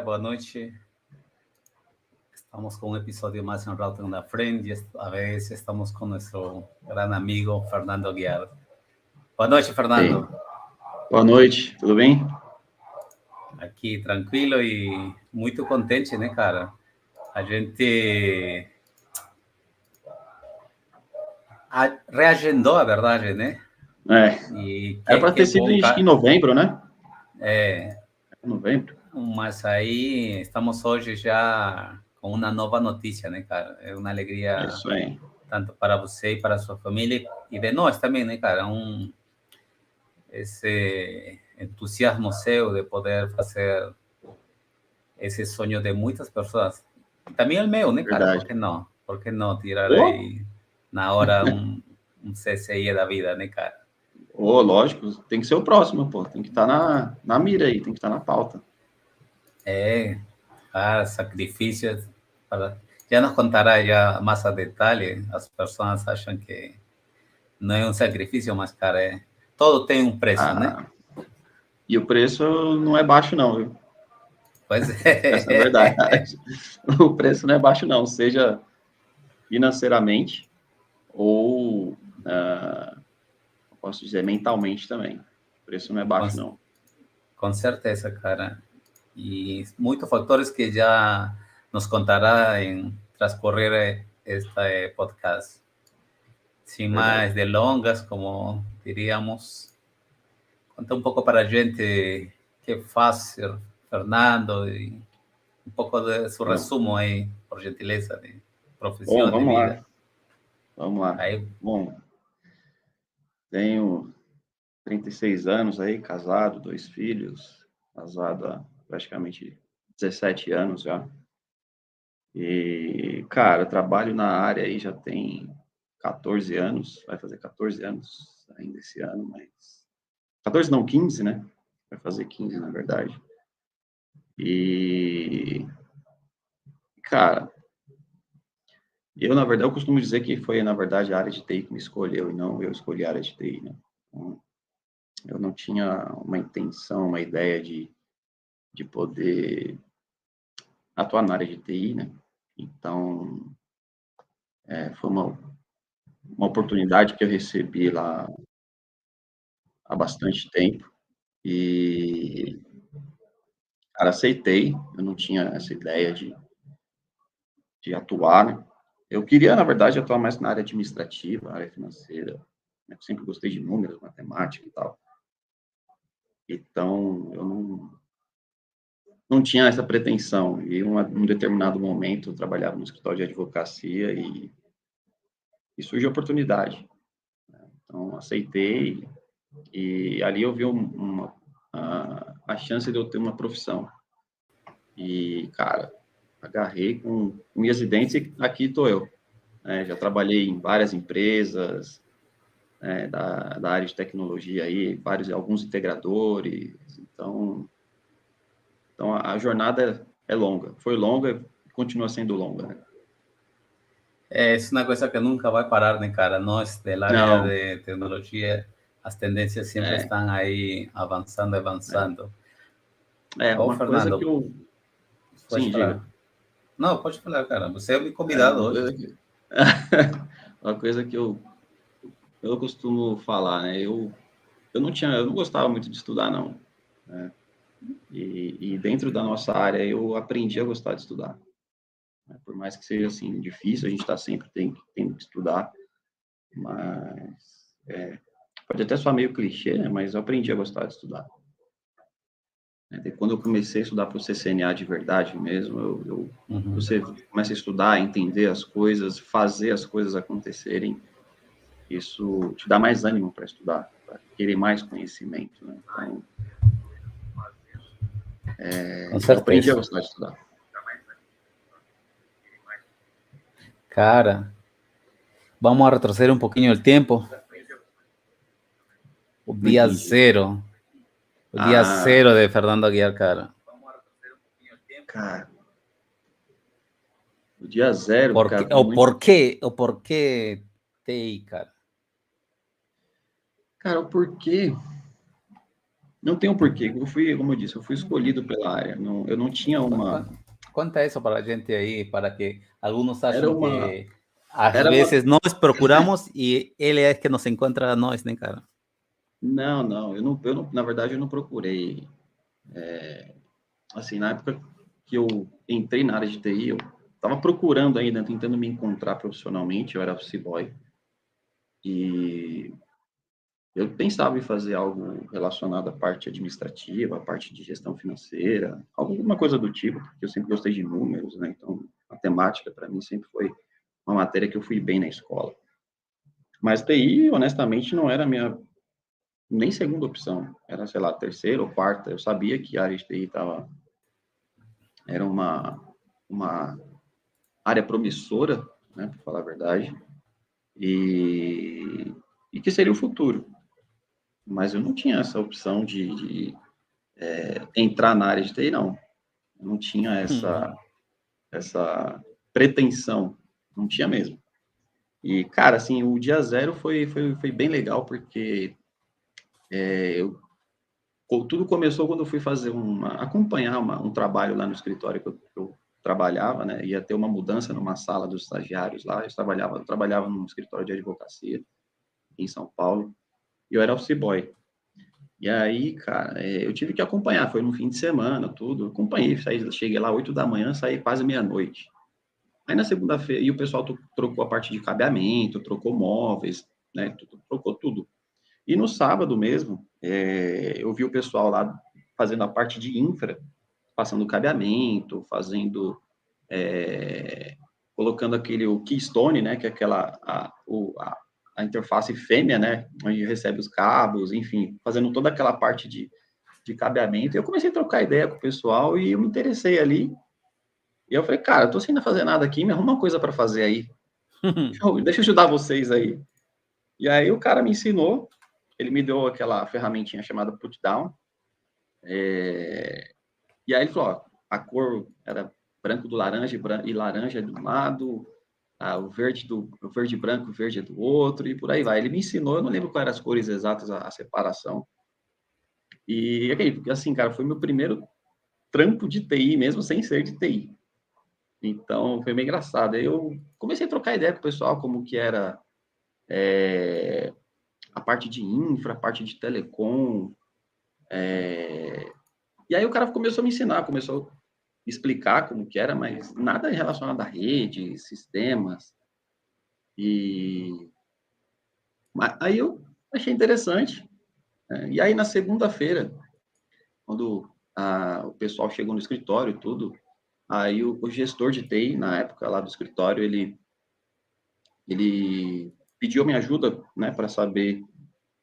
boa noite. Estamos con un episodio más en Routing a Friend y esta vez estamos con nuestro gran amigo Fernando Aguiar. Boa noite, Fernando. Boa noite, tudo bem? Aqui tranquilo e muito contente, né, cara? A gente reagendou, a verdade, né? E era para ter sido em novembro, né? Novembro. Mas aí estamos hoje já com uma nova notícia, né, cara? É uma alegria Isso aí. Tanto para você e para a sua família e de nós também, né, cara? Esse entusiasmo seu de poder fazer esse sonho de muitas pessoas. Também o meu, né, cara? Verdade. Por que não? Por que não tirar aí na hora um CCI da vida, né, cara? Lógico, tem que ser o próximo, pô. Tem que estar na mira aí, tem que estar na pauta. Cara, sacrifícios. Já nos contará já mais a detalhe. As pessoas acham que não é um sacrifício, mas, cara, todo tem um preço, né? E o preço não é baixo, não, viu? Pois é. Essa é a verdade. O preço não é baixo, não, seja financeiramente ou, posso dizer, mentalmente também. O preço não é baixo, não. Com certeza, cara. E muitos fatores que já nos contará em transcorrer este podcast. Sem mais delongas, como diríamos, conta um pouco para a gente que faz Fernando e um pouco de seu resumo aí, por gentileza, de profissão, de vida. Vamos lá. Aí. Bom, tenho 36 anos aí, casado, 2 filhos, casado há praticamente 17 anos já. E, cara, eu trabalho na área aí já tem 14 anos, vai fazer 14 anos ainda esse ano, mas... 14 não, 15, né? Vai fazer 15, na verdade. E, cara, eu, na verdade, eu costumo dizer que foi, na verdade, a área de TI que me escolheu, e não eu escolhi a área de TI, né? Então, eu não tinha uma intenção, uma ideia de poder atuar na área de TI, né? Então, foi uma oportunidade que eu recebi lá há bastante tempo e, cara, aceitei. Eu não tinha essa ideia de atuar, né? Eu queria, na verdade, atuar mais na área administrativa, área financeira. Eu sempre gostei de números, matemática e tal. Então, eu não tinha essa pretensão. E em um determinado momento, eu trabalhava no escritório de advocacia e surgiu a oportunidade. Então, aceitei e ali eu vi a chance de eu ter uma profissão. E, cara, agarrei com minhas dentes e aqui estou eu. Já trabalhei em várias empresas da área de tecnologia aí, alguns integradores. Então a jornada é longa. Foi longa e continua sendo longa, né? É uma coisa que nunca vai parar, né, cara? Nós, da área de tecnologia, as tendências sempre estão aí avançando. Uma Fernando, coisa que eu... Sim, diga. Não, pode falar, cara. Você é o meu convidado hoje. Uma coisa que eu costumo falar, né? Eu não gostava muito de estudar, não. Né? E dentro da nossa área, eu aprendi a gostar de estudar. Por mais que seja, assim, difícil, a gente está sempre tendo que estudar, mas pode até soar meio clichê, né? Mas eu aprendi a gostar de estudar. Quando eu comecei a estudar para o CCNA de verdade mesmo, você começa a estudar, entender as coisas, fazer as coisas acontecerem, isso te dá mais ânimo para estudar, para querer mais conhecimento, né? Então, eu aprendi a gostar de estudar. Cara, vamos a retroceder um pouquinho o tempo. O dia zero. O dia zero de Fernando Aguiar, cara. Cara, o dia zero, cara... O porquê TI, cara? Cara, o porquê... Não tem um porquê. Como eu disse, eu fui escolhido pela área. Não, eu não tinha uma. Conta isso para a gente aí, para que algunos Era acham uma. que às Era uma. vezes nós procuramos e ele é que nos encontra a nós, né, cara? Não, não. Na verdade, eu não procurei. Assim, na época que eu entrei na área de TI, eu estava procurando ainda, tentando me encontrar profissionalmente. Eu era office boy. E eu pensava em fazer algo relacionado à parte administrativa, à parte de gestão financeira, alguma coisa do tipo, porque eu sempre gostei de números, né? Então, matemática para mim sempre foi uma matéria que eu fui bem na escola. Mas TI, honestamente, não era a minha nem segunda opção, era, sei lá, terceira ou quarta. Eu sabia que a área de TI era uma área promissora, né, para falar a verdade, e que seria o futuro. Mas eu não tinha essa opção de entrar na área de TI, não. Eu não tinha essa pretensão, não tinha mesmo. E, cara, assim, o dia zero foi bem legal, porque tudo começou quando eu fui fazer acompanhar um trabalho lá no escritório que eu trabalhava, né? Ia ter uma mudança numa sala dos estagiários lá. Eu trabalhava num escritório de advocacia em São Paulo, e eu era office boy. E aí, cara, eu tive que acompanhar, foi no fim de semana, tudo. Eu acompanhei, cheguei lá 8 da manhã, saí quase meia-noite. Aí na segunda-feira, e o pessoal trocou a parte de cabeamento, trocou móveis, né? Trocou tudo. E no sábado mesmo, eu vi o pessoal lá fazendo a parte de infra, passando cabeamento, colocando o keystone, né, que é a interface fêmea, né, onde recebe os cabos, enfim, fazendo toda aquela parte de cabeamento. E eu comecei a trocar ideia com o pessoal e eu me interessei ali. E eu falei, cara, eu tô sem fazer nada aqui, me arruma uma coisa para fazer aí. Deixa eu ajudar vocês aí. E aí o cara me ensinou, ele me deu aquela ferramentinha chamada putdown, e aí ele falou, ó, a cor era branco do laranja e laranja de um lado, o verde e branco, o verde é do outro, e por aí vai. Ele me ensinou, eu não lembro quais eram as cores exatas, a separação. E assim, cara, foi meu primeiro trampo de TI, mesmo sem ser de TI. Então, foi bem engraçado. Aí eu comecei a trocar ideia com o pessoal, como que era a parte de infra, a parte de telecom. E aí o cara começou a me ensinar, começou a explicar como que era, mas nada relacionado à rede, sistemas. E aí eu achei interessante. Né? E aí na segunda-feira, quando o pessoal chegou no escritório e tudo, aí o gestor de TI, na época lá do escritório, ele pediu minha ajuda, né, para saber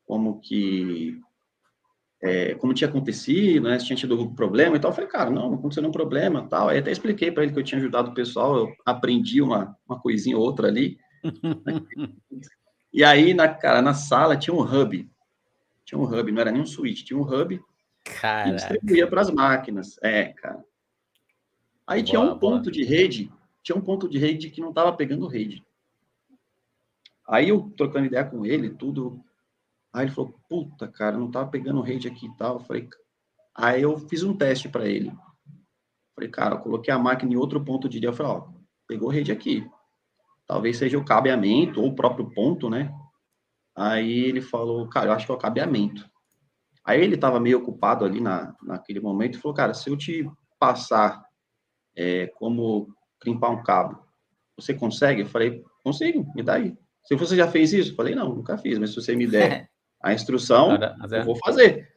como como tinha acontecido, né, se tinha tido algum problema e tal. Eu falei, cara, não aconteceu nenhum problema, tal. Aí até expliquei para ele que eu tinha ajudado o pessoal, eu aprendi uma coisinha ou outra ali. E aí, na sala tinha um hub. Tinha um hub, não era nem um switch, tinha um hub que distribuía para as máquinas. Cara. Aí tinha um ponto de rede que não estava pegando rede. Aí eu trocando ideia com ele, tudo. Aí ele falou, puta, cara, não tava pegando rede aqui e tal. Eu falei, aí eu fiz um teste para ele. Falei, cara, eu coloquei a máquina em outro ponto de rede. Eu falei, ó, pegou rede aqui. Talvez seja o cabeamento ou o próprio ponto, né? Aí ele falou, cara, eu acho que é o cabeamento. Aí ele estava meio ocupado ali naquele momento e falou, cara, se eu te passar como crimpar um cabo, você consegue? Eu falei, consigo, me dá aí. Se você já fez isso? Eu falei, não, nunca fiz, mas se você me der a instrução, eu vou fazer.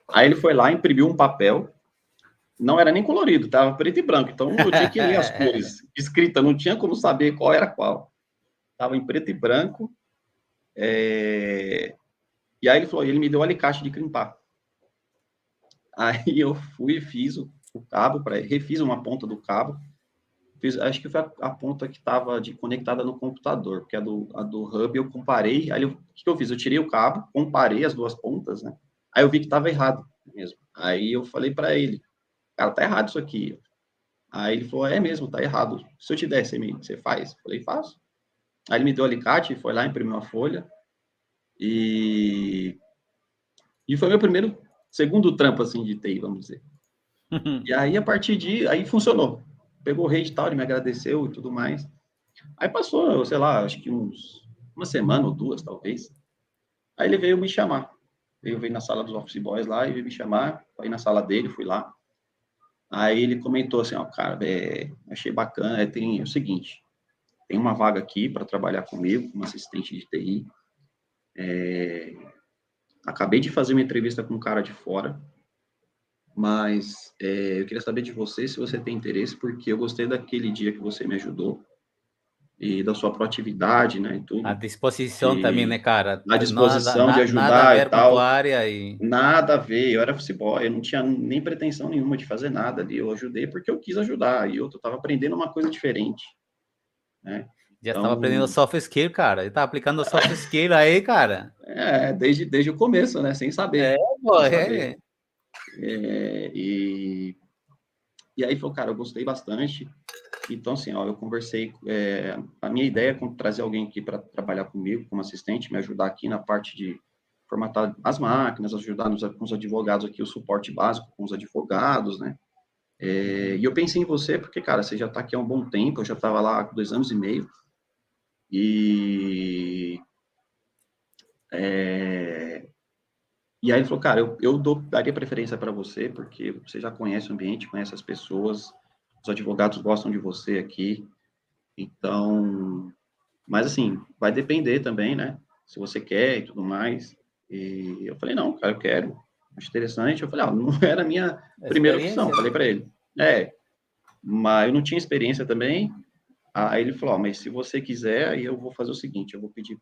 Aí ele foi lá, imprimiu um papel, não era nem colorido, tava preto e branco, então eu tinha que ler as cores escritas, não tinha como saber qual era qual. Tava em preto e branco, e aí ele falou, ele me deu o alicate de crimpar. Aí eu fui e fiz o cabo, refiz uma ponta do cabo, acho que foi a ponta que estava conectada no computador, porque a do hub eu comparei, aí o que eu fiz? Eu tirei o cabo, comparei as duas pontas, né? Aí eu vi que estava errado mesmo. Aí eu falei para ele, cara, tá errado isso aqui. Aí ele falou, é mesmo, tá errado. Se eu te der, você faz? Eu falei, faço. Aí ele me deu o alicate, foi lá, imprimiu a folha, e foi meu primeiro segundo trampo, assim, de TI, vamos dizer. E aí, a partir de... Aí funcionou. Pegou o rate e tal, ele me agradeceu e tudo mais. Aí passou, sei lá, acho que uma semana ou duas, talvez. Aí ele veio me chamar. Veio na sala dos office boys lá e veio me chamar. Aí na sala dele, fui lá. Aí ele comentou assim, ó, cara, achei bacana, tem o seguinte, tem uma vaga aqui para trabalhar comigo, como assistente de TI. Acabei de fazer uma entrevista com um cara de fora, mas eu queria saber de você se você tem interesse, porque eu gostei daquele dia que você me ajudou e da sua proatividade, né, e A tudo, disposição também, né, cara? a Nada, disposição de nada a ajudar e ver com tua tal. área e... Nada a ver, eu era office boy, eu não tinha nem pretensão nenhuma de fazer nada ali, eu ajudei porque eu quis ajudar, e eu estava aprendendo uma coisa diferente, né? Já estava aprendendo Então, soft skill, cara. Ele tá aplicando soft skill aí, cara. desde o começo, né? Sem É, saber, pô, sem saber. é. E aí falou, cara, eu gostei bastante. Então, assim, ó, eu conversei, a minha ideia é trazer alguém aqui para trabalhar comigo como assistente, me ajudar aqui na parte de formatar as máquinas, ajudar com os advogados aqui, o suporte básico com os advogados, né? E eu pensei em você porque, cara, você já está aqui há um bom tempo, eu já estava lá há 2 anos e meio, e aí ele falou, cara, eu daria preferência para você, porque você já conhece o ambiente, conhece as pessoas, os advogados gostam de você aqui, então, mas assim, vai depender também, né, se você quer e tudo mais, e eu falei, não, cara, eu quero, acho interessante, eu falei, não era a minha primeira opção, Experiência, falei né? para ele, mas eu não tinha experiência também, aí ele falou, mas se você quiser, aí eu vou fazer o seguinte, eu vou pedir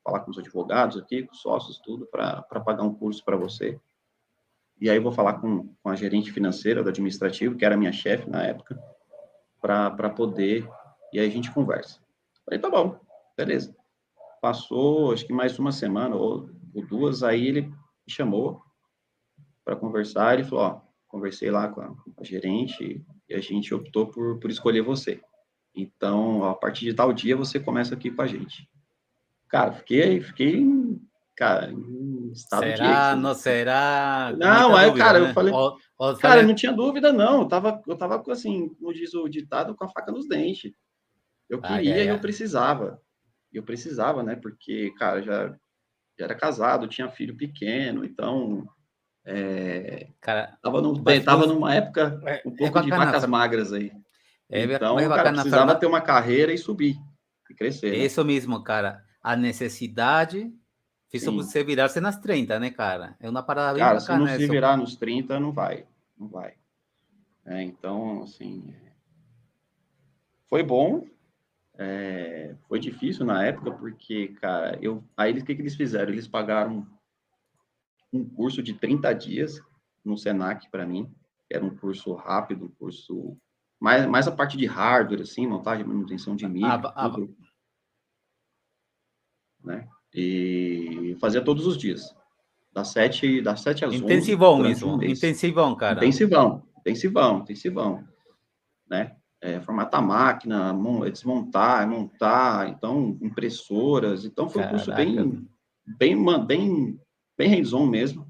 falar com os advogados aqui, com os sócios, tudo, para pagar um curso para você. E aí eu vou falar com a gerente financeira do administrativo, que era minha chefe na época, para poder, e aí a gente conversa. Falei, tá bom, beleza. Passou, acho que mais uma semana ou duas, aí ele me chamou para conversar, ele falou, ó, conversei lá com a gerente e a gente optou por escolher você. Então, a partir de tal dia, você começa aqui com a gente. Cara, fiquei cara, em estado de Será, êxtase. não será? Com Não, muita aí, dúvida, cara, eu né? falei, Ou cara, falei, não tinha dúvida, não. Eu tava assim, como diz o ditado, com a faca nos dentes. Eu ai, queria ai, e eu ai. precisava. Eu precisava, né? Porque, cara, já era casado, tinha filho pequeno, então Cara, mas tava numa época um é pouco de bacana, vacas magras aí. é Então, cara, bacana, precisava Fernando. ter uma carreira e subir, e crescer, É né? isso mesmo, cara. A necessidade fez Sim. você virar-se nas 30, né, cara? É uma parada bem Cara, se não bacana se isso. virar nos 30, não vai. Não vai. Então, assim, foi bom, foi difícil na época, porque, cara, aí o que eles fizeram? Eles pagaram um curso de 30 dias no Senac para mim, que era um curso rápido, um curso mais a parte de hardware, assim, montagem, manutenção de Ah, micro, tudo, né? E fazia todos os dias, das sete às 11 intensivão durante um mesmo, mês. intensivão, cara. Intensivão, né? Formatar máquina, desmontar, montar, então impressoras, então foi um curso Caraca. bem hands-on mesmo.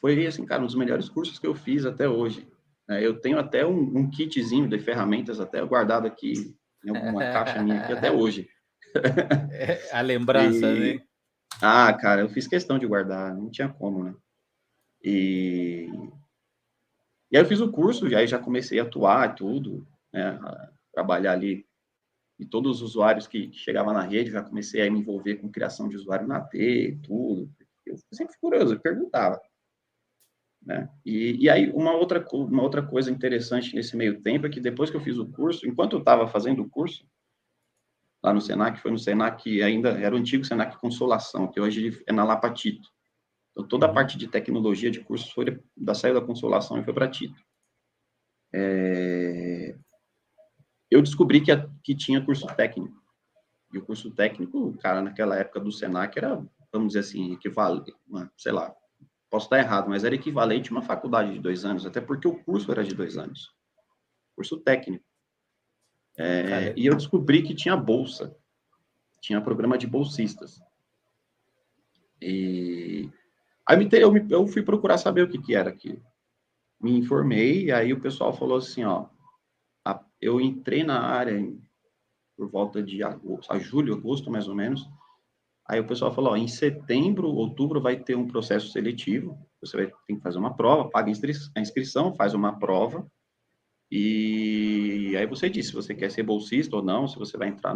Foi assim, cara, um dos melhores cursos que eu fiz até hoje. Eu tenho até um kitzinho de ferramentas até guardado aqui em alguma caixa minha aqui até hoje. A lembrança, E né? cara, eu fiz questão de guardar, não tinha como, né? E aí eu fiz o curso, aí já comecei a atuar e tudo, né? A trabalhar ali e todos os usuários que chegavam na rede, já comecei a me envolver com criação de usuário na T e tudo. Eu sempre fui curioso, eu perguntava, né? E aí, uma outra coisa interessante nesse meio tempo é que depois que eu fiz o curso, enquanto eu estava fazendo o curso, lá no Senac, foi no Senac, ainda era o antigo Senac Consolação, que hoje é na Lapa Tito. Então, toda a Uhum. parte de tecnologia de cursos saiu da Consolação e foi para Tito. Eu descobri que tinha curso técnico. E o curso técnico, cara, naquela época do Senac era, vamos dizer assim, equivalente, sei lá, posso estar errado, mas era equivalente a uma faculdade de 2 anos, até porque o curso era de 2 anos, curso técnico. Cara, E eu descobri que tinha bolsa, tinha programa de bolsistas. E Aí eu fui procurar saber o que era aquilo. Me informei, e aí o pessoal falou assim, ó, eu entrei na área por volta de julho, agosto, mais ou menos. Aí o pessoal falou, ó, em setembro, outubro, vai ter um processo seletivo, você vai ter que fazer uma prova, paga a inscrição, faz uma prova, e aí você diz se você quer ser bolsista ou não, se você vai entrar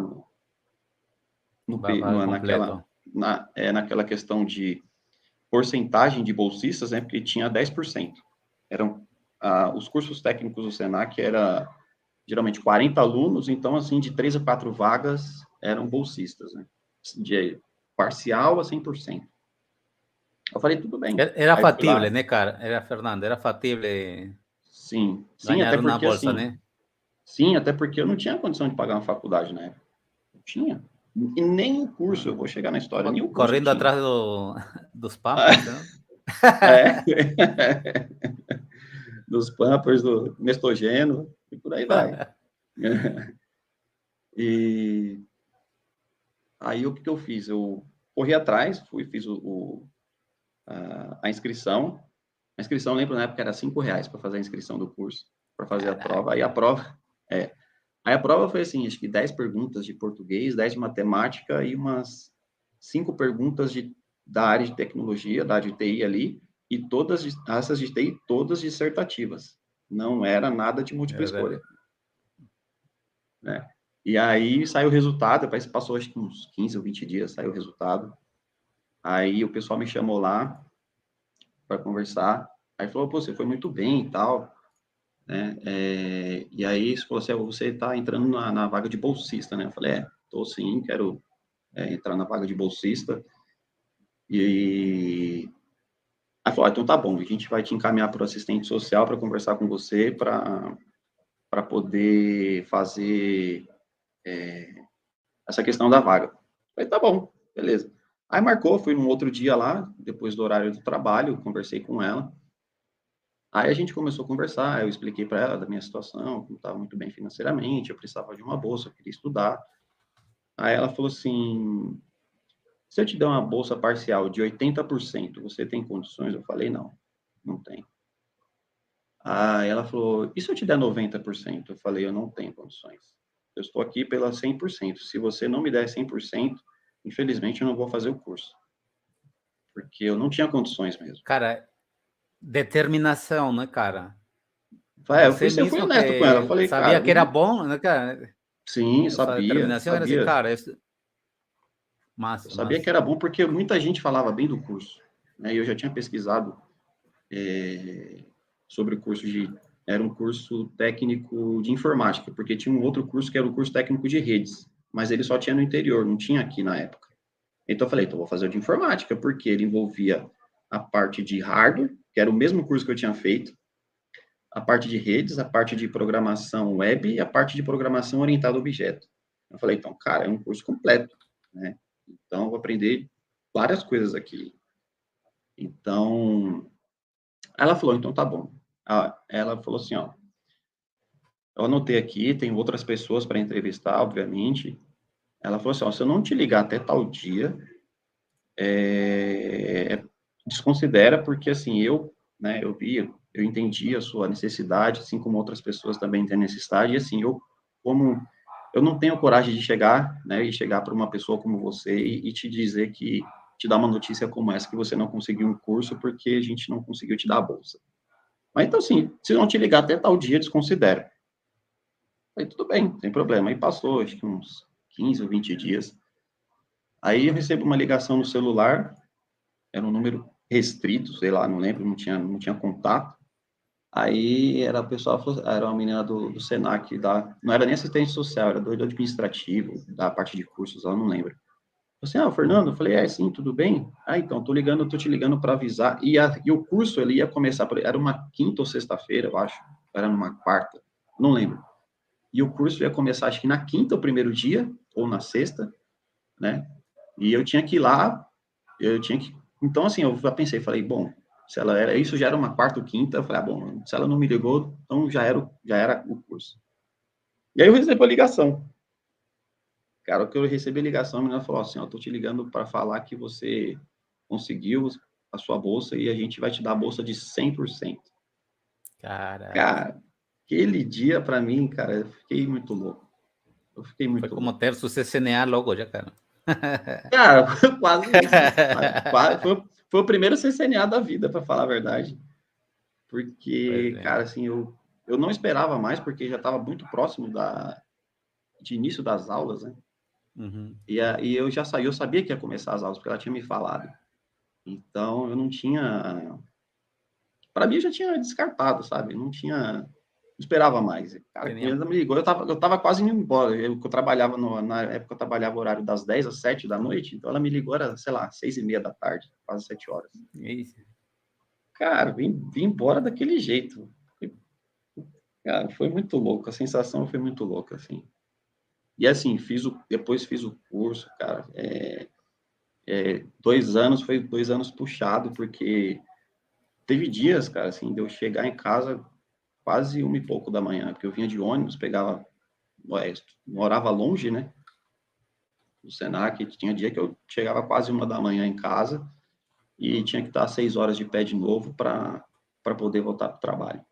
naquela questão de porcentagem de bolsistas, né, porque tinha 10%. Eram, os cursos técnicos do Senac era geralmente 40 alunos, então, assim, de 3 a 4 vagas eram bolsistas, né, de parcial a 100%. Eu falei, tudo bem. Era factível, né, cara? Fernando, era factível. Sim, Ganhar até uma porque, bolsa, assim, né? sim, até porque eu não tinha condição de pagar uma faculdade na época. Não tinha. E nem o curso, eu vou chegar na história, nem o curso correndo atrás dos Pampers, né? Dos Pampers, do Nestogeno, e por aí vai. E aí, o que eu fiz? Eu corri atrás, fiz a inscrição. A inscrição, lembro, na época, era R$5 para fazer a inscrição do curso, para fazer a prova. Aí a prova foi assim, acho que 10 perguntas de português, 10 de matemática e umas 5 perguntas da área de tecnologia, da área de TI ali, e todas essas de TI, todas dissertativas. Não era nada de múltipla escolha. Né? E aí saiu o resultado, depois passou acho que uns 15 ou 20 dias, saiu o resultado. Aí o pessoal me chamou lá para conversar. Aí falou, pô, você foi muito bem e tal. Né? E aí falou assim, você está entrando na vaga de bolsista, né? Eu falei, tô sim, quero entrar na vaga de bolsista. E aí falou, então tá bom, a gente vai te encaminhar para o assistente social para conversar com você para poder fazer essa questão da vaga. Eu falei, tá bom, beleza. Aí marcou, fui num outro dia lá, depois do horário do trabalho, conversei com ela. Aí a gente começou a conversar, eu expliquei para ela da minha situação, que não estava muito bem financeiramente, eu precisava de uma bolsa, eu queria estudar. Aí ela falou assim, se eu te der uma bolsa parcial de 80%, você tem condições? Eu falei, não, não tenho. Aí ela falou, e se eu te der 90%? Eu falei, eu não tenho condições. Eu estou aqui pela 100%. Se você não me der 100%, infelizmente eu não vou fazer o curso. Porque eu não tinha condições mesmo. Cara, determinação, né, cara? Eu fui honesto com ela. Eu falei, sabia cara... que era bom, né, cara? Sim, Sua determinação era assim, sabia. cara, Eu sabia que era bom porque muita gente falava bem do curso. Né? E eu já tinha pesquisado sobre o curso era um curso técnico de informática, porque tinha um outro curso que era o curso técnico de redes, mas ele só tinha no interior, não tinha aqui na época. Então eu falei, então vou fazer o de informática, porque ele envolvia a parte de hardware, que era o mesmo curso que eu tinha feito, a parte de redes, a parte de programação web e a parte de programação orientada a objeto. Eu falei, então, cara, é um curso completo, né? Então, eu vou aprender várias coisas aqui. Então, ela falou, então tá bom. Ela falou assim, ó, eu anotei aqui, tem outras pessoas para entrevistar, obviamente. Ela falou assim, ó, se eu não te ligar até tal dia, desconsidera, porque assim, né, eu entendi a sua necessidade, assim como outras pessoas também têm necessidade, e assim, como eu não tenho coragem de chegar, né, e chegar para uma pessoa como você e te dizer te dar uma notícia como essa, que você não conseguiu um curso porque a gente não conseguiu te dar a bolsa. Mas então, assim, se não te ligar até tal dia, desconsidera. Aí, tudo bem, sem problema. Aí passou, acho que uns 15 ou 20 dias. Aí eu recebo uma ligação no celular, era um número restrito, sei lá, não lembro, não tinha contato. Aí era era uma menina do Senac, não era nem assistente social, era do administrativo, da parte de cursos, eu não lembro. Assim, o Fernando, eu falei, sim, tudo bem? Então, tô te ligando para avisar. E o curso, ele ia começar, era uma quinta ou sexta-feira, eu acho, era numa quarta, não lembro. E o curso ia começar, acho que na quinta, o primeiro dia, ou na sexta, né? E eu tinha que ir lá, então, assim, eu pensei, falei, bom, se ela era, isso já era uma quarta ou quinta, eu falei, bom, se ela não me ligou, então já era o curso. E aí eu recebi a ligação. Cara, que eu recebi a ligação, a menina falou assim, eu tô te ligando para falar que você conseguiu, a sua bolsa e a gente vai te dar a bolsa de 100%. Caraca. Cara, aquele dia para mim, cara, eu fiquei muito louco. Eu fiquei Foi muito como louco. ter su CCNA logo já, cara. Cara, foi quase isso. Foi o primeiro CCNA da vida, para falar a verdade. Pois Porque, é. cara, assim, eu não esperava mais, porque já estava muito próximo de início das aulas, né? Uhum. E eu já saí, eu sabia que ia começar as aulas, porque ela tinha me falado. Então, eu não tinha... Para mim, eu já tinha descartado, sabe? Não tinha... Não esperava mais. Cara, Tinha... ela me ligou, eu tava quase indo embora. Eu trabalhava, na época, eu trabalhava o horário das 10 às 7 da noite, então ela me ligou, era, sei lá, 6:30 da tarde, quase 7 horas. Isso. Cara, vim embora daquele jeito. Cara, foi muito louco, a sensação foi muito louca, assim. E assim, depois fiz o curso, cara. 2 anos, foi 2 anos puxado, porque teve dias, cara, assim, de eu chegar em casa quase 1h pouco da manhã, porque eu vinha de ônibus, morava longe, né, do Senac, tinha dia que eu chegava quase 1 da manhã em casa e tinha que estar 6 horas de pé de novo para poder voltar para o trabalho.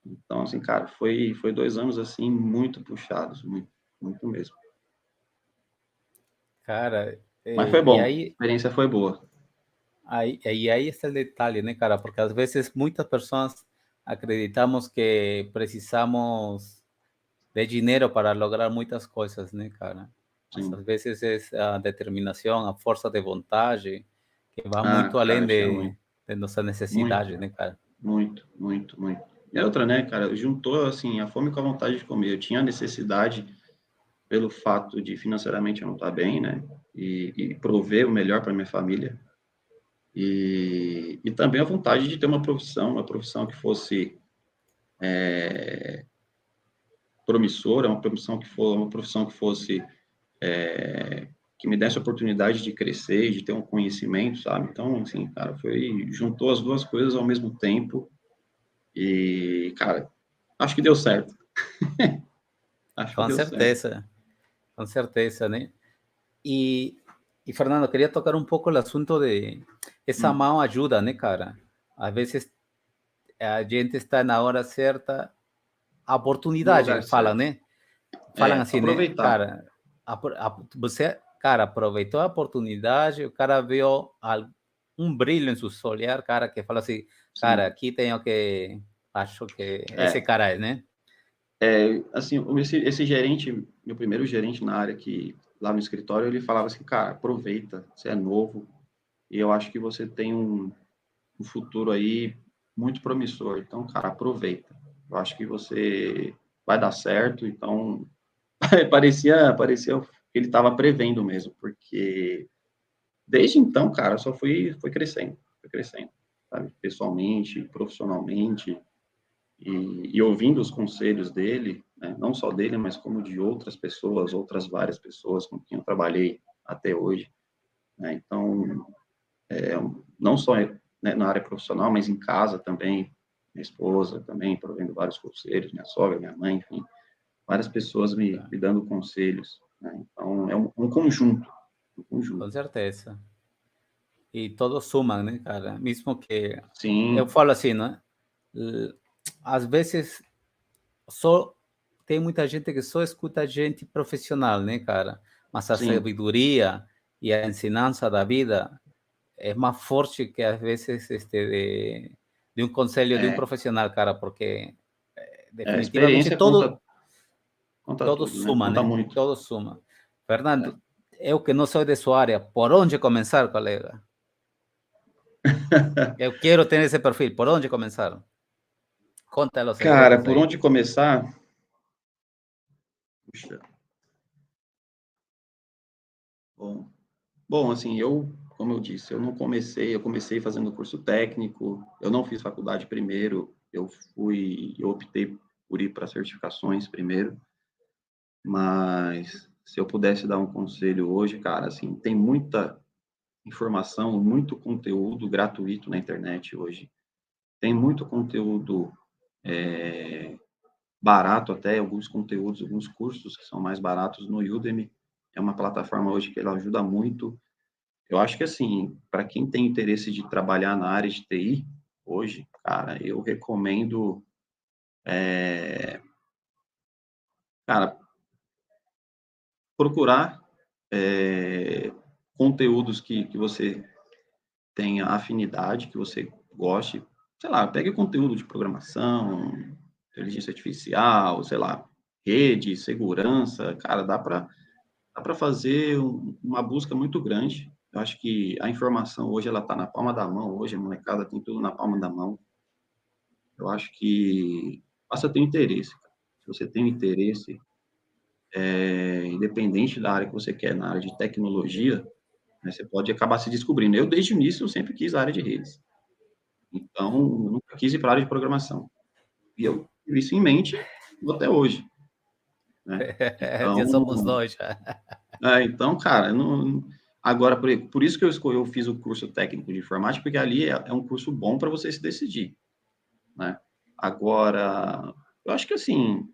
Então, assim, cara, foi 2 anos, assim, muito puxados, muito, muito mesmo. Cara, Mas foi e bom, a aí, experiência foi boa. aí está el detalle, né, cara? Porque às vezes muitas pessoas acreditamos que precisamos de dinheiro para lograr muitas coisas, né, cara? Mas Sim. às vezes é a determinação, a força de vontade, que vai Ah, muito além cara, tinha muito, de nossa muito, necessidade, né, cara? muito, muito, muito. E outra, né, cara, juntou, assim, a fome com a vontade de comer. Eu tinha necessidade pelo fato de financeiramente eu não estar bem, né, e prover o melhor para minha família. E também a vontade de ter uma profissão que fosse promissora, uma profissão que fosse que me desse a oportunidade de crescer, de ter um conhecimento, sabe? Então, assim, cara, juntou as duas coisas ao mesmo tempo e, cara, acho que deu certo. Acho que deu certo. Com certeza, né? E, e Fernando, queria tocar um pouco o assunto de essa mão ajuda, né, cara? Às vezes a gente está na hora certa, a No oportunidade que lugar falam, certo. né? Falam assim, né? Aproveitar. Cara, você, cara, aproveitou a oportunidade, o cara viu um brilho em seu olhar, cara, que fala assim, cara, Sim. aqui tenho que, acho que esse É, cara é, né? assim, esse gerente, meu primeiro gerente na área que lá no escritório, ele falava assim, cara, aproveita, você é novo e eu acho que você tem um futuro aí muito promissor. Então, cara, aproveita. Eu acho que você vai dar certo. Então, parecia que ele estava prevendo mesmo, porque desde então, cara, só foi crescendo, sabe? Pessoalmente, profissionalmente, e ouvindo os conselhos dele, né? Não só dele, mas como de outras pessoas, outras várias pessoas com quem eu trabalhei até hoje, né? Então, não só, né, na área profissional, mas em casa também, minha esposa também, provendo vários conselhos, minha sogra, minha mãe, enfim, várias pessoas me dando conselhos, né? Então, é um conjunto, um Com conjunto. certeza. E todos sumam, né, cara? Mesmo que eu Sim, falo assim, né? Às vezes só tem muita gente que só escuta gente profissional, né, cara? Mas a sim, sabedoria e a ensinança da vida é mais forte que às vezes de um conselho de um é, profissional, cara, porque a definitivamente experiência conta todo tudo, né? suma, Conta né? muito. Todo suma. É. Fernando, eu que não sou de sua área, por onde começar, colega? Eu quero ter esse perfil, por onde começar? Conta los Cara, segredos por aí. onde começar? Puxa, bom, assim, como eu disse, eu comecei fazendo curso técnico, eu não fiz faculdade primeiro, eu optei por ir para certificações primeiro, mas se eu pudesse dar um conselho hoje, cara, assim, tem muita informação, muito conteúdo gratuito na internet hoje. Tem muito conteúdo barato até, alguns conteúdos, alguns cursos que são mais baratos no Udemy. É uma plataforma hoje que ela ajuda muito. eu acho que, assim, para quem tem interesse de trabalhar na área de TI, hoje, cara, eu recomendo, cara, procurar conteúdos que você tenha afinidade, que você goste. Sei lá, pegue conteúdo de programação, inteligência artificial, sei lá, rede, segurança. Cara, dá para fazer uma busca muito grande. Eu acho que a informação hoje ela está na palma da mão. Hoje a molecada tem tudo na palma da mão. Eu acho que basta ter interesse. Cara. Se você tem interesse, independente da área que você quer, na área de tecnologia, né, você pode acabar se descobrindo. Eu, desde o início, eu sempre quis a área de redes. Então, eu nunca quis ir para a área de programação. E eu tive isso em mente até hoje. Né? Já somos Então, dois. Já. então, cara, não, agora, por isso que eu fiz o curso técnico de informática, porque ali é um curso bom para você se decidir. Né? Agora, eu acho que, assim,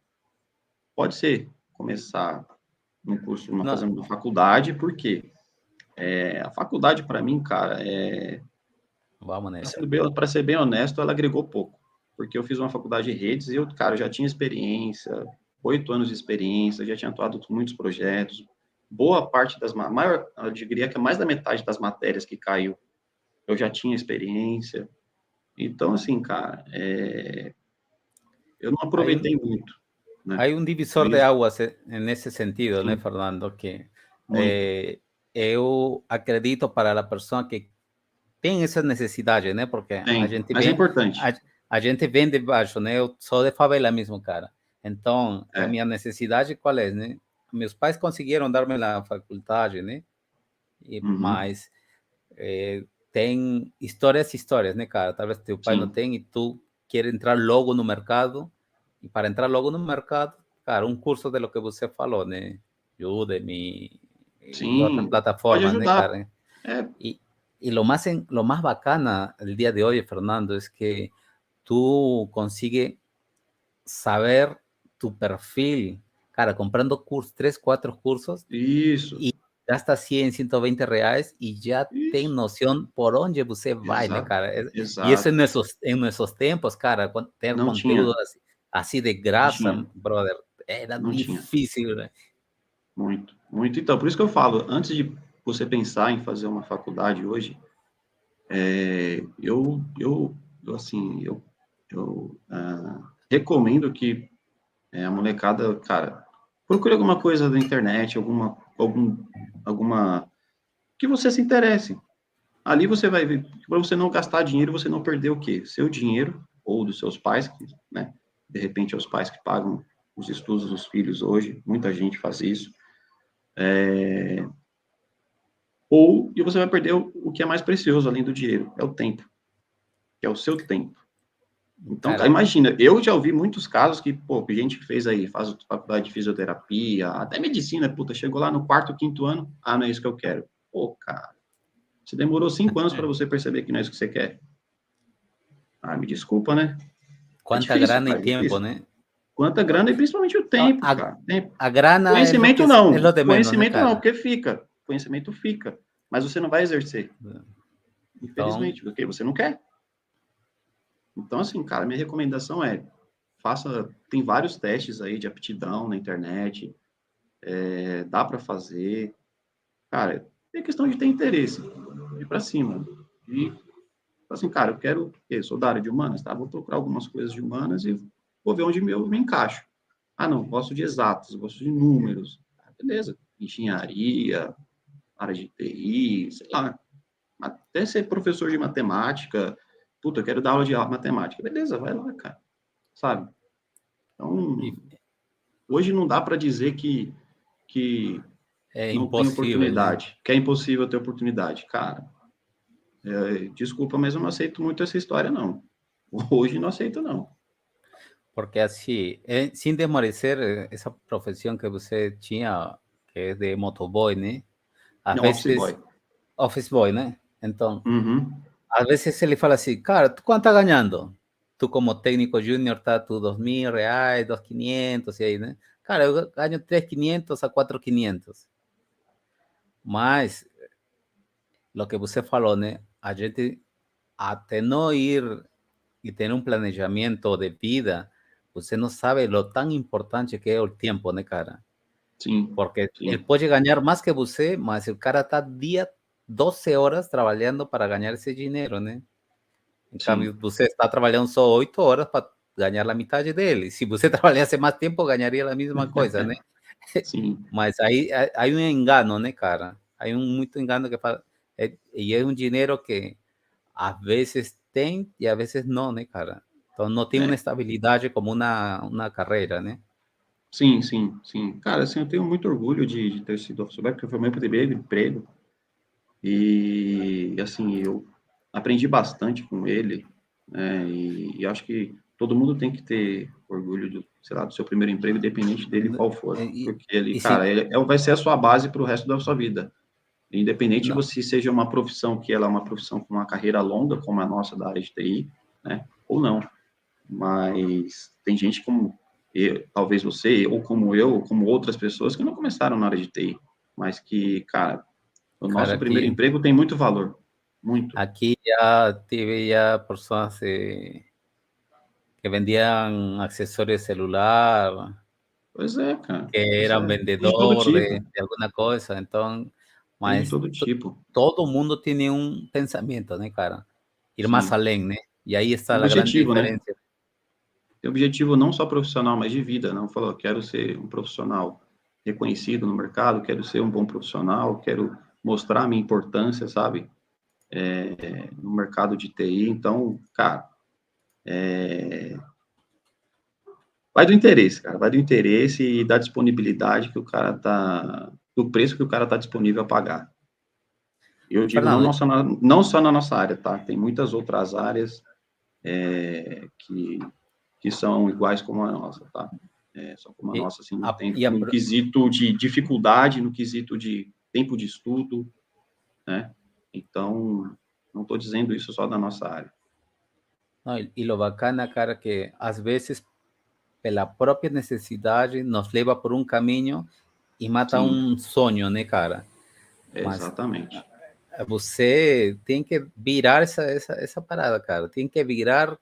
pode ser começar um curso, Não, fazendo uma faculdade, porque a faculdade, para mim, cara, vamos nessa. para ser bem honesto, ela agregou pouco. Porque eu fiz uma faculdade de redes e eu, cara, já tinha experiência, 8 anos de experiência, já tinha atuado em muitos projetos. Boa parte maior, eu diria que mais da metade das matérias que caiu, eu já tinha experiência. Então, assim, cara, eu não Hay un, aproveitei muito, né? hay un divisor de aguas en ese sentido, né, Sim, Fernando? Que muito. eu acredito para a pessoa que tem essa necessidade, né? Porque Tem, mas é importante. a gente vem de baixo, né? Eu sou de favela mesmo, cara. Então, a É. minha necessidade qual é, né? Meus pais conseguiram dar-me a faculdade, né? Uhum, Mas tem histórias, né, cara? Talvez teu pai não sim, tenha e tu quer entrar logo no mercado. E para entrar logo no mercado, cara, um curso de lo que você falou, né? Udemy y otras sim, pode plataformas, né, ajudar. cara? É, Y, y lo más bacana el día de hoy, Fernando, es que tú consigues saber tu perfil, cara, comprando cursos, 3, 4 cursos isso, y gasta 100, 120 reais y ya tem isso, noción por onde você vai, né, exato, cara? E isso exato. em nossos tempos, cara, ter Não tinha, conteúdo assim de não graça, tinha, brother, era não tinha. difícil, né? Muito, muito. Então, por isso que eu falo, antes de você pensar em fazer uma faculdade hoje, assim, recomendo que a molecada, cara, procure alguma coisa na internet, alguma que você se interesse. Ali você vai ver, para você não gastar dinheiro, você não perder o quê? Seu dinheiro, ou dos seus pais, né? De repente, é os pais que pagam os estudos dos filhos hoje, muita gente faz isso. E você vai perder o que é mais precioso, além do dinheiro, é o tempo, que é o seu tempo. Então, Cara, imagina, eu já ouvi muitos casos que, pô, gente que fez aí, faz faculdade de fisioterapia, até medicina, puta, chegou lá no quarto, quinto ano, não é isso que eu quero. Pô, cara, você demorou 5 anos para você perceber que não é isso que você quer. Me desculpa, né? É quanta difícil, grana e cara, é tempo, difícil. né? Quanta grana e principalmente o tempo, cara. Tempo. A grana Conhecimento é lo não. de menos, né, Conhecimento não, cara? porque fica. Conhecimento fica. Mas você não vai exercer. Então, Infelizmente, porque você não quer. Então, assim, cara, minha recomendação é tem vários testes aí de aptidão na internet, dá para fazer. Cara, é questão de ter interesse, ir para cima. E, assim, cara, eu sou da área de humanas, tá? Vou procurar algumas coisas de humanas e vou ver onde eu me encaixo. Não, gosto de exatos, gosto de números. Beleza, engenharia, área de TI, sei lá, até ser professor de matemática. Puta, eu quero dar aula de matemática. Beleza, vai lá, cara, sabe? Então, e hoje não dá para dizer que é não tem impossível, né? oportunidade, que é impossível ter oportunidade. Cara, desculpa, mas eu não aceito muito essa história, não. Hoje não aceito, não. Porque assim, sem desmerecer essa profissão que você tinha, que é de motoboy, né? Às Não, office vezes, boy. office boy, né? Então, Uhum. às vezes ele fala assim, cara, ¿tú quanto estás ganhando? Tu como técnico júnior tá tu 2.000 reais, 2.500 e aí, né? Cara, eu ganho 3.500 a 4.500. Mas lo que você falou, né? A gente até não ir e ter um planejamento de vida, você não sabe lo tão importante que é o tempo, né, cara? Sim, Porque ele sim, pode ganhar mais que você, mas o cara tá dia 12 horas trabalhando para ganhar esse dinheiro, né? Em sim, cambio, você está trabalhando só 8 horas para ganhar a metade dele. Se você trabalhasse mais tempo, ganharia a mesma coisa, né? sim. Mas aí há um engano, né, cara? Há muito engano que fala. E é um dinheiro que às vezes tem e às vezes não, né, cara? Então não tem uma É. estabilidade como uma carreira, né? Sim, sim, sim. Cara, assim, eu tenho muito orgulho de ter sido office boy, porque foi meu primeiro emprego. E, assim, eu aprendi bastante com ele, né? E acho que todo mundo tem que ter orgulho do, sei lá, do seu primeiro emprego, independente dele qual for. E, Porque ele, e cara, se, vai ser a sua base para o resto da sua vida. Independente de não, você seja uma profissão que ela é uma profissão com uma carreira longa, como a nossa da área de TI, né? Ou não. Mas tem gente como eu, talvez você, ou como outras pessoas que não começaram na área de TI, mas que, cara, o cara, nosso primeiro aqui, emprego tem muito valor, muito. aqui já tive já pessoas que vendían accesorios de celular, Pois é, cara, que pois eram é, tem de todo vendedor tipo, de alguma coisa, então, tem de mas todo tipo, todo mundo tem um pensamento, né, cara? Ir mais sim. além, né? E aí está Um a grande objetivo, né? diferença. Tem objetivo não só profissional, mas de vida, não falou, quero ser um profissional reconhecido no mercado, quero ser um bom profissional, quero mostrar a minha importância, sabe? No mercado de TI. Então, cara, vai do interesse, cara. Vai do interesse e da disponibilidade que o cara tá. Do preço que o cara tá disponível a pagar. Eu digo Fernando, não só na nossa área, tá? Tem muitas outras áreas que são iguais como a nossa, tá? Só como a e, nossa, assim, e no quesito de dificuldade, no quesito de tempo de estudo, né? Então, não estou dizendo isso só da nossa área. não, e lo bacana, cara, que às vezes, pela própria necessidade, nos leva por um caminho e mata Sim, um sonho, né, cara? Mas exatamente. você tem que virar essa parada, cara. Tem que virar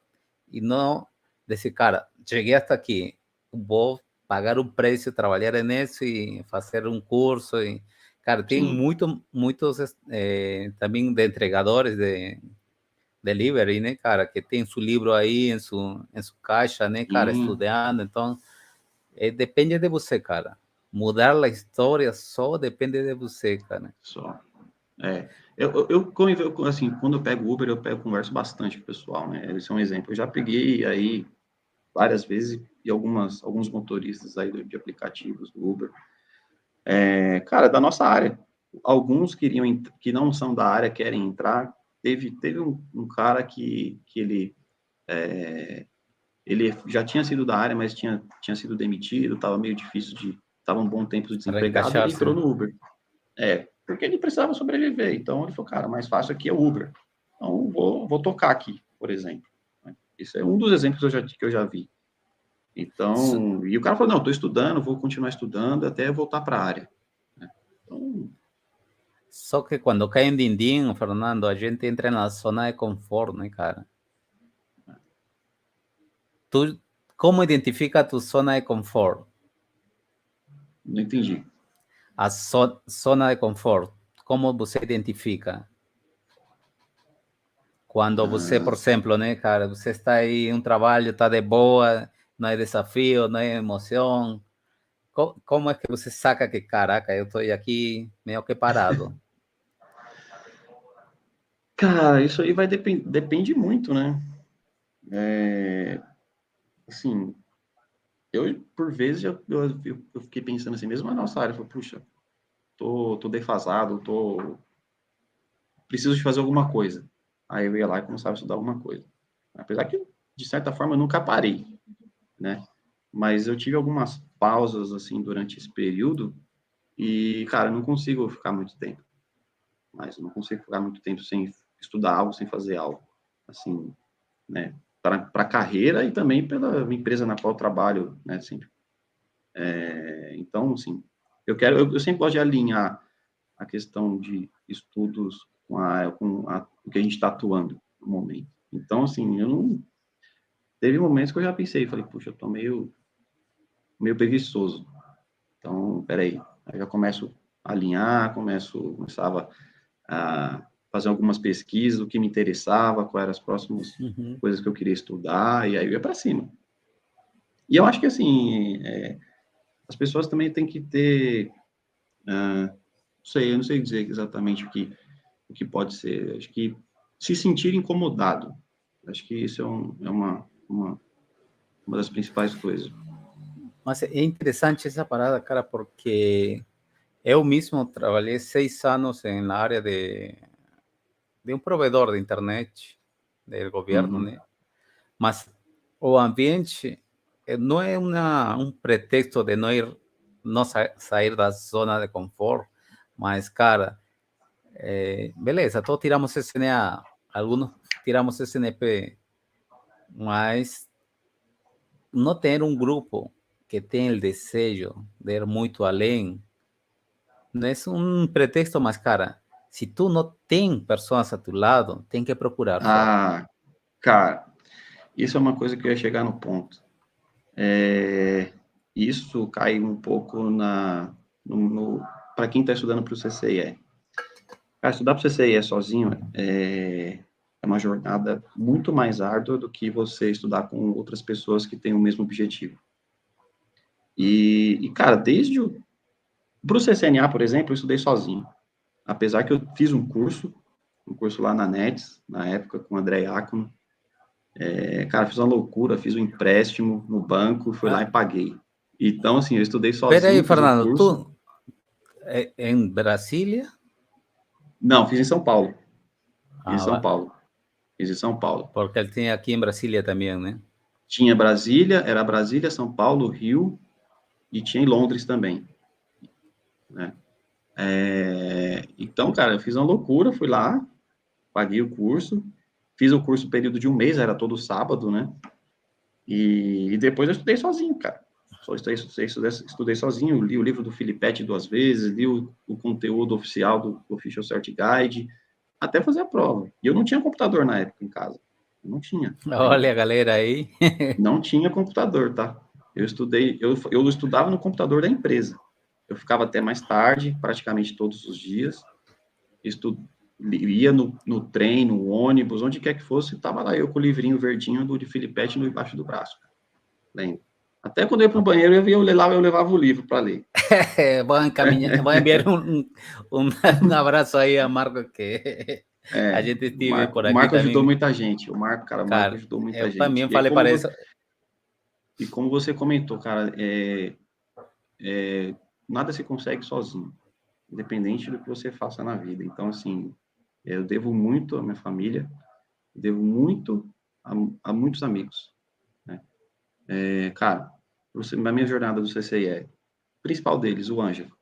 e não dizer, cara, cheguei hasta aqui, vou pagar um preço, trabalhar nisso e fazer um curso. E, cara, tem Sim. muitos também de entregadores de delivery, né, cara, que tem seu livro aí em sua caixa, né, cara, Sim, estudando. Então, depende de você, cara. Mudar a história só depende de você, cara. só. É, assim, quando eu pego Uber, eu converso bastante com o pessoal, né? Eles são um exemplo. Eu já peguei aí várias vezes e alguns motoristas aí de aplicativos do Uber. Cara, da nossa área. Alguns que não são da área, querem entrar. Teve um cara que ele já tinha sido da área, mas tinha sido demitido, estava meio difícil estava um bom tempo Para desempregado, ele encaixar-se. entrou no Uber. Porque ele precisava sobreviver. Então ele falou, cara, mais fácil aqui é o Uber. Então vou tocar aqui, por exemplo. Isso é um dos exemplos que eu já vi. Então, e o cara falou, não, estou estudando, vou continuar estudando até voltar para a área. Então, Só que quando cai em din-din, Fernando, a gente entra na zona de conforto, né, cara? Tu, como identifica tu zona de conforto? não entendi. A zona de conforto, como você identifica? Quando você, por exemplo, né, cara, você está aí em um trabalho, está de boa, não é desafio, não é emoção. Como é que você saca que, caraca, eu estou aqui meio que parado? Cara, isso aí depende muito, né? Assim, por vezes, eu fiquei pensando assim, mesmo na nossa área, eu falei, puxa, tô defasado, preciso de fazer alguma coisa. Aí eu ia lá e começava a estudar alguma coisa. Apesar que, de certa forma, eu nunca parei, né? Mas eu tive algumas pausas, assim, durante esse período e, cara, eu não consigo ficar muito tempo. Mas eu não consigo ficar muito tempo sem estudar algo, sem fazer algo. Assim, né? Para a carreira e também pela empresa na qual eu trabalho, né? Sempre. Então, assim, eu sempre gosto de alinhar a questão de estudos o que a gente está atuando no momento. Então, assim, teve momentos que eu já pensei, falei, puxa, eu tô meio preguiçoso. Então, peraí, aí já começo a alinhar, começava a fazer algumas pesquisas, o que me interessava, quais eram as próximas coisas que eu queria estudar, e aí eu ia para cima. E eu acho que, assim, as pessoas também têm que ter, eu não sei dizer exatamente o que pode ser, acho que se sentir incomodado, acho que isso é uma das principais coisas. Mas é interessante essa parada, cara, porque eu mesmo trabalhei 6 anos na área de um provedor de internet do governo, né? Mas o ambiente não é um pretexto de não sair da zona de conforto, mas, cara, beleza, todos tiramos SNA, algunos tiramos SNP, mas não ter um grupo que tem o desejo de ir muito além não é um pretexto, mas, cara, se tu não tem pessoas a tu lado, tem que procurar fora. Ah, cara, isso é uma coisa que eu ia chegar no ponto. Isso cai um pouco para quem está estudando para o CCIE. Cara, estudar para o CCIE sozinho é uma jornada muito mais árdua do que você estudar com outras pessoas que têm o mesmo objetivo. Cara, para o CCNA, por exemplo, eu estudei sozinho. Apesar que eu fiz um curso lá na NETS, na época, com o André Iacono. Cara, fiz uma loucura, fiz um empréstimo no banco, fui lá e paguei. Então, assim, eu estudei Espera aí, sozinho, fiz o Fernando, curso. tu em Brasília? Não, fiz em São Paulo. Fiz em São Ah, Paulo. Fiz em São Paulo. porque ele tem aqui em Brasília também, né? Tinha Brasília, era Brasília, São Paulo, Rio, e tinha em Londres também, né? Então, cara, eu fiz uma loucura, fui lá, paguei o curso, fiz o curso período de um mês, era todo sábado, né? E depois eu estudei sozinho, cara. Só estudei sozinho, li o livro do Filipete 2 vezes, li o conteúdo oficial do Official Cert Guide, até fazer a prova. E eu não tinha computador na época em casa. Não tinha. Olha a galera aí. Não tinha computador, tá? Eu estudava no computador da empresa. Eu ficava até mais tarde, praticamente todos os dias. Ia no trem, no ônibus, onde quer que fosse, estava lá eu com o livrinho verdinho de Filipete no embaixo do braço. Lembro. Até quando eu ia para o banheiro, eu levava o livro para ler. Vou enviar um abraço aí a Marco, que a gente estive por O aqui Marco ajudou também. muita gente. O Marco Cara, ajudou muita eu gente. também falei para isso. E como você comentou, cara, nada se consegue sozinho, independente do que você faça na vida. Então, assim, eu devo muito à minha família, devo muito a muitos amigos, né? Cara, na minha jornada do CCIE, o principal deles, o Ângelo.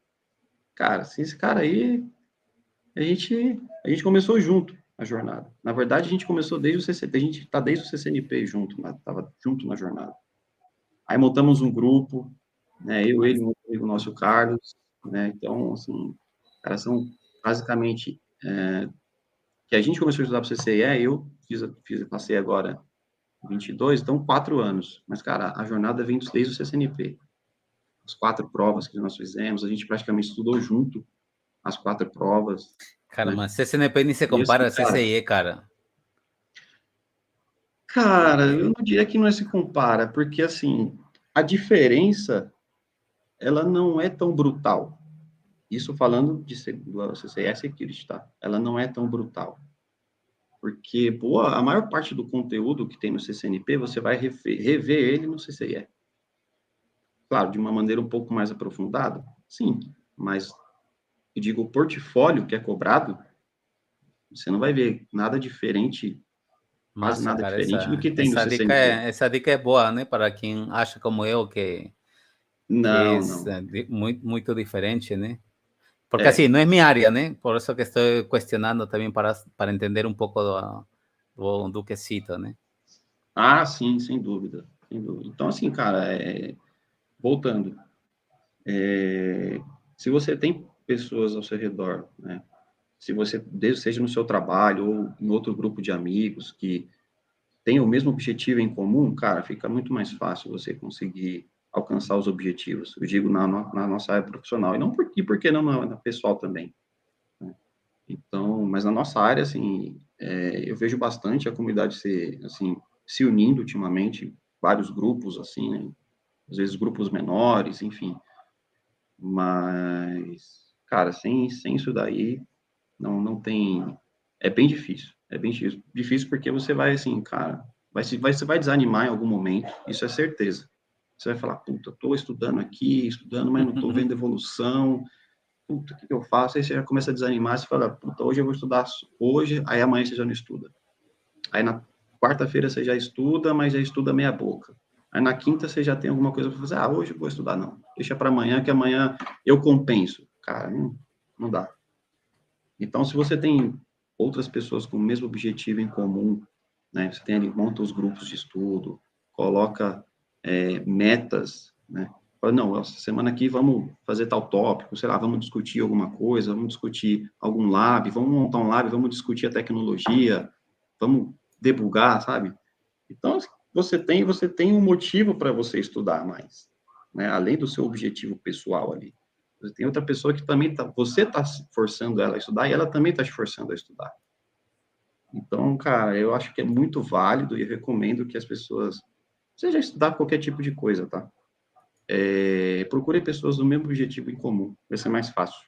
Cara, assim, esse cara aí, a gente começou junto a jornada. Na verdade, a gente começou desde o CCNP, a gente está desde o CCNP junto, né? Tava junto na jornada. Aí montamos um grupo, né? Eu, ele, um amigo nosso, Carlos, né? Então, assim, cara, são basicamente que a gente começou a estudar para o CCIE, passei agora 22, então 4 anos. Mas, cara, a jornada vem desde o CCNP. As 4 provas que nós fizemos, a gente praticamente estudou junto as 4 provas. Cara, Né? mas CCNP nem se compara a CCIE, cara. Cara, eu não diria que não se compara, porque, assim, a diferença, ela não é tão brutal. Isso falando do CCIE Security, tá? Ela não é tão brutal. Porque, a maior parte do conteúdo que tem no CCNP, você vai rever ele no CCIE. Claro, de uma maneira um pouco mais aprofundada, sim, mas eu digo, o portfólio que é cobrado, você não vai ver nada diferente, quase Massa, nada cara, diferente do que tem no CCNP. essa dica é boa, né? Para quem acha como eu que Não, não. é muito, muito diferente, né? Porque É. assim, não é minha área, né? Por isso que estou questionando também para entender um pouco do quesito, né? Ah, sim, sem dúvida. Sem dúvida. Então, assim, cara, voltando, se você tem pessoas ao seu redor, né, se você, seja no seu trabalho ou em outro grupo de amigos que tem o mesmo objetivo em comum, cara, fica muito mais fácil você conseguir alcançar os objetivos. Eu digo na nossa área profissional, e por que não na pessoal também, né? Então, mas na nossa área, assim, eu vejo bastante a comunidade se unindo ultimamente, vários grupos, assim, né? Às vezes grupos menores, enfim. Mas, cara, sem isso daí, não tem... É bem difícil. É bem difícil. Difícil porque você vai, assim, cara, você vai desanimar em algum momento, isso é certeza. Você vai falar, puta, tô estudando aqui, estudando, mas não tô vendo evolução. Puta, o que eu faço? Aí você já começa a desanimar, você fala, puta, hoje eu vou estudar hoje, aí amanhã você já não estuda. Aí na quarta-feira você já estuda, mas já estuda meia boca. Aí na quinta você já tem alguma coisa para fazer. Hoje eu vou estudar, não. Deixa para amanhã, que amanhã eu compenso. Cara, não dá. Então, se você tem outras pessoas com o mesmo objetivo em comum, né? Você tem ali, monta os grupos de estudo, coloca metas, né? Fala, não, essa semana aqui vamos fazer tal tópico, sei lá, vamos discutir alguma coisa, vamos discutir algum lab, vamos montar um lab, vamos discutir a tecnologia, vamos debugar, sabe? Então, você tem um motivo para você estudar mais, né? Além do seu objetivo pessoal ali. Você tem outra pessoa que também você está forçando ela a estudar e ela também está te forçando a estudar. Então, cara, eu acho que é muito válido e recomendo que as pessoas, seja estudar qualquer tipo de coisa, tá? Procure pessoas do mesmo objetivo em comum. Vai ser mais fácil.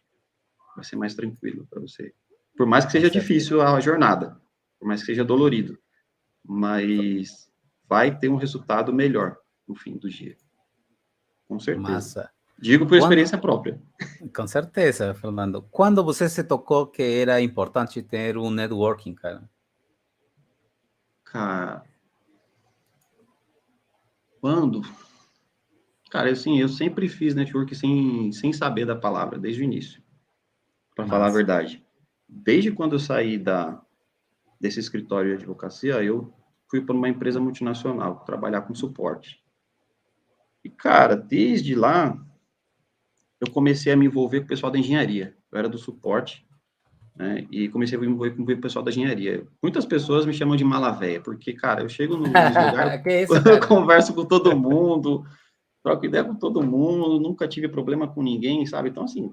Vai ser mais tranquilo para você. Por mais que Com seja certeza. difícil a jornada, por mais que seja dolorido, mas vai ter um resultado melhor no fim do dia. Com certeza. Massa. Digo por Quando, experiência própria. com certeza, Fernando. Quando você se tocou que era importante ter um networking, cara? Cara, quando? Cara, assim, eu sempre fiz network sem saber da palavra, desde o início, para falar a Massa. verdade. Desde quando eu saí desse escritório de advocacia, eu fui para uma empresa multinacional, trabalhar com suporte. E, cara, desde lá, eu comecei a me envolver com o pessoal da engenharia. Eu era do suporte, né? E comecei a me envolver com o pessoal da engenharia. Muitas pessoas me chamam de mala véia, porque, cara, eu chego nos lugares, Que isso, eu cara? converso com todo mundo, troco ideia com todo mundo, nunca tive problema com ninguém, sabe? Então, assim,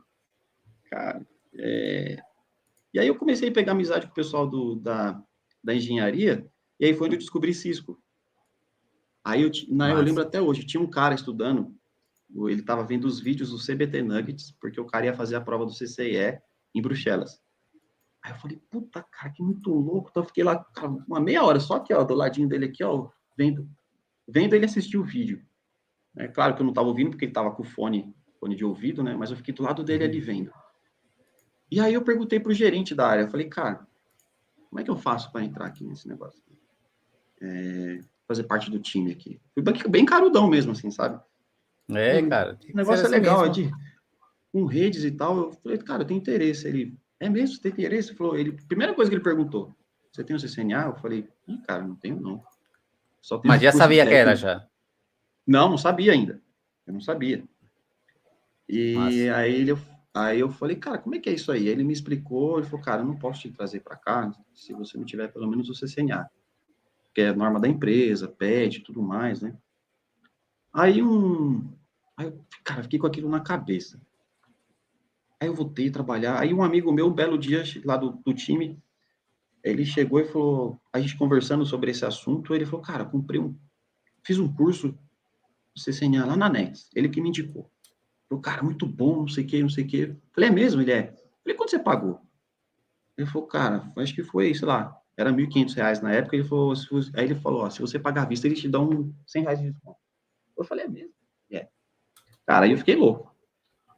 cara, E aí eu comecei a pegar amizade com o pessoal da engenharia, e aí foi onde eu descobri Cisco. Aí eu lembro Massa. até hoje, tinha um cara estudando, ele estava vendo os vídeos do CBT Nuggets, porque o cara ia fazer a prova do CCIE em Bruxelas. Aí eu falei, puta, cara, que muito louco. Então eu fiquei lá, cara, uma meia hora, só aqui, ó, do ladinho dele aqui, ó, vendo ele assistir o vídeo. É claro que eu não estava ouvindo, porque ele estava com fone de ouvido, né? Mas eu fiquei do lado dele ali vendo. E aí eu perguntei pro gerente da área, eu falei, cara, como é que eu faço para entrar aqui nesse negócio? Fazer parte do time aqui. Fui bem carudão mesmo, assim, sabe? O Cara, tem que ser negócio é assim legal, mesmo. com redes e tal. Eu falei, cara, eu tenho interesse. Ele, é mesmo? Você tem interesse? Ele falou, primeira coisa que ele perguntou, você tem o CCNA? Eu falei, cara, não tenho não. Só tenho Mas um já curso sabia que era técnico. já. Não sabia ainda. Eu não sabia. E Massa. aí eu falei, cara, como é que é isso aí? Ele me explicou, ele falou, cara, eu não posso te trazer para cá se você não tiver pelo menos o CCNA, que é a norma da empresa, pede, tudo mais, né? Aí cara, fiquei com aquilo na cabeça. Aí eu voltei a trabalhar. Aí um amigo meu, um belo dia, lá do time, ele chegou e falou, a gente conversando sobre esse assunto, ele falou, cara, fiz um curso de CCNA lá na Nex. Ele que me indicou. Falou, cara, muito bom, não sei o que, não sei o que. Falei, é mesmo? Ele é. Falei, quanto você pagou? Ele falou, cara, acho que foi, sei lá, era R$ 1.500 na época. Ele falou, aí ele falou, ó, se você pagar à vista, eles te dão R$ 100 de desconto. Eu falei, é mesmo? É. Cara, aí eu fiquei louco.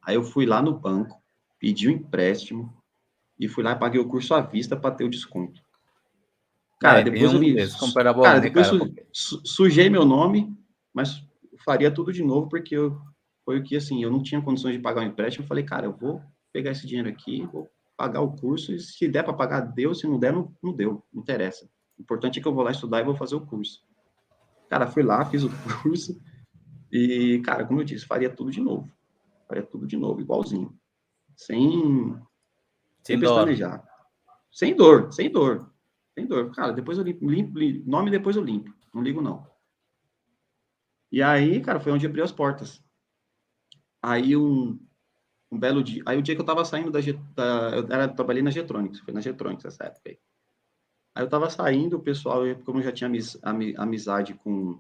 Aí eu fui lá no banco, pedi um empréstimo e fui lá e paguei o curso à vista para ter o desconto. Cara, Tem depois eu um me. desconto era bom, Cara, né, depois cara? Porque... sujei meu nome, mas faria tudo de novo, porque foi o que, assim, eu não tinha condições de pagar o empréstimo. Eu falei, cara, eu vou pegar esse dinheiro aqui, vou pagar o curso, e se der para pagar, deu, se não der, não deu, não interessa. O importante é que eu vou lá estudar e vou fazer o curso. Cara, fui lá, fiz o curso, e, cara, como eu disse, faria tudo de novo. Faria tudo de novo, igualzinho. Sem Sem dó. pestanejar. sem dor. Cara, depois eu limpo, nome depois eu limpo. Não ligo, não. E aí, cara, foi onde abriu as portas. Aí um belo dia. Aí o dia que eu tava saindo eu trabalhei na Getronics, foi na Getronics essa época aí. Aí eu tava saindo, o pessoal, como eu já tinha amizade com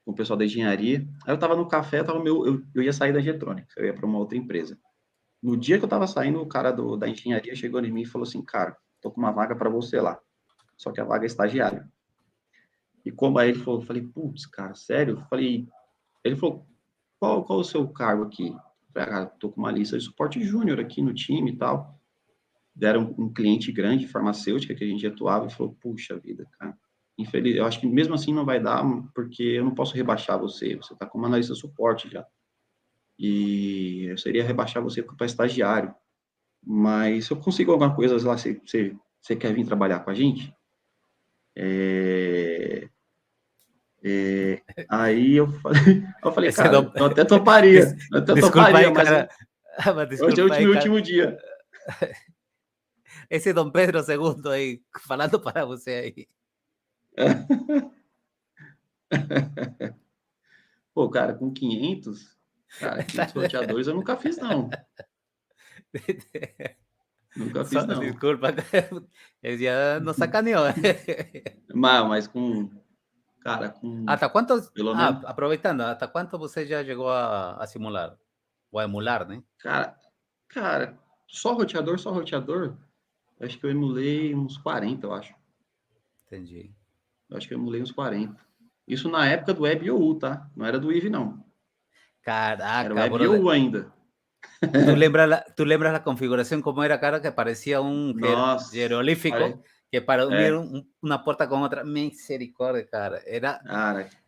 o pessoal da engenharia, aí eu tava no café, eu ia sair da Getronics, eu ia para uma outra empresa. No dia que eu tava saindo, o cara da engenharia chegou em mim e falou assim, cara, tô com uma vaga para você lá, só que a vaga é estagiário. E como aí ele falou, eu falei, putz, cara, sério? Ele falou, qual o seu cargo aqui? Eu falei, cara, tô com uma lista de suporte júnior aqui no time e tal. Deram um cliente grande, farmacêutica, que a gente atuava, e falou, puxa vida, cara, infeliz, eu acho que mesmo assim não vai dar, porque eu não posso rebaixar você tá como analista de suporte já. E eu seria rebaixar você para estagiário. Mas se eu consigo alguma coisa lá, você quer vir trabalhar com a gente? Aí eu falei cara, eu até toparia, Desculpa aí, mas cara. hoje é o meu último dia. Esse Dom Pedro II aí, falando para você aí. Pô, cara, com 500 roteadores eu nunca fiz, não. Nunca fiz, não. Desculpa, ele já nos sacaneou. Mas com... ¿Hasta cuántos? Pelo menos... Aproveitando, ¿hasta cuánto você já chegou a simular? Ou a emular, né? Cara, só roteador, acho que eu emulei uns 40, eu acho. Entendi. Eu acho que eu emulei uns 40. Isso na época do WebOU, tá? Não era do IVE, não. Caraca, era o WebOU ainda. ¿Tú lembras la configuración como era, cara? Que parecía un jeroglífico que para unir una puerta con otra. Misericórdia, cara.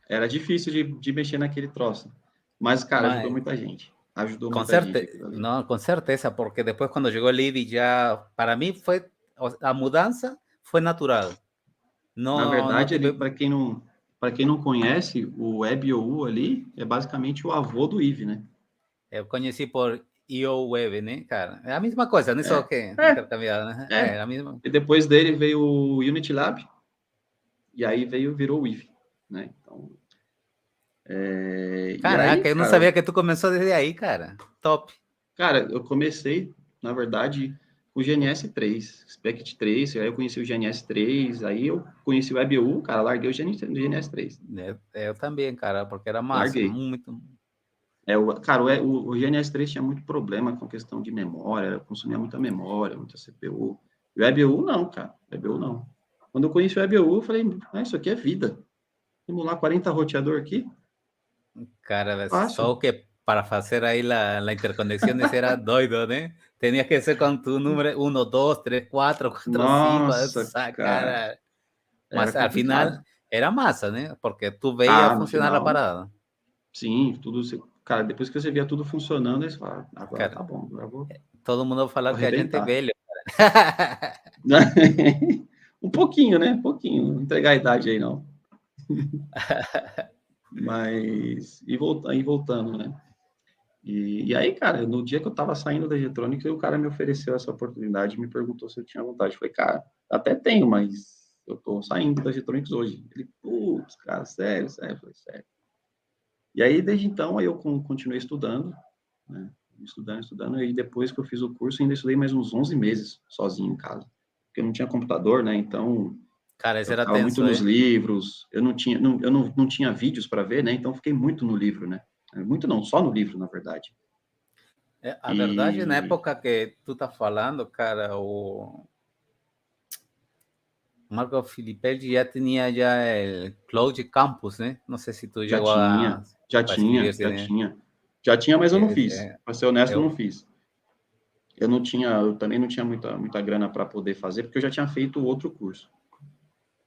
Era difícil de mexer naquele troço. Mas, cara, ajudou muita gente. No, con certeza, porque después cuando llegó el IDE ya, para mí fue, la mudança foi natural. Na verdade, para quem não conhece, o WebOU ali é basicamente o avô do IVE, né? Eu conheci por IO Web, né, cara? É a mesma coisa, não é só que intercambiado, né? É a mesma. E depois dele veio o Unity Lab, e aí virou o IVE, né? Então... Caraca, eu não sabia que tu começou desde aí, cara. Top. Cara, eu comecei, na verdade, com o GNS 3, Spect 3, aí eu conheci o GNS 3, aí eu conheci o WebOU, cara, larguei o GNS 3. Eu também, cara, porque era massa. Larguei. Muito... Cara, o GNS 3 tinha muito problema com questão de memória, consumia muita memória, muita CPU. O WebOU não, cara, WebOU não. Quando eu conheci o WebOU, eu falei, isso aqui é vida. Emular 40 roteador aqui. Cara, só que para fazer aí a interconexão era doido, né? Tinha que ser com tu número 1, 2, 3, 4, 4, 5. Nossa, cara. Mas al final era massa, né? Porque tu veia funcionar a parada. Sim, tudo. Cara, depois que você via tudo funcionando, aí você fala, agora tá bom, agora vou. Todo mundo fala que a gente é velho. Um pouquinho, né? Um pouquinho. Não entregar a idade aí, não. Mas, e voltando, né? E aí, cara, no dia que eu tava saindo da Getronics, o cara me ofereceu essa oportunidade, me perguntou se eu tinha vontade. Eu falei, cara, até tenho, mas eu tô saindo da Getronics hoje. Ele, putz, cara, sério? Eu falei, sério. E aí, desde então, aí eu continuei estudando, né? Estudando, e depois que eu fiz o curso, ainda estudei mais uns 11 meses sozinho em casa, porque eu não tinha computador, né? Então, cara, isso eu ficava muito nos livros, eu não tinha vídeos para ver, né? Então, fiquei muito no livro, né? Muito não, só no livro, na verdade. A verdade, na época que tu tá falando, cara, o Marco Filipelli já tinha o Cloud Campus, né? Não sei se tu chegou a... Já tinha, mas eu não fiz. Para ser honesto, eu não fiz. Eu também não tinha muita grana para poder fazer, porque eu já tinha feito outro curso.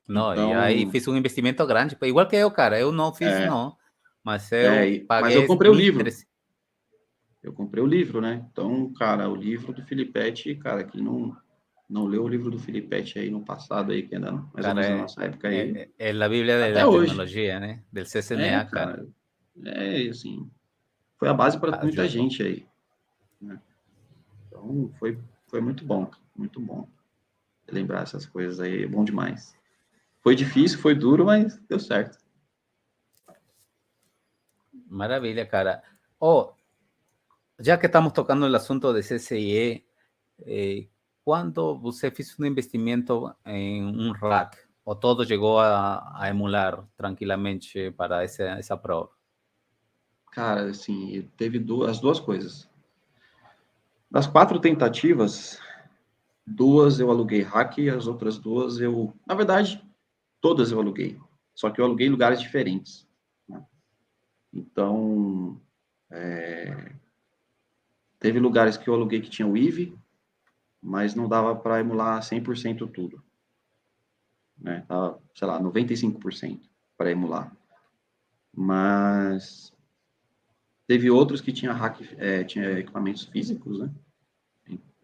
Não, então, e aí fiz um investimento grande, igual que eu, cara. Eu não fiz, não. Mas eu paguei... Mas eu comprei o livro. Eu comprei o livro, né? Então, cara, o livro do Filippetti, cara, quem não leu o livro do Filippetti aí no passado, aí, que ainda mais ou menos na nossa época aí. É a Bíblia da tecnologia, né? Del CCNA, cara. Assim, foi a base para muita gente aí. Né? Então, foi muito bom, muito bom. relembrar essas coisas aí, é bom demais. Foi difícil, foi duro, mas deu certo. Maravilha, cara. Oh, já que estamos tocando o assunto de CCIE, quando você fez um investimento em um rack, ou todo chegou a emular tranquilamente para essa prova? Cara, assim, teve as duas coisas. Das 4 tentativas, 2 eu aluguei rack e as outras 2 eu... Na verdade, todas eu aluguei. Só que eu aluguei em lugares diferentes. Né? Então, teve lugares que eu aluguei que tinha o IVE, mas não dava para emular 100% tudo. Né? Tava, sei lá, 95% para emular. Mas teve outros que tinha tinha equipamentos físicos, né?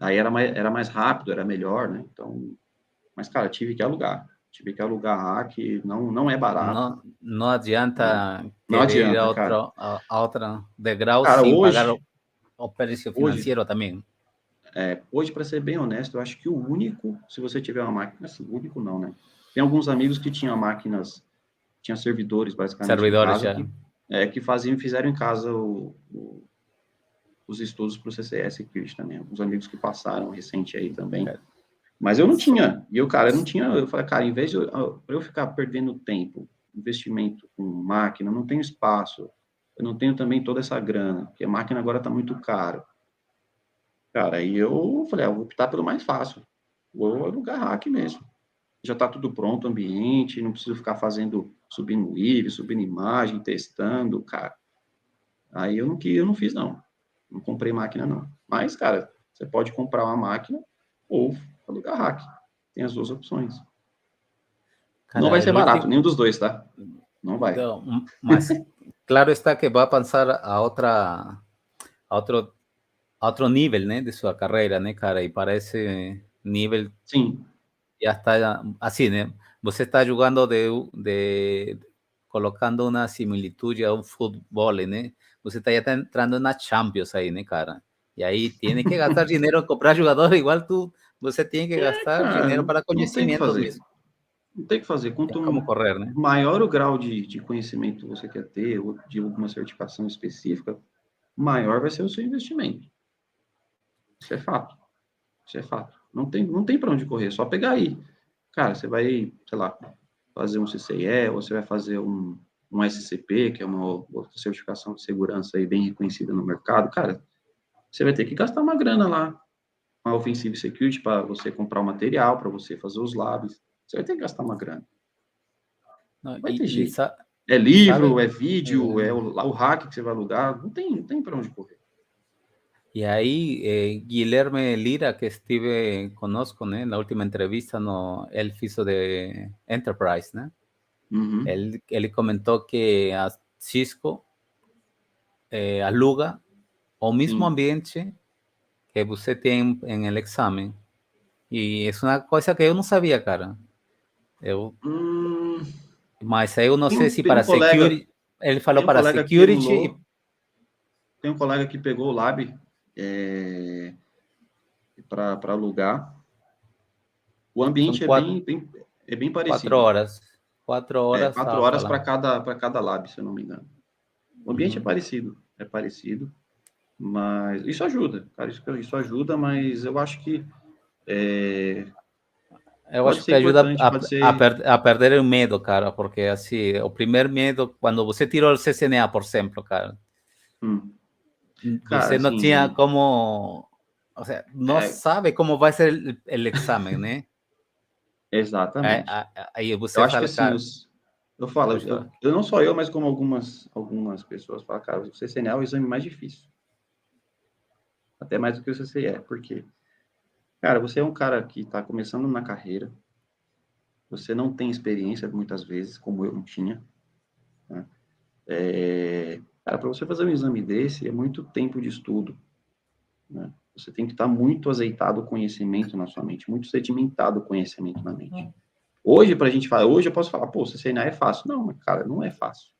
Aí era mais rápido, era melhor, né? Então, mas, cara, tive que alugar. Tive que alugar hack, não é barato. Não adianta Não querer ir adianta, cara. a outro degrau Cara, sem pagar hoje, o preço hoje, financeiro também. hoje para ser bem honesto, eu acho que o único, se você tiver uma máquina, assim, o único não, né? Tem alguns amigos que tinham máquinas, tinha servidores basicamente em Servidores casa já. que fizeram em casa os estudos para o CCS Security também. Alguns amigos que passaram recente aí também. Mas eu não tinha. E eu não tinha. Eu falei, cara, em vez de eu ficar perdendo tempo, investimento com máquina, eu não tenho espaço. Eu não tenho também toda essa grana, porque a máquina agora está muito cara. Cara, aí eu falei, eu vou optar pelo mais fácil. Vou alugar hack mesmo. Já está tudo pronto, ambiente, não preciso ficar subindo IVE, subindo imagem, testando, cara. Aí eu não fiz, não. Não comprei máquina, não. Mas, cara, você pode comprar uma máquina ou alugar hack. Tem as duas opções. Não vai Cara, ser el barato, último, nenhum dos dois, tá? Não vai. mas claro está que va a pasar a otro, a otro nível, né, de sua carreira, né, cara? E para esse nível Sim, já está assim, né? Você está jogando colocando uma similitude a um futebol, né? Você está já entrando na Champions aí, né, cara? E aí tem que gastar dinheiro em comprar jogador, igual você tem que gastar dinheiro cara, para não tem o que conhecimento fazer. mesmo. Não tem o que fazer. Tem Quanto como correr, né? maior o grau de conhecimento você quer ter, ou de alguma certificação específica, maior vai ser o seu investimento. Isso é fato. Isso é fato. Não tem para onde correr, é só pegar aí. Cara, você vai, sei lá, fazer um CCIE, ou você vai fazer um SCP, que é uma outra certificação de segurança aí bem reconhecida no mercado. Cara, você vai ter que gastar uma grana lá, uma Offensive Security para você comprar o material, para você fazer os labs. Você vai ter que gastar uma grana. Não, Não vai ter jeito. sa É sabe, livro, é vídeo, é o hack que você vai alugar. Não tem para onde correr. y ahí Guilherme Lira, que estive conosco, né, na última entrevista, ele hizo de Enterprise, né? Uhum. Ele comentou que a Cisco aluga o mismo Sim. ambiente que você tem em el exame. E é uma coisa que eu não sabia, cara. Eu, Hum, mas aí eu não sei se tem para security, ele falou tem um para colega que security. emulou, tem um colega que pegou o lab para alugar. O São ambiente é bem quatro parecido. horas. 4 horas, 4 horas falando. para cada lab, se eu não me engano. O ambiente Uhum. é parecido, mas isso ajuda, cara, isso ajuda, mas eu acho que Eu pode acho ser que ajuda importante, pode ser. a perder o medo, cara, porque assim, o primeiro medo, quando você tirou o CCNA, por exemplo, cara, Hum, cara, você não tinha assim, como, o sea, não é, sabe como vai ser o exame, né? exatamente. Aí Eu você acho que fala, assim, cara, eu falo, pode falar. eu não só eu, mas como algumas pessoas falam, cara, o CCNA é o exame mais difícil, até mais do que o CCE, porque, cara, você é um cara que está começando na carreira, você não tem experiência muitas vezes, como eu não tinha, né? Cara, para você fazer um exame desse, é muito tempo de estudo, né? Você tem que estar muito azeitado o conhecimento na sua mente, muito sedimentado o conhecimento na mente. Hoje, para a gente falar, hoje eu posso falar, pô, CCNA é fácil. Não, mas, cara, não é fácil.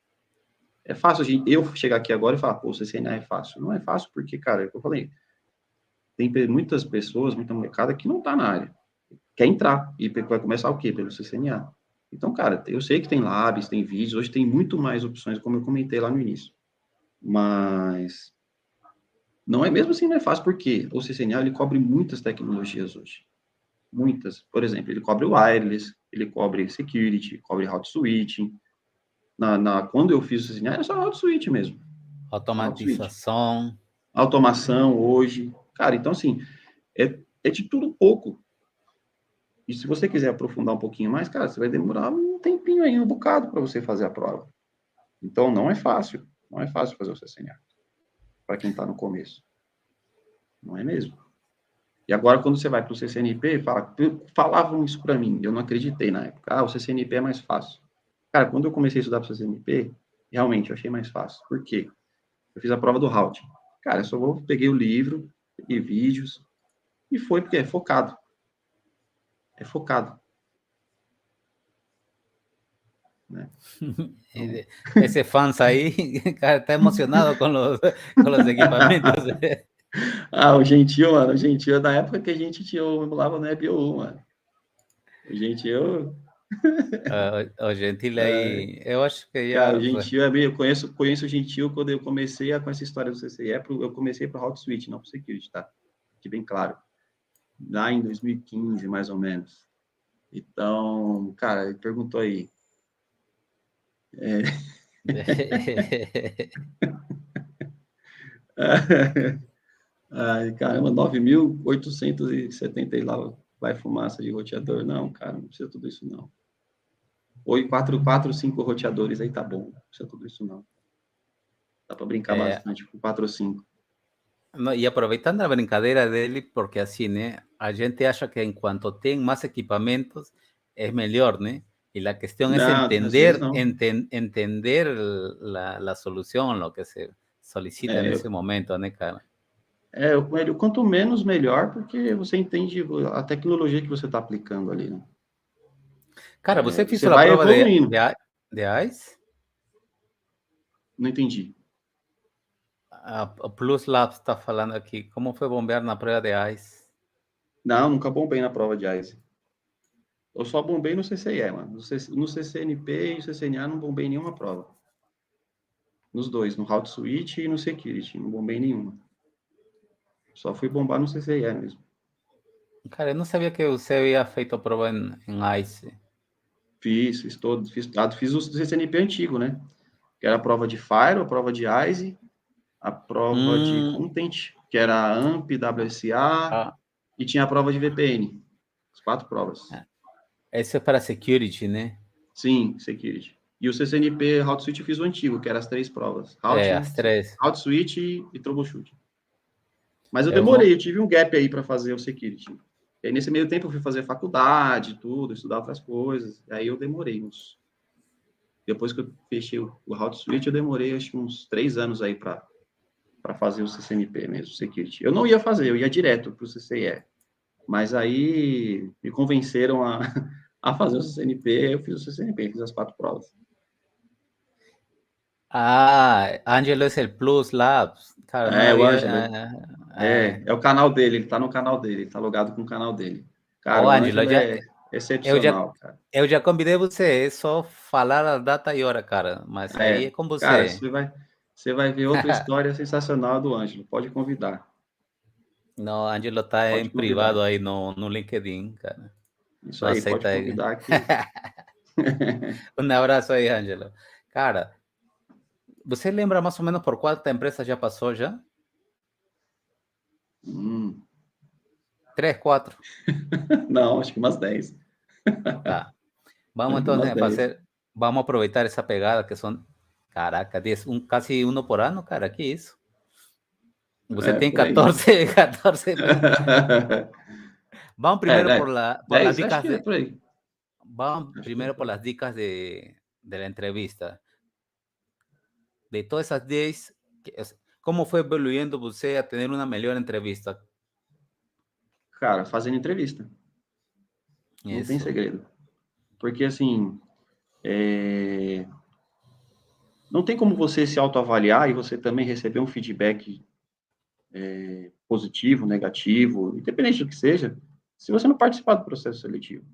É fácil eu chegar aqui agora e falar, pô, CCNA é fácil. Não é fácil porque, cara, é o que eu falei, tem muitas pessoas, muita molecada que não tá na área. quer entrar, e vai começar o quê? Pelo CCNA. Então, cara, eu sei que tem labs, tem vídeos, hoje tem muito mais opções, como eu comentei lá no início. Mas não é mesmo assim, não é fácil, porque o CCNA, ele cobre muitas tecnologias hoje. Muitas. Por exemplo, ele cobre wireless, ele cobre security, cobre route switching. Quando eu fiz o CCNA, era só route switch mesmo. Só route switch. Automatização. Automação hoje. Cara, então, assim, é de tudo um pouco. E se você quiser aprofundar um pouquinho mais, cara, você vai demorar um tempinho aí, um bocado para você fazer a prova. Então, não é fácil. Não é fácil fazer o CCNA. Para quem está no começo. Não é mesmo. E agora, quando você vai para o CCNP, falavam isso para mim, eu não acreditei na época. Ah, o CCNP é mais fácil. Cara, quando eu comecei a estudar para o CCNP, realmente eu achei mais fácil. Por quê? Eu fiz a prova do routing. Cara, peguei o livro, peguei vídeos, e foi porque é focado. É focado. Né? Então... Ese fans ahí, cara, está emocionado con los equipamientos. Ah, o Gentil, mano, o Gentil, na época que a gente tinha o emulava no EBU, mano. O Gentil... O Gentil aí, eu acho que Cara, o já... Gentil é meio... Conheço o Gentil quando eu comecei com essa história do CCIE, eu comecei para o Route Switch, não para o Security, tá? Que bem claro. Lá em 2015, mais ou menos. Então, cara, ele perguntou aí. Ai, caramba, 9.870 e lá vai fumaça de roteador. Não, cara, não precisa tudo isso, não. 4, 5 roteadores, aí tá bom. Não precisa tudo isso, não. Dá para brincar bastante com 4 ou 5. No, y aproveitando la brincadeira dele, porque así, né? A gente acha que en cuanto tem más equipamientos, es mejor, né? Y la cuestión es entender, entender la solución, lo que se solicita nesse momento, né, cara? Quanto menos, melhor, porque você entende a tecnologia que você está aplicando ali, né? Cara, você fez a prova de ICE? Não entendi. A Plus Labs está falando aqui. Como foi bombear na prova de ICE? Não, nunca bombei na prova de ICE. Eu só bombei no CCIE, mano. No CCNP e CCNA não bombei nenhuma prova. Nos dois, no Route Switch e no Security. Não bombei nenhuma. Só fui bombar no CCIE mesmo. Cara, eu não sabia que você havia feito a prova em ICE. Fiz o CCNP antigo, né? Que era a prova de Firewall, a prova de ICE, a prova de Content, que era AMP, WSA, e tinha a prova de VPN. As 4 provas. Esse é para Security, né? Sim, Security. E o CCNP Route Switch eu fiz o antigo, que eram as 3 provas. As 3. Route Switch e Troubleshoot. Mas eu demorei, eu tive um gap aí para fazer o Security. E aí, nesse meio tempo, eu fui fazer faculdade, tudo, estudar outras coisas. Aí eu demorei Depois que eu fechei o Route Switch, eu demorei, acho que uns 3 anos aí para fazer o CCNP mesmo, Security. Eu não ia fazer, eu ia direto para o CCIE. Mas aí me convenceram a fazer o CCNP, eu fiz o CCNP, fiz as 4 provas. Angelo é o Plus Labs. Cara, o Angelo. É o canal dele, ele tá no canal dele, ele tá logado com o canal dele. Cara, o Angelo é excepcional, cara. Eu já convidei você, é só falar a data e hora, cara, mas aí é com você. Cara, você vai ver outra história sensacional do Ângelo, pode convidar. Não, Ângelo tá em privado aí no LinkedIn, cara. Isso aí, pode convidar aqui. Um abraço aí, Ângelo. Cara, você lembra mais ou menos por qual empresa já passou já? 3, 4? Não, acho que umas 10. Tá. Vamos então vamos aproveitar essa pegada que são, caraca, 10, casi uno por ano, cara, que isso? Você tem 14. Vamos primeiro por las dicas Vamos primero por las dicas de la entrevista. De todas esas 10, ¿cómo fue evoluindo você a tener una melhor entrevista? Cara, fazendo entrevista. Não tem segredo. Porque, assim, não tem como você se autoavaliar e você também receber um feedback positivo, negativo, independente do que seja, Se você não participar do processo seletivo,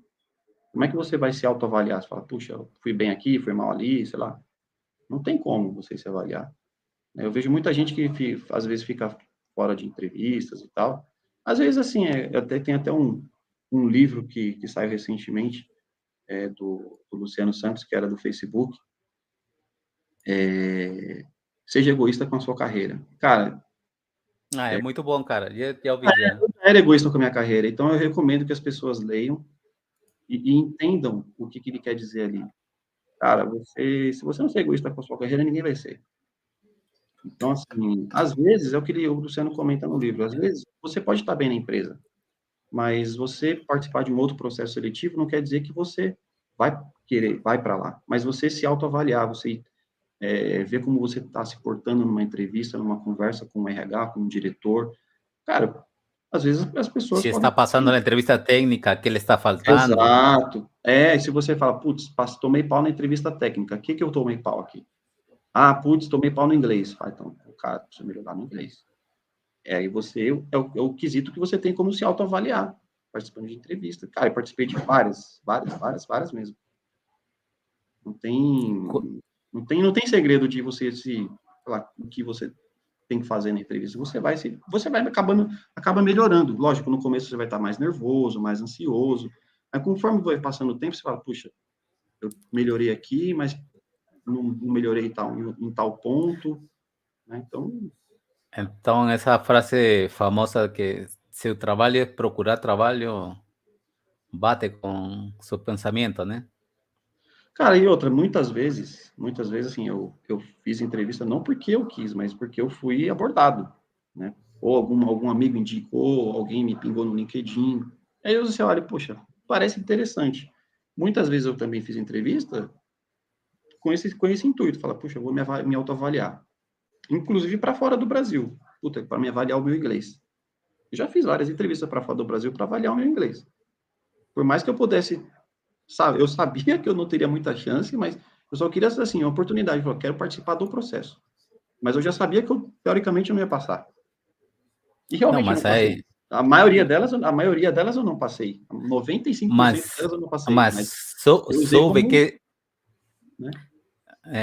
como é que você vai se autoavaliar? Você fala, puxa, eu fui bem aqui, fui mal ali, sei lá. Não tem como você se avaliar. Eu vejo muita gente que às vezes fica fora de entrevistas e tal. Às vezes, assim, tem até um livro que saiu recentemente, do Luciano Santos, que era do Facebook, Seja Egoísta com a Sua Carreira. Cara, É muito bom, cara. Já ouvi já. eu era egoísta com a minha carreira, então eu recomendo que as pessoas leiam e entendam o que ele quer dizer ali. Cara, se você não ser egoísta com a sua carreira, ninguém vai ser. Então, assim, às vezes, é o que o Luciano comenta no livro, às vezes você pode estar bem na empresa, mas você participar de um outro processo seletivo não quer dizer que você vai para lá, mas você se autoavaliar, você ver como você está se portando numa entrevista, numa conversa com um RH, com um diretor. Cara, às vezes as pessoas Se podem... está passando na entrevista técnica, ¿qué le está faltando? Exato. E se você fala, putz, tomei pau na entrevista técnica, o que eu tomei pau aqui? Ah, putz, tomei pau no inglês. Ah, então, cara, precisa melhorar no inglês. Aí você, é o quesito que você tem como se autoavaliar, participando de entrevista. Cara, eu participei de várias mesmo. Não tem segredo de você falar o que você tem que fazer na entrevista. Você vai acaba melhorando. Lógico, no começo você vai estar mais nervoso, mais ansioso. Mas conforme vai passando o tempo, você fala, puxa, eu melhorei aqui, mas não melhorei em tal ponto, né? Então, essa frase famosa que seu trabalho é procurar trabalho, bate com seu pensamento, né? Cara, e outra, muitas vezes, assim, eu fiz entrevista não porque eu quis, mas porque eu fui abordado, né? Ou algum amigo indicou, alguém me pingou no LinkedIn. Aí você olha, poxa, parece interessante. Muitas vezes eu também fiz entrevista com esse intuito, fala, puxa, eu vou me autoavaliar. Inclusive para fora do Brasil, puta, para me avaliar o meu inglês. Eu já fiz várias entrevistas para fora do Brasil para avaliar o meu inglês. Por mais que eu pudesse, sabe, eu sabia que eu não teria muita chance, mas eu só queria, assim, a oportunidade, eu quero participar do processo. Mas eu já sabia que eu, teoricamente, eu não ia passar. E Não, realmente eu não mas passei. aí, A maioria delas eu não passei. 95% delas eu não passei. Mas eu usei soube como, que, né?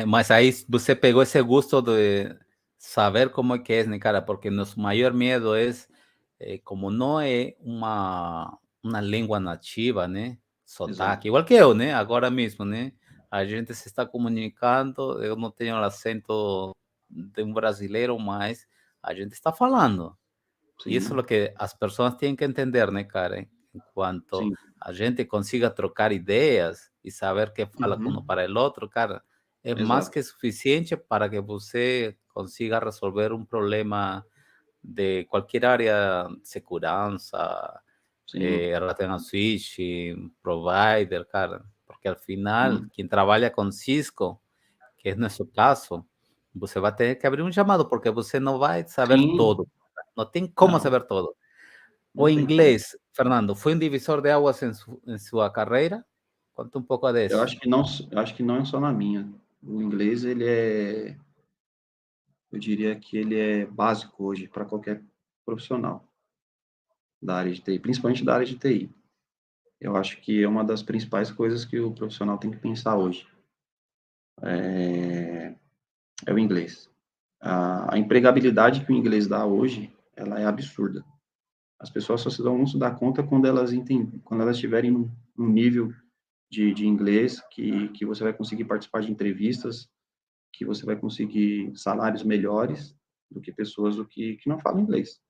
mas aí você pegou esse gosto de saber como é que é, né, cara? Porque nosso maior medo é, como não é uma língua nativa, né? Exato. Sotaque, igual que eu, né? Agora mesmo, né? A gente se está comunicando, eu não tenho o acento de um brasileiro, mas a gente está falando. E isso é o Sim, que as pessoas têm que entender, né, cara? Enquanto sim. a gente consiga trocar ideias e saber que fala com um Uhum. para o outro, cara, é mais Exato. que suficiente para que você consiga resolver um problema de qualquer área, segurança, Sim. Raten Switch, provider, cara. Porque al final, Sim. quem trabalha com Cisco, que é nosso caso, você vai ter que abrir um chamado, porque você não vai saber Sim. todo. Não tem como Não, saber todo. O não tem como. inglês, Fernando, foi um divisor de águas em sua carreira? Conta um pouco disso. Eu acho que não é só na minha. O inglês, eu diria que ele é básico hoje para qualquer profissional da área de TI, principalmente da área de TI. Eu acho que é uma das principais coisas que o profissional tem que pensar hoje. É o inglês. A empregabilidade que o inglês dá hoje, ela é absurda. As pessoas só vão se dar conta quando elas entendem, quando elas estiverem num nível de inglês que você vai conseguir participar de entrevistas, que você vai conseguir salários melhores do que pessoas que não falam inglês.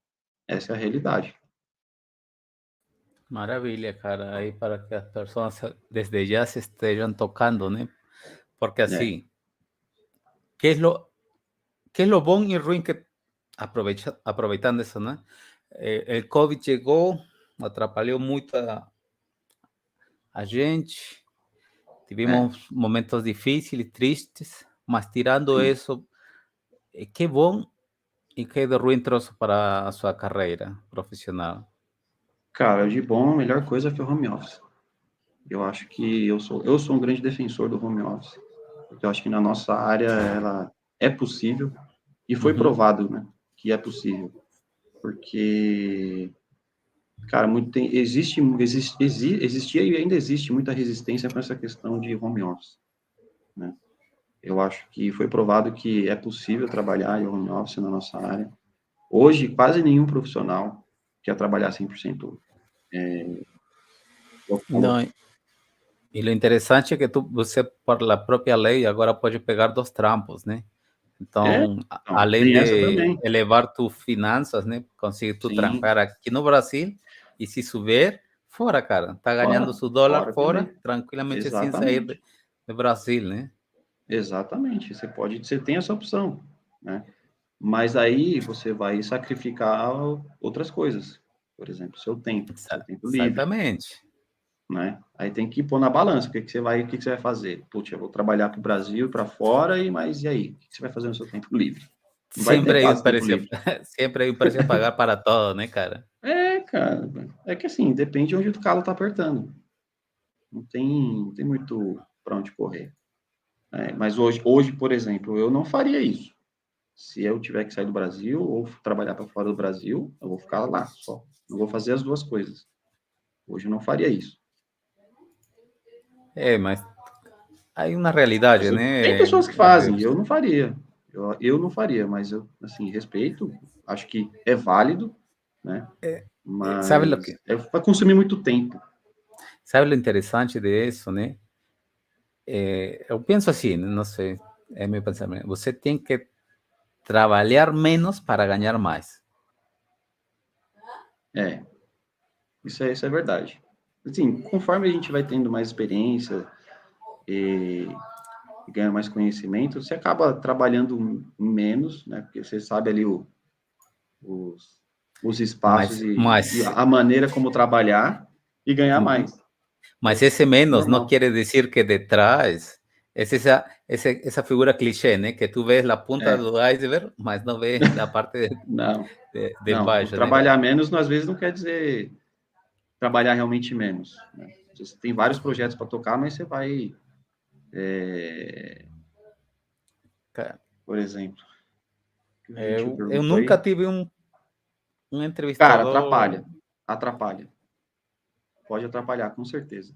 Essa é a realidade. Maravilha, cara, aí para que as pessoas desde já se estejam tocando, né? Porque É. assim, ¿qué es lo, qué es lo bom y ruim que aproveitando isso, né? El COVID chegou, atrapalhou muito a gente, É, tivemos momentos difíceis, tristes, mas tirando sim. isso, que bom e que de ruim trouxe para a sua carreira profissional. Cara, de bom, a melhor coisa foi o home office. Eu acho que eu sou um grande defensor do home office, porque eu acho que na nossa área ela é possível e foi Uhum. provado, né, que é possível. Porque, Cara, existia e ainda existe muita resistência com essa questão de home office, né? Eu acho que foi provado que é possível trabalhar em home office na nossa área. Hoje, quase nenhum profissional quer trabalhar 100%. Não, e o interessante é que você, por la própria lei, agora pode pegar 2 trampos, né? Então, Então, além tem essa de também. elevar tu finanças, né? Conseguir tu Sim, trampar aqui no Brasil e se subir, fora, cara. Tá ganhando fora, seu dólar fora fora, também. tranquilamente, sem sair Exatamente. do Brasil, né? Exatamente. Você tem essa opção, né? Mas aí você vai sacrificar outras coisas. Por exemplo, seu tempo livre, Exatamente. né? Aí tem que pôr na balança, o que que você vai fazer? Putz, eu vou trabalhar para o Brasil, para fora, mas e aí? O que você vai fazer no seu tempo livre? Não vai ter Sempre hay quase um tempo preço, livre. sempre hay um preço a pagar para todo, né, cara? Cara, é que assim, depende de onde o calo tá apertando. Não tem muito para onde correr. Mas hoje, por exemplo, eu não faria isso. Se eu tiver que sair do Brasil ou trabalhar para fora do Brasil, eu vou ficar lá só. Não vou fazer as duas coisas. Hoje eu não faria isso. Mas hay uma realidade, Tem né, pessoas que fazem, Matheus? eu não faria. Eu não faria, mas eu, assim, respeito, acho que é válido, né? Sabe o Mas que, vai consumir muito tempo. sabe o interessante disso, né? Eu penso assim, não sei, é meu pensamento. Você tem que trabalhar menos para ganhar mais. É, isso é verdade. Assim, conforme a gente vai tendo mais experiência e ganha mais conhecimento, você acaba trabalhando menos, né? Porque você sabe ali os, os espaços Mas, e mas, a maneira como trabalhar e ganhar mais. mas esse menos não Normal. quer dizer que detrás essa figura clichê, né? Que tu vês a ponta É, do iceberg, mas não vês a parte não, de não. O baixo, né, trabalhar cara? menos, às vezes, não quer dizer trabalhar realmente menos. Né? Você tem vários projetos para tocar, mas você vai, Cara, por exemplo, o que o Gentil eu perguntou nunca aí, tive um cara, entrevistador. atrapalha. Pode atrapalhar, com certeza.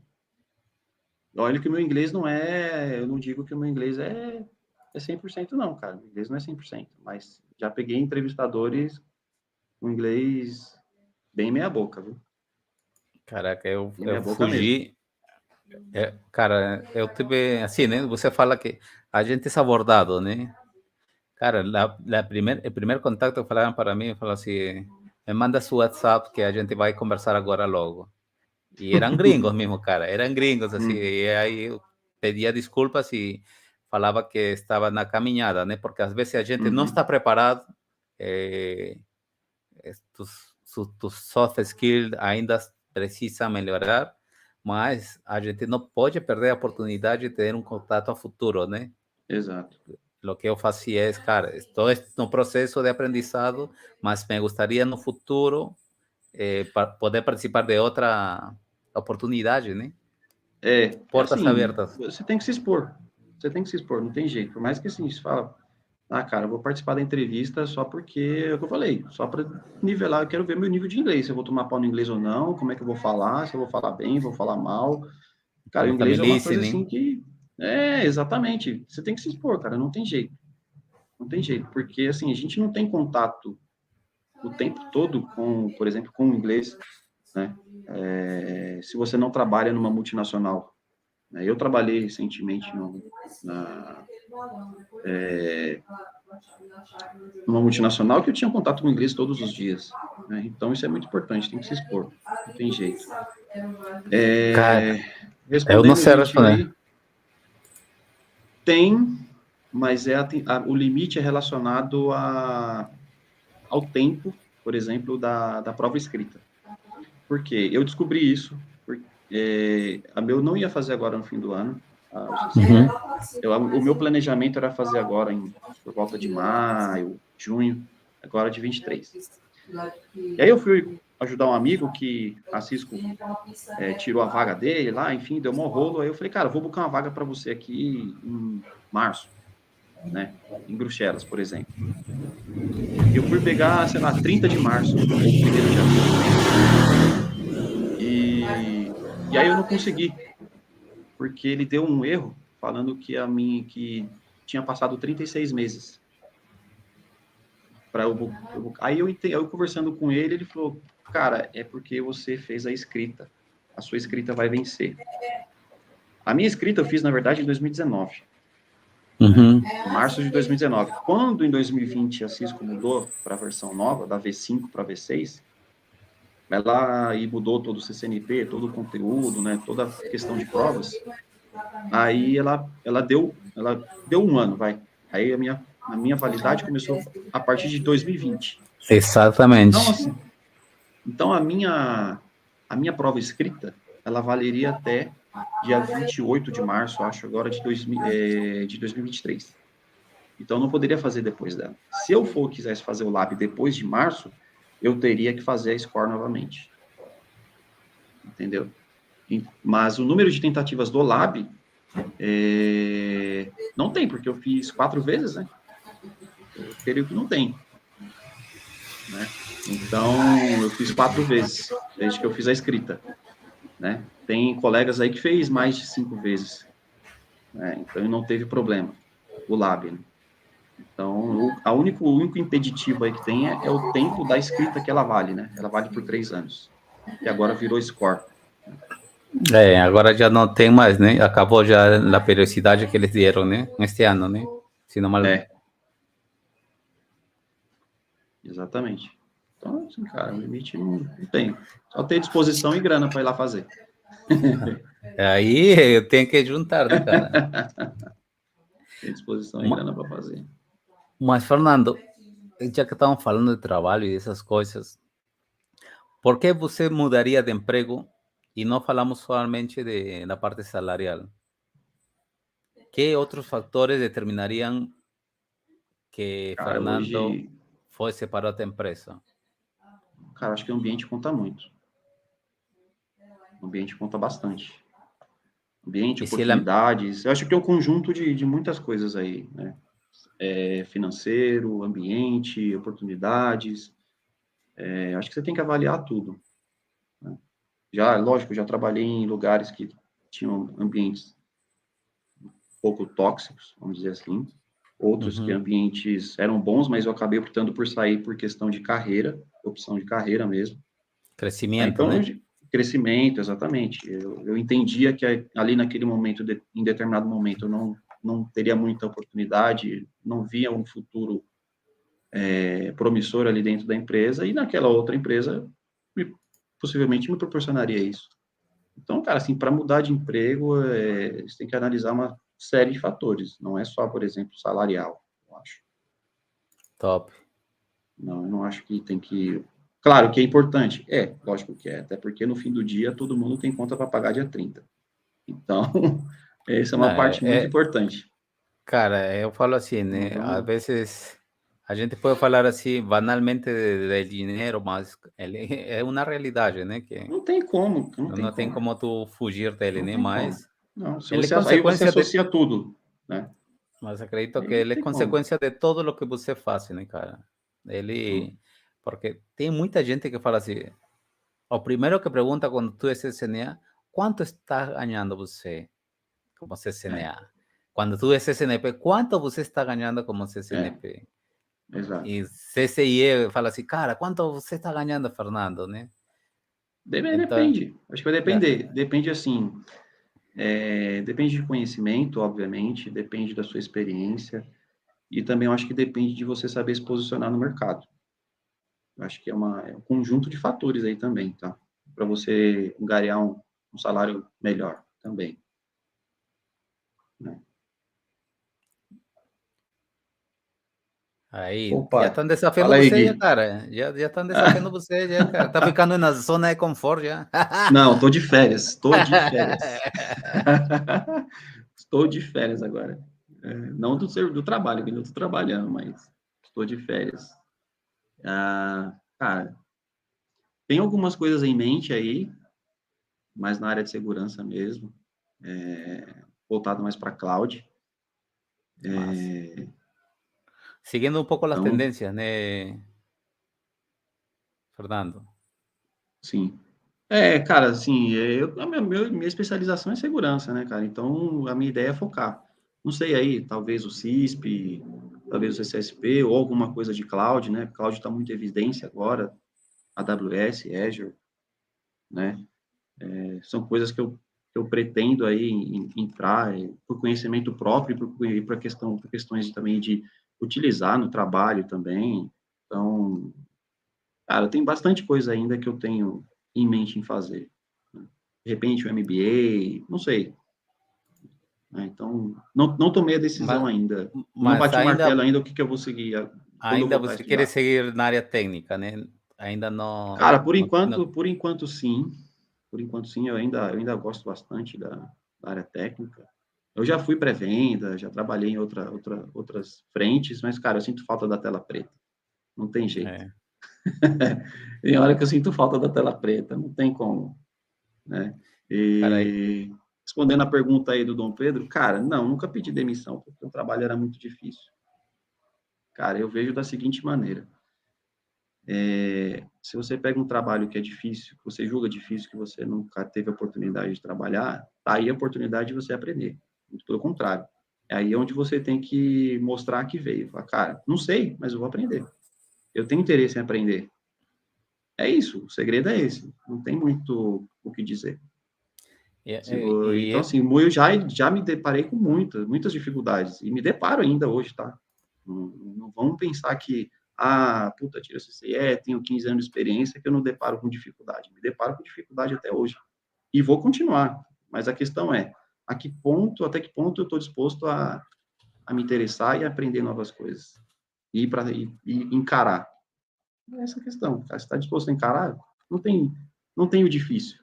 Olha que o meu inglês não é, eu não digo que o meu inglês é 100% não, cara. O inglês não é 100%, mas já peguei entrevistadores com inglês bem meia boca, viu? Caraca, Bem eu meia boca mesmo. fugi. Cara, eu tive, assim, né? Você fala que a gente é abordado, né? Cara, el primer contacto que falaram para mim, falou assim, me manda su WhatsApp que a gente vai conversar agora logo. E eram gringos mesmo, cara, eram gringos, assim, Hum, e aí eu pedia desculpas e falava que estava na caminhada, né? Porque às vezes a gente não está uhum, preparado, eh, tus soft skills ainda precisa melhorar, mas a gente não pode perder a oportunidade de ter um contato a futuro, né? exato. Lo que eu fazia é, cara, estou no processo de aprendizado, mas me gostaria no futuro poder participar de outra oportunidade, né? É Portas assim, abertas. você tem que se expor. Você tem que se expor, não tem jeito. Por mais que assim, você fala, cara, eu vou participar da entrevista só porque, é o que eu falei, só para nivelar, eu quero ver meu nível de inglês, se eu vou tomar pau no inglês ou não, como é que eu vou falar, se eu vou falar bem, vou falar mal. Cara, o Como inglês também é uma coisa assim listening. que, exatamente, você tem que se expor, cara, não tem jeito. Não tem jeito, porque assim, a gente não tem contato o tempo todo com, por exemplo, com o inglês, né? Se você não trabalha numa multinacional, né? Eu trabalhei recentemente numa multinacional que eu tinha contato com o inglês todos os dias, né? Então isso é muito importante, tem que se expor, não tem jeito. Cara, eu não Respondendo o sei gentil responder. aí, tem, mas o limite é relacionado ao tempo, por exemplo, da prova escrita. Por quê? Eu descobri isso, a meu não ia fazer agora no fim do ano, o CCE. O meu planejamento era fazer agora por volta de maio, junho, agora de 23. E aí eu fui ajudar um amigo que a Cisco tirou a vaga dele lá, enfim, deu um rolo. Aí eu falei, cara, vou buscar uma vaga para você aqui em março, né? Em Bruxelas, por exemplo. Eu fui pegar, sei lá, 30 de março ou 1º de abril. não consegui, porque ele deu um erro falando que que tinha passado 36 meses. Aí eu conversando com ele, ele falou, cara, é porque você fez a escrita. A sua escrita vai vencer. A minha escrita eu fiz, na verdade, em 2019. Uhum. Em março de 2019. Quando, em 2020, a Cisco mudou para a versão nova, da V5 para a V6, ela mudou todo o CCNP, todo o conteúdo, né, toda a questão de provas, aí ela deu um ano, vai. Aí a minha validade começou a partir de 2020. Exatamente. Então a minha prova escrita, ela valeria até dia 28 de março, acho, agora de 2023. Então, eu não poderia fazer depois dela. Se eu quisesse fazer o lab depois de março, eu teria que fazer a score novamente. Entendeu? Mas o número de tentativas do lab não tem, porque eu fiz 4 vezes, né? Eu creio que não tem. Né? Então, eu fiz 4 vezes, desde que eu fiz a escrita. Né? Tem colegas aí que fez mais de 5 vezes. Né? Então, não teve problema. O lab, né? Então, o único impeditivo aí que tem é o tempo da escrita que ela vale, né? Ela vale por 3 anos. E agora virou score. Agora já não tem mais, né? Acabou já a periodicidade que eles deram, né? Este ano, né? Se não mal... Exatamente. Então, assim, cara, o limite não tem. Só ter disposição e grana para ir lá fazer. Aí eu tenho que juntar, né, cara? Tem disposição e grana para fazer. Mas, Fernando, já que estamos falando de trabalho e essas coisas, por que você mudaria de emprego e não falamos somente da parte salarial? Que outros fatores determinariam que Cara, Fernando hoje, fosse para outra empresa? cara, acho que o ambiente conta muito. O ambiente conta bastante. Ambiente, oportunidades. Eu acho que é um conjunto de muitas coisas aí, né? Financeiro, ambiente, oportunidades. Acho que você tem que avaliar tudo. Né? Lógico, já trabalhei em lugares que tinham ambientes um pouco tóxicos, vamos dizer assim. Outros que ambientes eram bons, mas eu acabei optando por sair por questão de carreira, opção de carreira mesmo. Crescimento, então, né? Crescimento, exatamente. Eu entendia que ali naquele momento, em determinado momento, eu não teria muita oportunidade, não via um futuro promissor ali dentro da empresa, e naquela outra empresa, possivelmente me proporcionaria isso. Então, cara, assim, para mudar de emprego, você tem que analisar uma série de fatores, não é só, por exemplo, salarial, eu acho. Top. Não, eu não acho que tem que... Claro que é importante, lógico que é, até porque no fim do dia todo mundo tem conta para pagar dia 30. Então, essa é uma parte muito importante. Cara, eu falo assim, né? Às vezes a gente pode falar assim banalmente de dinheiro, mas ele é uma realidade, né? Que Não tem como, não tem como tu fugir dele, né? Mas não, se ele é você, aí você consequência associa tudo, né? Mas acredito que Não ele é tem como. consequência de todo o que você faz, né, cara? Porque tem muita gente que fala assim, o primeiro que pergunta quando tu é CCNA, quanto está ganhando você como CCNA? Quando tu é CCNP, quanto você está ganhando como CCNP? Exato. E CCIE fala assim, cara, quanto você está ganhando, Fernando, né? Depende. Acho que vai depender. Depende, assim, depende de conhecimento, obviamente, depende da sua experiência, e também eu acho que depende de você saber se posicionar no mercado. Eu acho que é um conjunto de fatores aí também, tá? Para você angariar um salário melhor também. Né? Aí, já Opa, estão desafiando fala aí, você, Gui. cara. Já estão desafiando você, já, cara. Tá ficando na zona de conforto, já. Não, tô de férias, tô de férias. Estou de férias agora. Não do trabalho, que eu estou trabalhando, mas estou de férias. Cara, tem algumas coisas em mente aí, mas na área de segurança mesmo, voltado mais para cloud. Mas, seguindo um pouco as Então, tendências, né, Fernando? sim. Cara, assim, minha especialização é segurança, né, cara? Então, a minha ideia é focar. Não sei aí, talvez o CISP, talvez o CCSP, ou alguma coisa de cloud, né? Cloud está muito em evidência agora, AWS, Azure, né? São coisas que eu pretendo aí entrar por conhecimento próprio e por questões também de utilizar no trabalho também. Então, cara, tem bastante coisa ainda que eu tenho em mente em fazer. Né? De repente, o MBA, não sei. Né? Então, não tomei a decisão Mas, ainda. Não mas bati o martelo ainda o que eu vou seguir quando eu ainda voltar a você quer estudar. seguir na área técnica, né? Ainda não, Cara, não. por enquanto sim. Por enquanto sim, eu ainda gosto bastante da área técnica. Eu já fui pré-venda, já trabalhei em outras frentes, mas, cara, eu sinto falta da tela preta. Não tem jeito. É. Tem hora que eu sinto falta da tela preta, não tem como, né? Cara, E respondendo a pergunta aí do Dom Pedro, cara, não, nunca pedi demissão, porque o trabalho era muito difícil. Cara, eu vejo da seguinte maneira: se você pega um trabalho que é difícil, que você julga difícil, que você nunca teve a oportunidade de trabalhar, tá aí a oportunidade de você aprender. Muito pelo contrário. É aí onde você tem que mostrar que veio. Falar, cara, não sei, mas eu vou aprender. Eu tenho interesse em aprender. É isso, o segredo é esse. Não tem muito o que dizer. Então, assim, eu já me deparei com muitas dificuldades. E me deparo ainda hoje, tá? Não vamos pensar que, puta, tira CCE, tenho 15 anos de experiência, que eu não deparo com dificuldade. Me deparo com dificuldade até hoje. E vou continuar. Mas a questão é, até que ponto eu estou disposto a me interessar e aprender novas coisas? E encarar. É essa a questão. Cara, você está disposto a encarar? Não tem, não tem o difícil.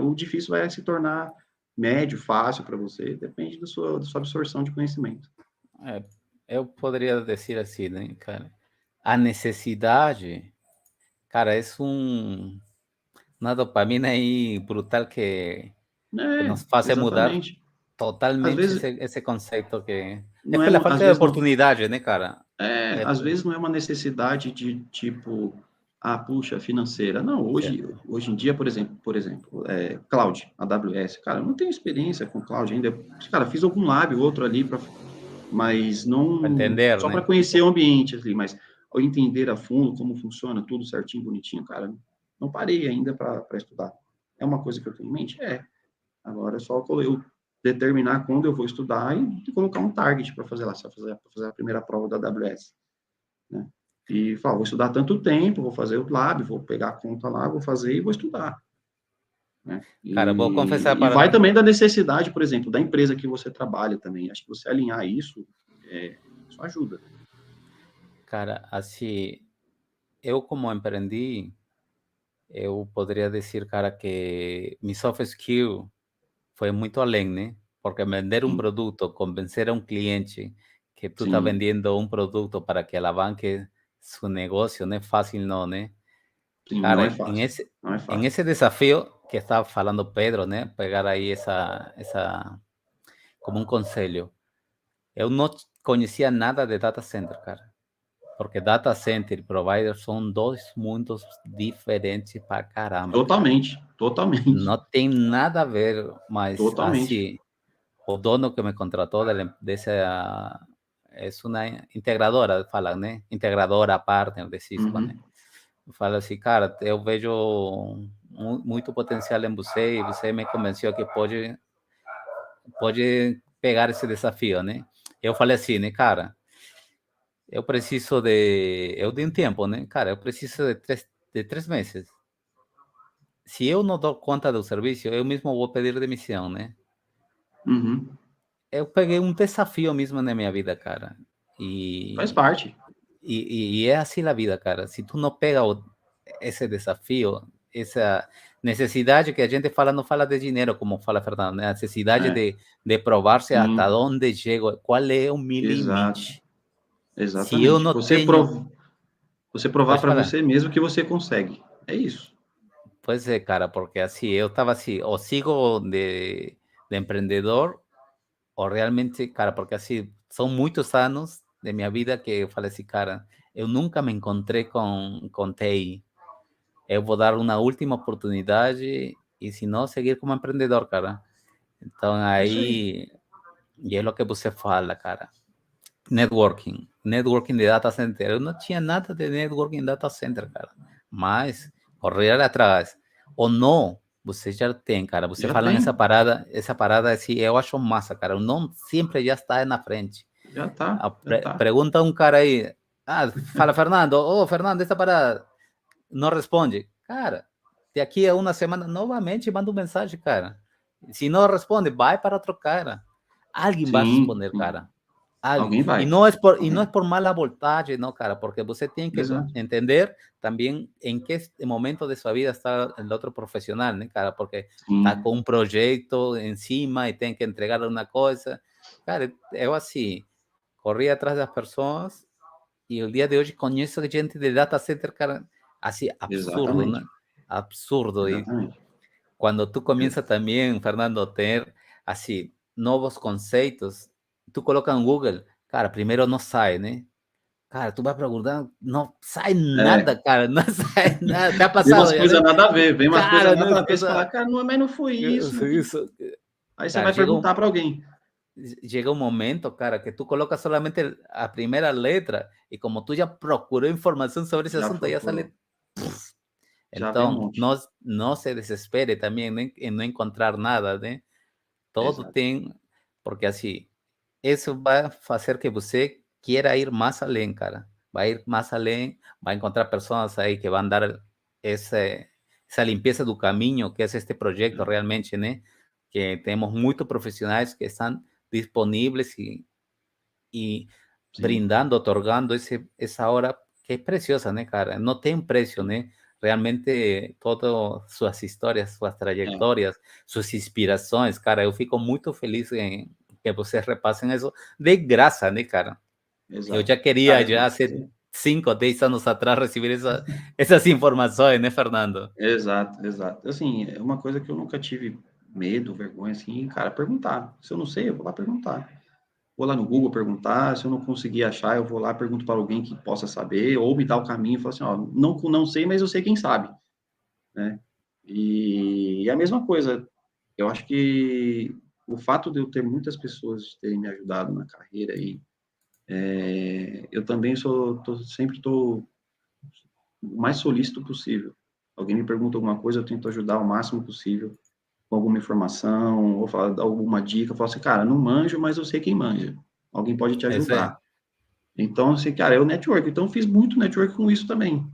O difícil vai se tornar médio, fácil para você, depende da sua absorção de conhecimento. eu poderia dizer assim, né, cara? A necessidade, cara, é uma dopamina aí brutal que nos faz mudar Exatamente. Às totalmente vezes esse conceito que é não é, pela às falta de vezes não, oportunidade, né, cara? É, às vezes não é uma necessidade de tipo, puxa, financeira. Não, hoje em dia, por exemplo, cloud, AWS, cara, eu não tenho experiência com cloud ainda. Cara, fiz algum lab, outro ali mas para não entender, só para né? conhecer o ambiente ali, mas ao entender a fundo como funciona tudo certinho, bonitinho, cara, não parei ainda para estudar. É uma coisa que eu tenho em mente? Agora é só eu determinar quando eu vou estudar e colocar um target para fazer lá, para fazer a primeira prova da AWS, né? E falar, vou estudar tanto tempo, vou fazer o lab, vou pegar a conta lá, vou fazer e vou estudar, né? Cara, vou confessar E vai para, também da necessidade, por exemplo, da empresa que você trabalha também. Acho que você alinhar isso ajuda. cara, assim, eu como empreendi, eu poderia dizer, cara, que mi soft skill foi muito além, né? Porque vender um Sim, produto, convencer a um cliente que tu está sim, vendendo um produto para que alavanque seu negócio, não é fácil, não, né? sim, não é Cara, fácil. Não é em fácil. esse desafio que estava falando Pedro, né? Pegar aí como um conselho. Eu não conhecia nada de data center, cara. Porque data center e provider são dois mundos diferentes pra caramba, cara. Totalmente, totalmente, Não tem nada a ver, mas totalmente. assim, o dono que me contratou dessa é uma integradora, fala, né? Integradora, partner de Cisco, né? Uhum. Fala assim, cara, eu vejo muito potencial em você e você me convenceu que pode pegar esse desafio, né? Eu falei assim, né, cara, eu dei um tempo, né? Cara, eu preciso de três meses. Se eu não dou conta do serviço, eu mesmo vou pedir demissão, né? Uhum. Eu peguei um desafio mesmo na minha vida, cara. Faz E, parte. e é assim a vida, cara. Se tu não pega esse desafio, essa necessidade que a gente fala, não fala de dinheiro, como fala Fernando, né? A necessidade É, de provar-se até sim, onde chego, qual é o meu exato, limite. Se eu exatamente. não tenho, Você provar pode para falar. você mesmo que você consegue. É isso. Pois é, cara, porque assim, eu estava assim, ou sigo de empreendedor, ou realmente, cara, porque assim, são muitos anos de minha vida que eu falei assim, cara, eu nunca me encontrei com TI. eu vou dar uma última oportunidade e, se não, seguir como empreendedor, cara. Então, É isso aí. aí, e é o que você fala, cara. Networking de data center. Eu não tinha nada de networking em data center, cara. Mas correr atrás. Ou não, você já tem, cara. Você Já fala tem, essa parada assim, eu acho massa, cara. Não sempre já está na frente. já tá, já tá. Pergunta um cara aí, fala Fernando, Fernando, essa parada não responde. Cara, de aqui a uma semana, novamente manda uma mensagem, cara. Se não responde, vai para outro cara. Alguém vai Sim, responder, sim. cara. Alguém. Alguém vai. E não é Alguém. por mala vontade, não, cara, porque você tem que Exato. entender também em que momento de sua vida está o outro profissional, né, cara? Porque está Sim, com um projeto em cima e tem que entregar uma coisa. Cara, eu assim, corri atrás das pessoas e o dia de hoje conheço gente de data center, cara, assim, absurdo, exatamente. né? Absurdo. E Exatamente. quando tu comienza também, Fernando, a ter, assim, novos conceitos, tu coloca no Google, cara, primeiro não sai, né? Cara, tu vai procurar, não sai É, nada, cara, não sai nada. Te ha vem passado umas já, coisas né? nada a ver, vem umas coisas Cara, não nada é a ver, você fala, coisa... cara, não, mas não foi isso. Isso. Aí você Cara, vai perguntar para alguém. chega um momento, cara, que tu colocas solamente a primeira letra e como tu já procurou informação sobre esse Já assunto, já procurou. sale. Já vem um Então, monte. não se desespere também em não encontrar nada, né? Todo Exato. tem, porque assim, isso vai fazer que você queira ir mais além, cara. Vai ir mais além, vai encontrar pessoas aí que vão dar essa limpeza do caminho, que é este projeto realmente, né? Que temos muitos profissionais que estão disponíveis e Sim. brindando, otorgando essa hora que é preciosa, né, cara? Não tem preço, Sim. né? Realmente, todas suas histórias, suas É, trajetórias, suas inspirações, cara, eu fico muito feliz em que vocês repassem isso de graça, né, cara? Eu exato. já queria, Cara, já hace 5, 10 anos atrás, receber essas informações, né, Fernando? exato, exato. Assim, é uma coisa que eu nunca tive medo, vergonha, assim, cara, perguntar. Se eu não sei, eu vou lá perguntar. Vou lá no Google perguntar, se eu não conseguir achar, eu vou lá, pergunto para alguém que possa saber, ou me dá o caminho e falo assim, ó, não sei, mas eu sei quem sabe, né? E a mesma coisa, eu acho que o fato de eu ter muitas pessoas terem me ajudado na carreira aí, eu também sempre estou o mais solícito possível. Alguém me pergunta alguma coisa, eu tento ajudar o máximo possível com alguma informação, ou falar, dar alguma dica, eu falo assim, cara, não manjo, mas eu sei quem manja. Alguém pode te Isso é. ajudar. Então, assim, cara, é o network. Então, eu fiz muito network com isso também.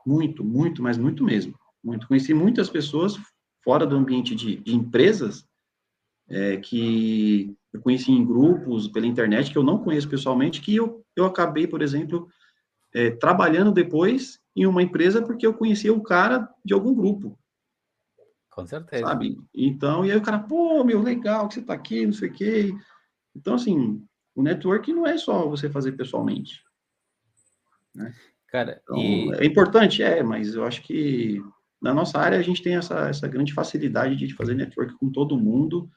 Muito, muito, mas muito mesmo. Muito. Conheci muitas pessoas fora do ambiente de empresas, que eu conheci em grupos, pela internet, que eu não conheço pessoalmente, que eu acabei, por exemplo, trabalhando depois em uma empresa porque eu conhecia o cara de algum grupo, Com certeza. sabe? Então, e aí o cara, pô, meu, legal que você tá aqui, não sei o quê. Então, assim, o network não é só você fazer pessoalmente, né? Cara, Então, é importante, mas eu acho que na nossa área a gente tem essa grande facilidade de fazer network com todo mundo,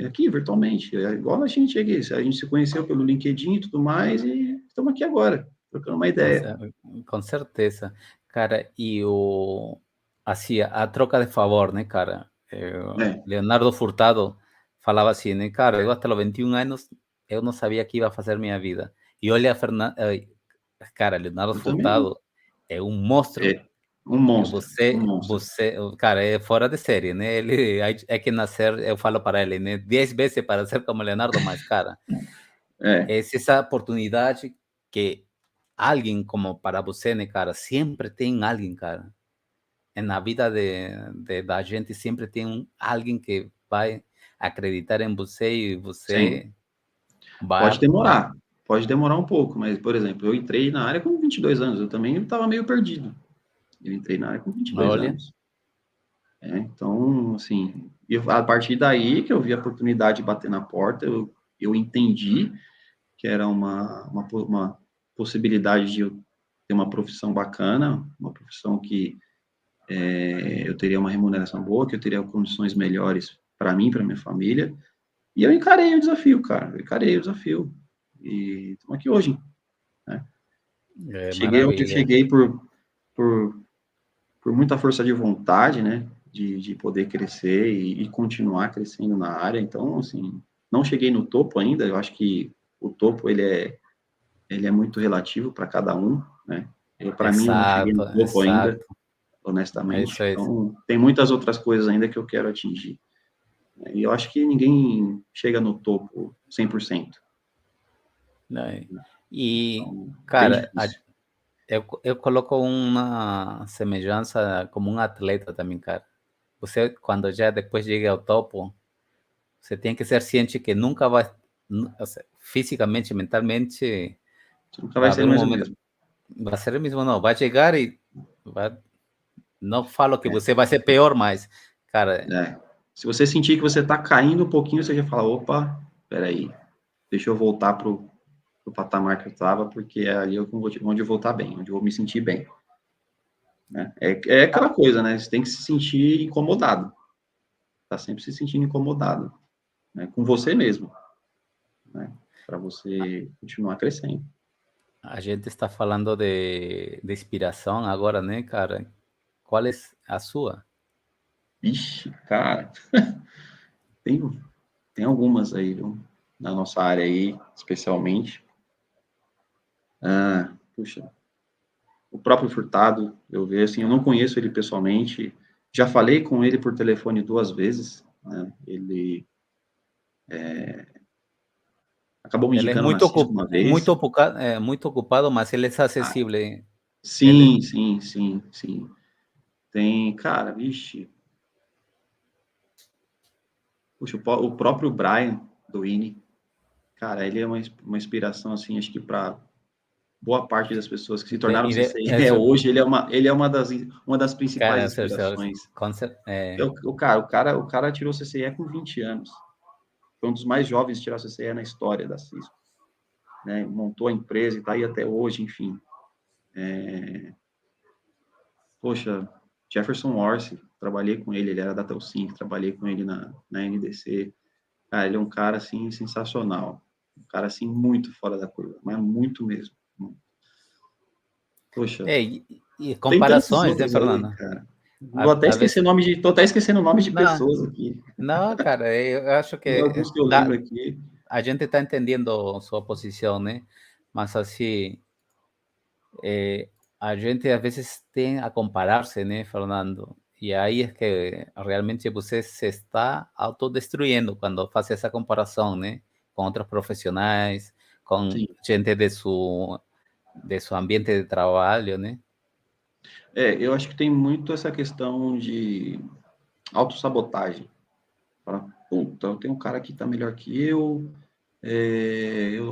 aqui, virtualmente. É igual a gente aqui, a gente se conheceu pelo LinkedIn e tudo mais, e estamos aqui agora, trocando uma com, ideia. cer- com certeza. Cara, e assim, a troca de favor, né, cara? É, Leonardo Furtado falava assim, né, cara, eu até os 21 anos, eu não sabia que ia fazer minha vida. E olha, cara, Leonardo eu também não. Furtado é um monstro. É um monstro, um monstro. Cara, é fora de série, né? Ele é que nascer, eu falo para ele, né? 10 vezes para ser como Leonardo, mas, cara, É, é essa oportunidade que alguém como para você, né, cara? Sempre tem alguém, cara. Na vida da gente sempre tem alguém que vai acreditar em você e sim. você vai. Pode demorar um pouco, mas, por exemplo, eu entrei na área com 22 anos, eu também estava meio perdido. Eu entrei na área com 22 Olha, anos. Então, assim, a partir daí que eu vi a oportunidade de bater na porta, eu entendi que era uma possibilidade de eu ter uma profissão bacana, uma profissão que eu teria uma remuneração boa, que eu teria condições melhores para mim, para minha família, e eu encarei o desafio, cara, eu encarei o desafio, e estamos aqui hoje, né? é Cheguei onde eu maravilha. cheguei por por muita força de vontade, né, de poder crescer e continuar crescendo na área. Então, assim, não cheguei no topo ainda, eu acho que o topo, ele é muito relativo para cada um, né? Para mim, eu não cheguei no topo ainda, honestamente. Eso es. Então, tem muitas outras coisas ainda que eu quero atingir. E eu acho que ninguém chega no topo 100%. Né? E, Então, bem cara, difícil. eu coloco uma semelhança como um atleta também, cara. Você, quando já depois chega ao topo, você tem que ser ciente que nunca vai, o sea, fisicamente, mentalmente, Você nunca vai vai ser haver um mais o momento, mesmo. vai ser o mesmo, não, vai chegar e vai, não falo que É, você vai ser pior, mas, cara, é. Se você sentir que você está caindo um pouquinho, você já fala, opa, peraí, deixa eu voltar pro patamar que eu estava, porque é ali onde eu vou estar bem, onde eu vou me sentir bem. Né? É aquela coisa, né? Você tem que se sentir incomodado. Tá sempre se sentindo incomodado, né? Com você mesmo, né? Para você continuar crescendo. a gente está falando de inspiração agora, né, cara? Qual é a sua? Ixi, cara, tem, tem algumas aí, viu? Na nossa área aí, especialmente. Puxa, o próprio Furtado, eu vejo assim, eu não conheço ele pessoalmente, já falei com ele por telefone 2 vezes, né? Ele acabou me Ele é indicando na Cisco uma vez. muito ocupado, mas ele é Ah, acessível. Ele, sim, sim, sim, sim. Tem, cara, vixe, puxa, o próprio Brian do INE, cara, ele é uma inspiração, assim, acho que para boa parte das pessoas que se tornaram CCE isso, hoje, ele é uma das principais cara, inspirações. é, O cara tirou CCE com 20 anos. Foi um dos mais jovens a tirar CCE na história da Cisco. Né? Montou a empresa e está aí até hoje, enfim. Poxa, Jefferson Orsi, trabalhei com ele era da Telsync, trabalhei com ele na NDC. Cara, ele é um cara, assim, sensacional. Um cara, assim, muito fora da curva, mas muito mesmo. Poxa, e tem tantos comparações, né, outros aí, Fernanda? cara. A vezes, Tô até esquecendo nome de não, pessoas aqui. não, cara, eu acho Tem que alguns que eu lembro aqui. a gente está entendendo sua posição, né? Mas assim, a gente às vezes tem a comparar-se, né, Fernando? E aí é que realmente você se está autodestruindo quando faz essa comparação, né? Com outros profissionais, com Sim. gente de su ambiente de trabalho, né? Eu acho que tem muito essa questão de autossabotagem. Fala, puta, tem um cara que tá melhor que eu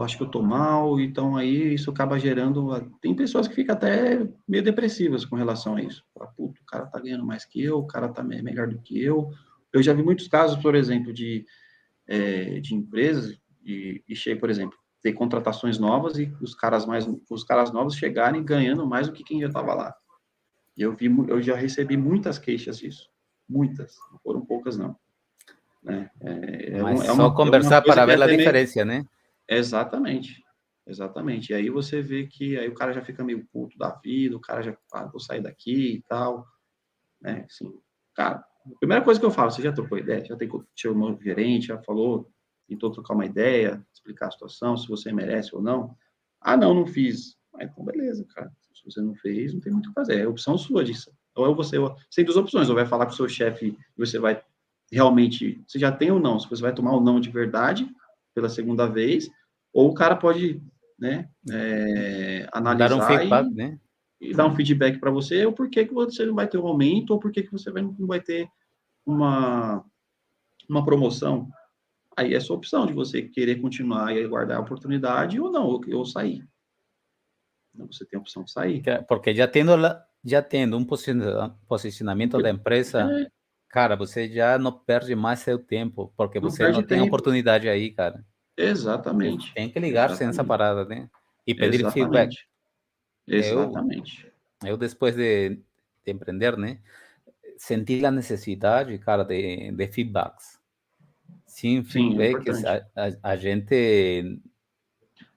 acho que eu tô mal, então aí isso acaba gerando. Tem pessoas que ficam até meio depressivas com relação a isso. Fala, puta, o cara tá ganhando mais que eu, o cara tá melhor do que eu. Eu já vi muitos casos, por exemplo, de empresas por exemplo, ter contratações novas e os caras novos chegarem ganhando mais do que quem já estava lá. E eu já recebi muitas queixas disso, muitas, não foram poucas não. Né? Mas É só uma conversar coisa para que é ver a até meio. diferença, né? Exatamente, exatamente. E aí você vê que aí o cara já fica meio puto da vida, o cara já, vou sair daqui e tal, né? Assim, cara, a primeira coisa que eu falo, você já trocou ideia? Já chamou o gerente, já falou, tentou trocar uma ideia, explicar a situação, se você merece ou não? Ah, não, não fiz. Ah, então beleza, cara. Se você não fez, não tem muito o que fazer. É opção sua disso. Ou você tem duas opções, ou vai falar com o seu chefe e você vai realmente, você já tem ou não, se você vai tomar o não de verdade pela segunda vez, ou o cara pode, né, Dar um analisar feedback, né? e dar um feedback para você, ou por que você não vai ter um aumento, ou por que você não vai ter uma, uma promoção. Aí é sua opção de você querer continuar e aguardar a oportunidade ou não, ou sair. Então, você tem a opção de sair. Porque já tendo um posicionamento da empresa, É, cara, você já não perde mais seu tempo, porque não você não perde tem tempo. oportunidade aí, cara. Você Exatamente. tem que ligar-se nessa Exatamente. parada, né? E pedir feedback. Exatamente. Eu, Exatamente. eu depois de empreender, né? Senti a necessidade, cara, de feedbacks. Sim, Sim, é feedbacks, importante. a gente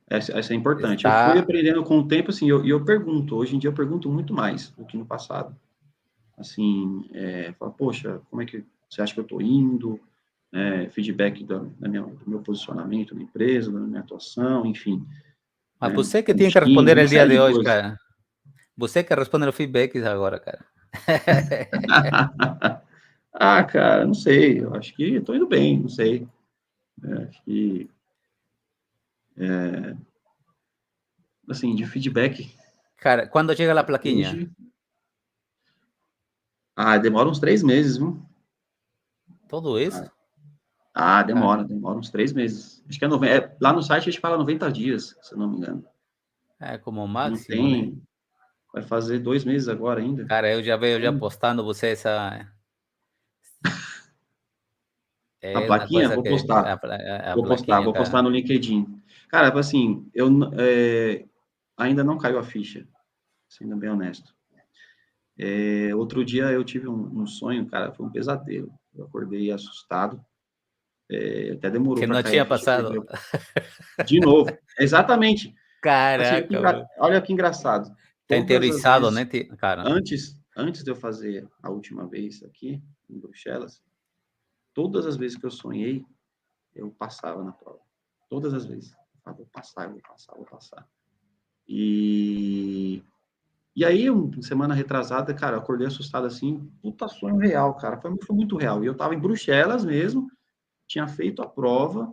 Essa é importante. Eu fui está. aprendendo com o tempo, assim, e eu pergunto. Hoje em dia eu pergunto muito mais do que no passado. assim, fala, poxa, como é que você acha que eu estou indo? Feedback do meu posicionamento na empresa, da minha atuação, enfim. Mas você que tem que Time, responder uma o dia série de de hoje, coisas. cara. Você que responde os feedbacks agora, cara. Ah, cara, não sei, eu acho que estou indo bem, não sei. Acho que, assim, de feedback, Cara, quando chega a plaquinha? hoje, demora uns 3 meses, viu? Tudo isso? Cara, Demora uns 3 meses. Acho que lá no site a gente fala 90 dias, se eu não me engano. é como o Não máximo, né? tem, vai fazer 2 meses agora ainda. Cara, eu já vejo já Então, postando você essa. a É uma plaquinha, coisa vou que postar. a plaquinha, Vou postar cara. no LinkedIn. Cara, assim, ainda não caiu a ficha, sendo bem honesto. Outro dia eu tive um sonho, cara, foi um pesadelo. Eu acordei assustado, até demorou Que para não cair a tinha ficha, porque passado. de novo, exatamente. Assim, Caraca, bro. olha que engraçado. Tá Todas as interiorizado, né, vezes, cara? antes de eu fazer a última vez aqui, em Bruxelas, todas as vezes que eu sonhei, eu passava na prova. Todas as vezes. Vou passar, vou passar, vou passar. E aí, semana retrasada, cara, eu acordei assustado assim, puta sonho real, cara, foi muito real. E eu tava em Bruxelas mesmo, tinha feito a prova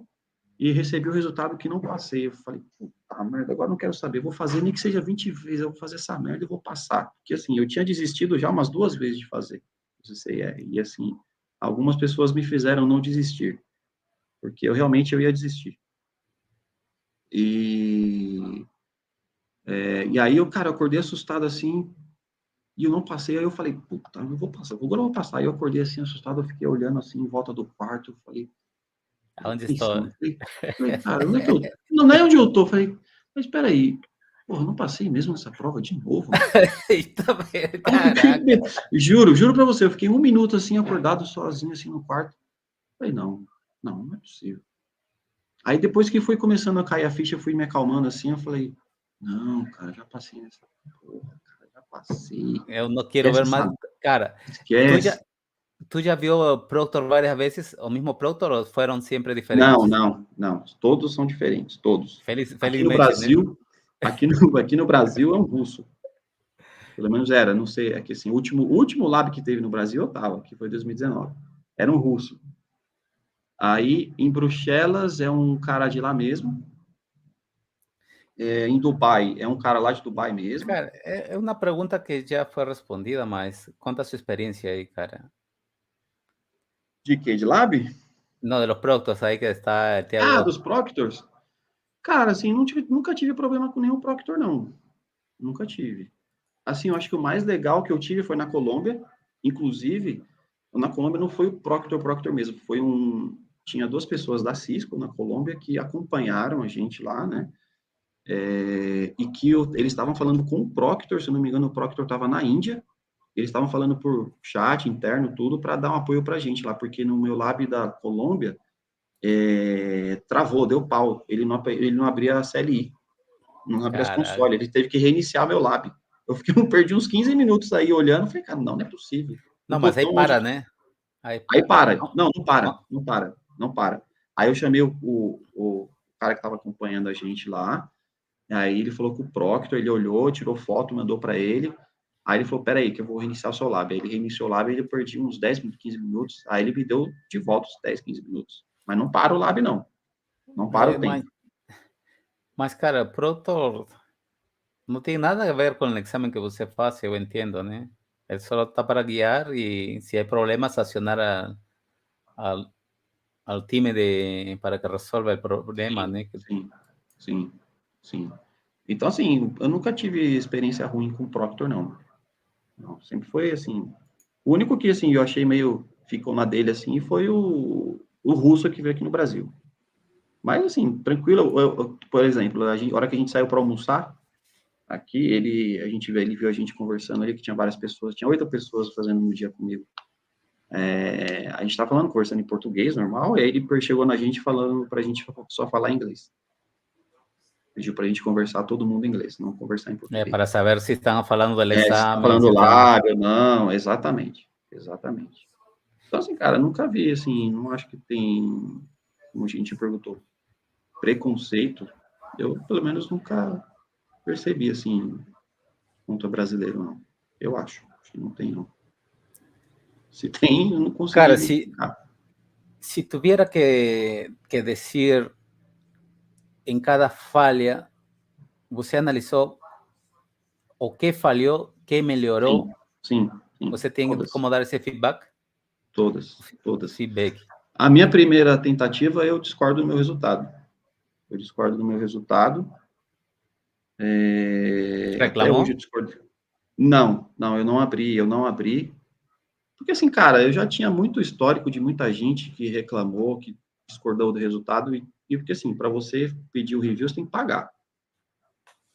e recebi o resultado que não passei. Eu falei, puta merda, agora não quero saber, vou fazer nem que seja 20 vezes, eu vou fazer essa merda e vou passar. Porque assim, eu tinha desistido já umas 2 vezes de fazer. E assim, algumas pessoas me fizeram não desistir, porque eu ia desistir. E aí, cara, eu acordei assustado assim, e eu não passei, aí eu falei, puta, eu vou passar, agora eu vou passar. Aí eu acordei assim, assustado, eu fiquei olhando assim, em volta do quarto, eu falei Aonde estou? pensando, cara, onde é que eu... Não é onde eu tô, falei, mas espera aí, porra, eu não passei mesmo nessa prova de novo? Eita, velho, Aí eu fiquei, caraca. juro pra você, eu fiquei 1 minuto assim, acordado sozinho assim no quarto. Falei, não é possível. Aí depois que foi começando a cair a ficha, eu fui me acalmando assim, eu falei, não, cara, já passei nessa porra, cara, já passei. Eu não quero Esquece ver mais. essa, Cara, tu já, esquece. tu já viu o Proctor várias vezes? O mesmo Proctor ou foram sempre Não, diferentes? não, não. Todos são diferentes, todos. Aqui no Felizmente, né? Brasil, aqui no Brasil é um russo. Pelo menos era, não sei, é que assim, o último lab que teve no Brasil eu tava, que foi 2019. Era um russo. Aí, em Bruxelas, é um cara de lá mesmo. Em Dubai, é um cara lá de Dubai mesmo. Cara, é uma pergunta que já foi respondida, mas conta a sua experiência aí, cara. De quê? De lab? No, de los productos aí que está, tem Ah, algo. dos Proctors? Cara, assim, nunca tive problema com nenhum Proctor, não. Nunca tive. Assim, eu acho que o mais legal que eu tive foi na Colômbia. Inclusive, na Colômbia não foi o Proctor mesmo, tinha 2 pessoas da Cisco na Colômbia que acompanharam a gente lá, né? E que eles estavam falando com o Proctor, se eu não me engano, o Proctor estava na Índia. Eles estavam falando por chat interno, tudo, para dar um apoio para a gente lá, porque no meu lab da Colômbia travou, deu pau. Ele não abria a CLI, não abria as Caraca. consoles, ele teve que reiniciar meu lab. Perdi uns 15 minutos aí olhando, falei, cara, não é possível. O Não, mas aí botão onde para, né? Aí Aí para. para. Não, não para. Não para. Não para. Aí eu chamei o cara que estava acompanhando a gente lá. Aí ele falou com o Proctor, ele olhou, tirou foto, mandou para ele. Aí ele falou, peraí, que eu vou reiniciar o seu lab. Aí ele reiniciou o lab e ele perdi uns 10, 15 minutos. Aí ele me deu de volta os 10, 15 minutos. Mas não para o lab, não. Não para o tempo. Mas, cara, Proctor não tem nada a ver com o exame que você faz, eu entendo, né? Ele só está para guiar e se há problemas, acionar al, al time para que resolva o problema, Sim, né? sim, sim, sim. Então, assim, eu nunca tive experiência ruim com o Proctor, não. Não, sempre foi assim. O único que, assim, eu achei meio ficou na dele, assim, foi o russo que veio aqui no Brasil. Mas, assim, tranquilo. Por exemplo, a hora que a gente saiu para almoçar, aqui, ele viu a gente conversando ali, que tinha várias pessoas, tinha 8 pessoas fazendo um dia comigo. A gente estava falando, conversando em português, normal, e aí ele chegou na gente falando para a gente só falar inglês. pediu para a gente conversar todo mundo em inglês, não conversar em português. Para saber se estão falando do Se exame. está falando lábio, não, exatamente. Então, assim, cara, nunca vi, assim, não acho que tem, como a gente perguntou, preconceito, eu, pelo menos, nunca percebi, assim, quanto a brasileiro, não. Eu acho que não tem, não. Se tem, eu não consigo. Cara, se tuviera que decir em cada falha, você analisou o que falhou, que melhorou? Sim. Você tem todas. como dar esse feedback? Todas. Feedback. A minha primeira tentativa, eu discordo do meu resultado. Até hoje eu discordo. Não, eu não abri. Porque, assim, cara, eu já tinha muito histórico de muita gente que reclamou, que discordou do resultado, e porque, assim, para você pedir o review, você tem que pagar.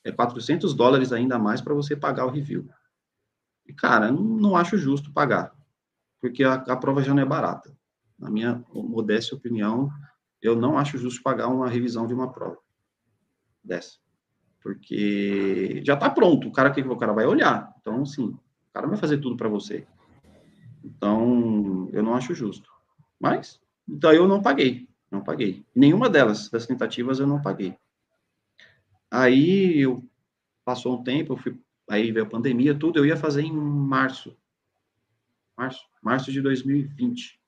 É $400 ainda mais para você pagar o review. E, cara, não acho justo pagar, porque a prova já não é barata. Na minha modesta opinião, eu não acho justo pagar uma revisão de uma prova dessa. Porque já está pronto, o cara vai olhar. Então, assim, o cara vai fazer tudo para você. Então, eu não acho justo. Mas, então eu não paguei. Nenhuma das tentativas eu não paguei. Aí, passou um tempo, aí veio a pandemia, tudo, eu ia fazer em março de 2020.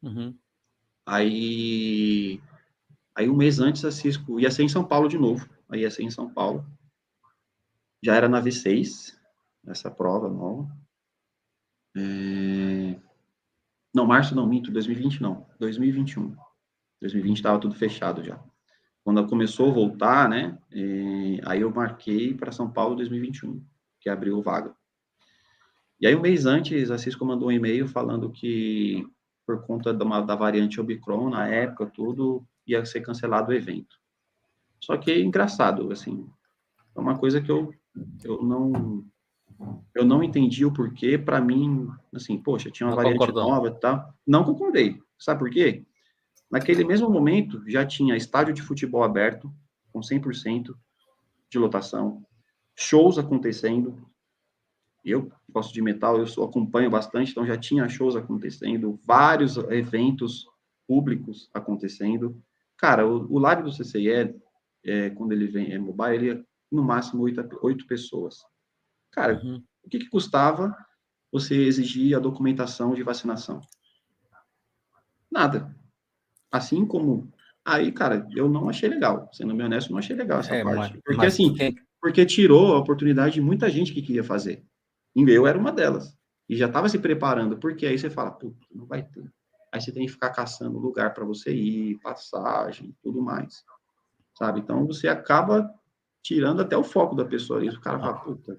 Uhum. Aí, um mês antes, a Cisco ia ser em São Paulo de novo. Aí ia ser em São Paulo. Já era na V6, essa prova nova. Não, março não, minto, 2020 não, 2021. 2020 estava tudo fechado já. Quando começou a voltar, né, aí eu marquei para São Paulo 2021, que abriu vaga. E aí, um mês antes, a Cisco mandou um e-mail falando que, por conta da variante Omicron, na época, tudo, ia ser cancelado o evento. Só que é engraçado, assim, é uma coisa que eu não entendi o porquê. Para mim, assim, poxa, tinha uma variante nova e tal. Não concordei. Sabe por quê? Naquele mesmo momento, já tinha estádio de futebol aberto, com 100% de lotação, shows acontecendo. Eu gosto de metal, eu acompanho bastante, então já tinha shows acontecendo, vários eventos públicos acontecendo. Cara, o Lab do CCIE, quando ele vem mobile, ele é no máximo 8 pessoas. Cara, o que custava você exigir a documentação de vacinação? Nada. Assim como... Aí, cara, eu não achei legal. Sendo bem honesto, não achei legal essa parte. Porque, assim, porque tirou a oportunidade de muita gente que queria fazer. E eu era uma delas. E já estava se preparando, porque aí você fala, puta, não vai ter. Aí você tem que ficar caçando lugar para você ir, passagem, tudo mais. Sabe? Então, você acaba tirando até o foco da pessoa. E o cara fala, puta...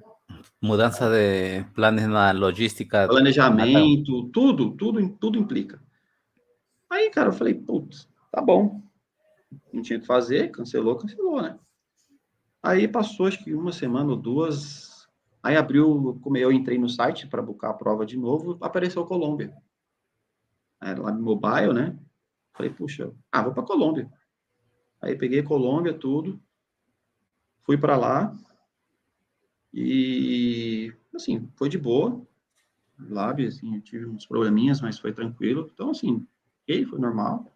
Mudança de planos na logística. Planejamento, tudo implica. Aí, cara, eu falei, putz, tá bom. Não tinha o que fazer, cancelou, né? Aí passou, acho que uma semana ou duas, aí abriu, como eu entrei no site para buscar a prova de novo, apareceu Colômbia. Era lá no mobile, né? Falei, puxa, vou para Colômbia. Aí peguei Colômbia, tudo, fui para lá e, assim, foi de boa. Lab, assim, eu tive uns probleminhas, mas foi tranquilo. Então, assim, foi normal.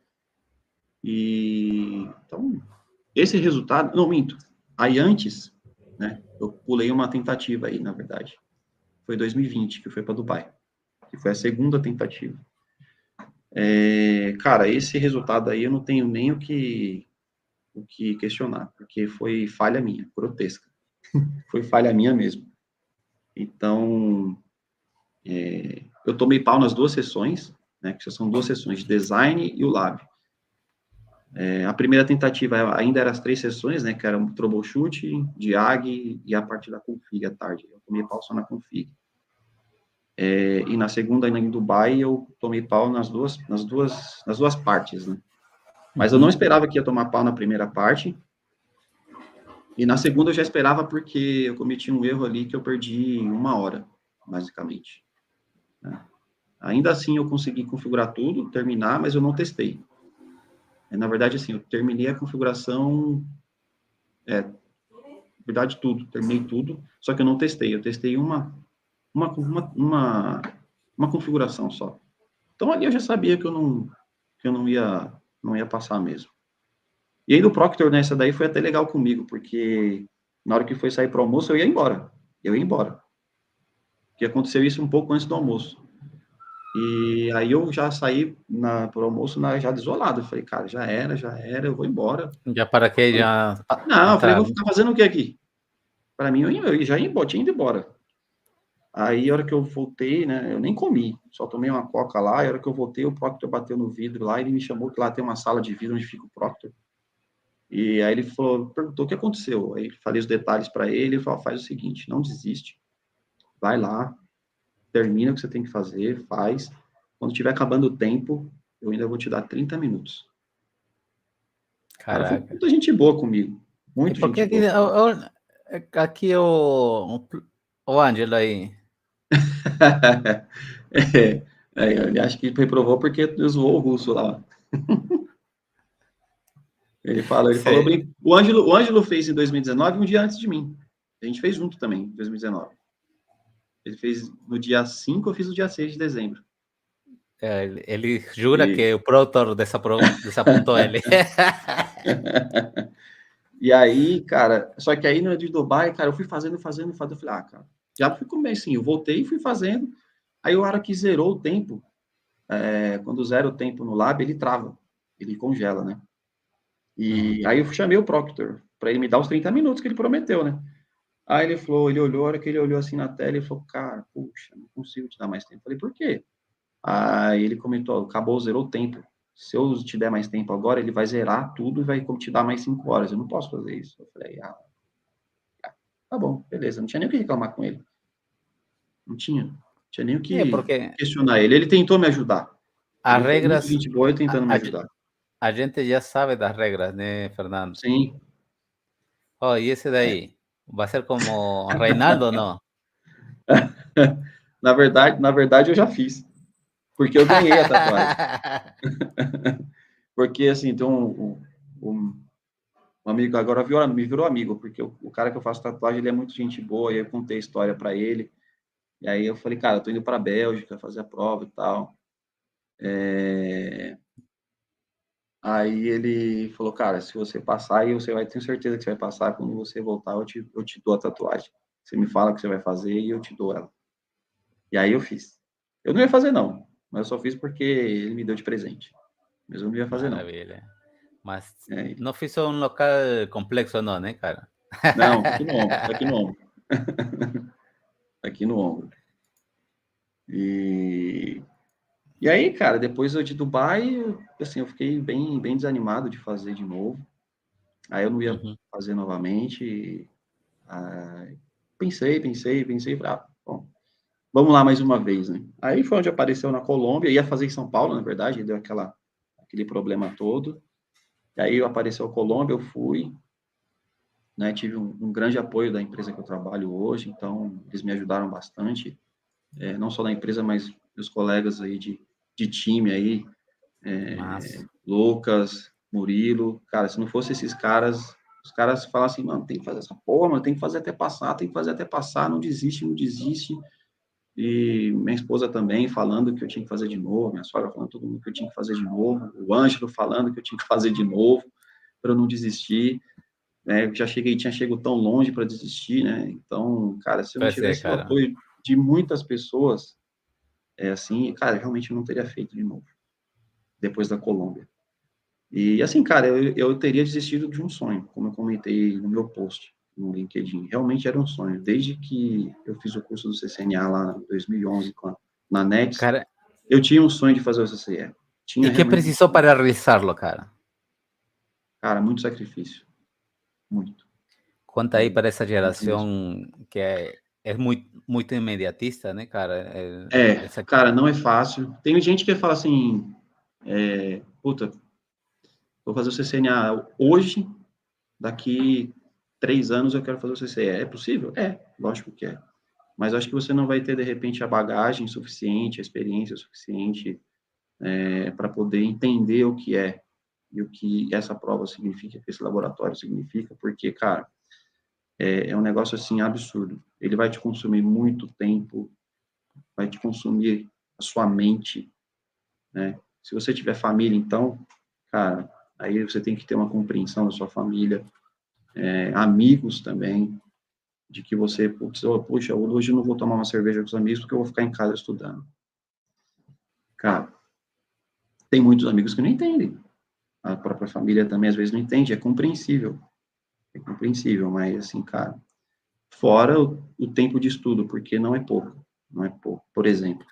E, então, esse resultado, não, minto. Aí antes, né, eu pulei uma tentativa aí, na verdade. Foi 2020, que foi para Dubai. Que foi a segunda tentativa. Cara, esse resultado aí eu não tenho nem o que questionar, porque foi falha minha, grotesca. Foi falha minha mesmo. Então, eu tomei pau nas duas sessões, né, que são duas sessões, de design e o lab. A primeira tentativa ainda eram as 3 sessões, né, que era um troubleshoot, diag e a parte da config à tarde. Eu tomei pau só na config. E na segunda, ainda em Dubai, eu tomei pau nas duas partes, né. Mas eu não esperava que ia tomar pau na primeira parte. E na segunda eu já esperava, porque eu cometi um erro ali que eu perdi 1 hora, basicamente. Né? Ainda assim, eu consegui configurar tudo, terminar, mas eu não testei. Na verdade, assim, eu terminei a configuração verdade, tudo, terminei tudo, só que eu não testei, eu testei uma configuração só. Então, ali eu já sabia que eu não ia passar mesmo. E aí, do Proctor, nessa daí, foi até legal comigo, porque na hora que foi sair para o almoço, eu ia embora. Porque aconteceu isso um pouco antes do almoço. E aí eu já saí para o almoço já desolado. Eu falei, cara, já era, eu vou embora. Já para que já Não, eu falei, entrar, vou né? ficar fazendo o que aqui? Para mim, eu já tinha ido embora. Aí, a hora que eu voltei, né, eu nem comi, só tomei uma coca lá, e a hora que eu voltei, o Proctor bateu no vidro lá, e ele me chamou, que lá tem uma sala de vidro onde fica o Proctor. E aí ele perguntou o que aconteceu. Aí falei os detalhes para ele, ele falou, faz o seguinte, não desiste, vai lá, termina o que você tem que fazer, faz. Quando tiver acabando o tempo, eu ainda vou te dar 30 minutos. O cara foi Caraca. muita gente boa comigo, E muito por que gente boa. aqui o Ângelo aí? Ele acho que reprovou porque zoou o russo lá. Ele falou Você, bem. O Ângelo fez em 2019, um dia antes de mim. A gente fez junto também, em 2019. Ele fez no dia 5, eu fiz no dia 6 de dezembro. ele jura E, que o produtor desapontou ele. e aí, cara, só que aí no de Dubai, cara, eu fui fazendo. Eu falei, cara, já fui comer assim, eu voltei e fui fazendo. Aí o hora que zerou o tempo, quando zera o tempo no lab, ele trava, ele congela, né? E aí eu chamei o Proctor para ele me dar os 30 minutos que ele prometeu, né? Aí ele falou, ele olhou, a hora que ele olhou assim na tela, ele falou, cara, puxa, não consigo te dar mais tempo. Eu falei, por quê? Aí ele comentou, acabou, zerou o tempo. Se eu te der mais tempo agora, ele vai zerar tudo e vai te dar mais 5 horas. Eu não posso fazer isso. Eu falei, tá bom, beleza. Não tinha nem o que reclamar com ele. Não tinha nem o que Porque questionar ele. Ele tentou me ajudar. as Ele foi muito regras, gente boa tentando me a, ajudar. a gente já sabe das regras, né, Fernando? Sim. Oh, e esse É. daí? Vai ser como Reinaldo ou não? Na verdade, eu já fiz. Porque eu ganhei a tatuagem. Porque, assim, tem um amigo agora me virou amigo, porque o cara que eu faço tatuagem, ele é muito gente boa, e eu contei a história para ele. E aí eu falei, cara, eu tô indo para a Bélgica fazer a prova e tal. Aí ele falou, cara, se você passar, aí você vai ter certeza que você vai passar. Quando você voltar, eu te dou a tatuagem. Você me fala o que você vai fazer e eu te dou ela. E aí eu fiz. Eu não ia fazer, não. Mas eu só fiz porque ele me deu de presente. Mas eu não ia fazer, não. Maravilha. Mas É, não fiz um local complexo não, né, cara? não, tá aqui no ombro, tá aqui no ombro. Tá aqui no ombro. E aí, cara, depois de Dubai, assim, eu fiquei bem desanimado de fazer de novo. Aí eu não ia Uhum. fazer novamente. Pensei, falei, bom, vamos lá mais uma vez, né? Aí foi onde apareceu na Colômbia, ia fazer em São Paulo, na verdade, deu aquele problema todo. E aí apareceu a Colômbia, eu fui, né? Tive um grande apoio da empresa que eu trabalho hoje, então eles me ajudaram bastante, não só da empresa, mas dos colegas aí de time aí, Mas, Lucas, Murilo, cara, se não fosse esses caras, os caras falam assim, mano, tem que fazer essa porra, mano, tem que fazer até passar, não desiste, não desiste. E minha esposa também falando que eu tinha que fazer de novo, minha sogra falando todo mundo que eu tinha que fazer de novo, o Ângelo falando que eu tinha que fazer de novo para eu não desistir, né? Eu tinha chegado tão longe para desistir, né? Então, cara, se eu não pois é, tivesse o cara. apoio de muitas pessoas, assim, cara, realmente eu não teria feito de novo depois da Colômbia. E assim, cara, eu teria desistido de um sonho, como eu comentei no meu post no LinkedIn. Realmente era um sonho. Desde que eu fiz o curso do CCNA lá em 2011 na NETS, Cara, eu tinha um sonho de fazer o CCE. e Tinha que realmente um precisou sonho. para realizarlo, cara? Cara, muito sacrifício. Muito. Conta aí para essa Muito mesmo. geração que é muito imediatista, né, cara? Essa, Cara, não é fácil. Tem gente que fala assim, puta, vou fazer o CCNA hoje, daqui 3 anos eu quero fazer o CCE. É possível? Lógico que é. Mas acho que você não vai ter, de repente, a bagagem suficiente, a experiência suficiente para poder entender o que é. e o que essa prova significa, que esse laboratório significa, porque, cara, é um negócio, assim, absurdo. Ele vai te consumir muito tempo, vai te consumir a sua mente, né? Se você tiver família, então, cara, aí você tem que ter uma compreensão da sua família, amigos também, de que você, puxa, hoje eu não vou tomar uma cerveja com os amigos porque eu vou ficar em casa estudando. Cara, tem muitos amigos que não entendem. A própria família também, às vezes, não entende. É compreensível, mas, assim, cara, fora o tempo de estudo, porque não é pouco, não é pouco. Por exemplo,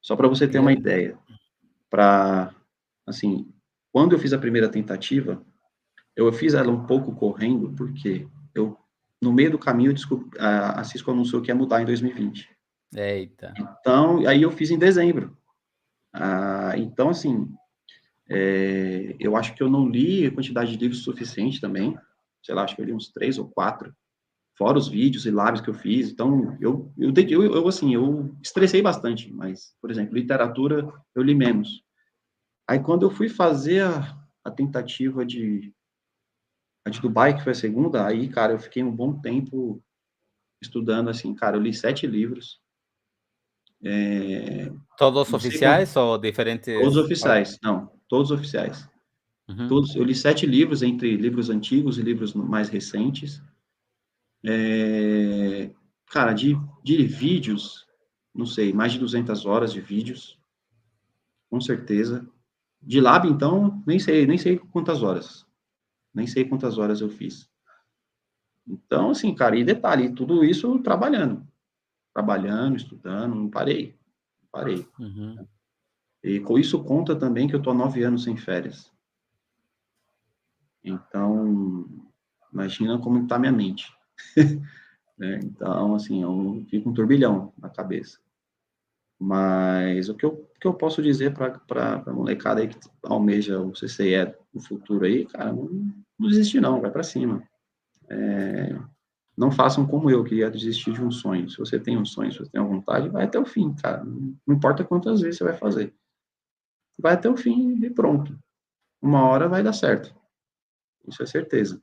só para você ter uma ideia, assim, quando eu fiz a primeira tentativa, eu fiz ela um pouco correndo, porque no meio do caminho, a Cisco anunciou que ia mudar em 2020. Eita. Então, aí eu fiz em dezembro. Então, assim, eu acho que eu não li a quantidade de livros suficiente também. Sei lá, acho que eu li uns 3 ou 4, fora os vídeos e lives que eu fiz. Então, eu estressei bastante, mas, por exemplo, literatura eu li menos. Aí, quando eu fui fazer a tentativa a de Dubai, que foi a segunda, aí, cara, eu fiquei um bom tempo estudando, assim, cara, eu li 7 livros. Todos Não sei quanto, oficiais ou todos diferentes? oficiais, não, todos oficiais. Uhum. Todos, eu li 7 livros, entre livros antigos e livros mais recentes. Cara, de vídeos, não sei, mais de 200 horas de vídeos, com certeza. De lab, então, nem sei quantas horas. Nem sei quantas horas eu fiz. Então, assim, cara, e detalhe, tudo isso trabalhando, estudando, não parei, não parei. Uhum. E com isso conta também que eu tô há 9 anos sem férias. Então, imagina como está minha mente. Né? Então, assim, eu fico um turbilhão na cabeça. Mas o que eu posso dizer para a molecada aí que almeja o CCE no futuro aí, cara, não desiste não, vai para cima. Não façam como eu, que ia desistir de um sonho. Se você tem um sonho, se você tem uma vontade, vai até o fim, cara. Não importa quantas vezes você vai fazer. Vai até o fim e pronto. Uma hora vai dar certo. Isso é certeza.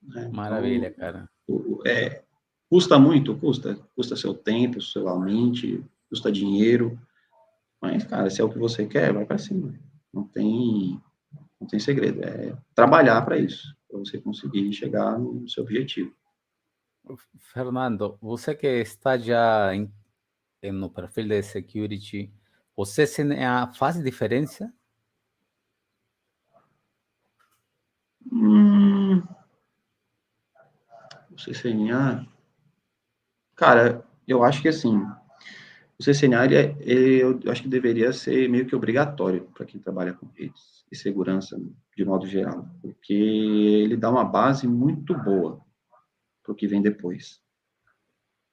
Né? Maravilha, Então, cara. custa muito? Custa. Custa seu tempo, sua mente, custa dinheiro. Mas, cara, se é o que você quer, vai para cima. Não tem, não tem segredo. É trabalhar para isso, para você conseguir chegar no seu objetivo. Fernando, você que está já no perfil de security, você faz diferença? Hum, o CCNA, cara, eu acho que assim, o CCNA, eu acho que deveria ser meio que obrigatório para quem trabalha com redes e segurança, de modo geral, porque ele dá uma base muito boa para o que vem depois.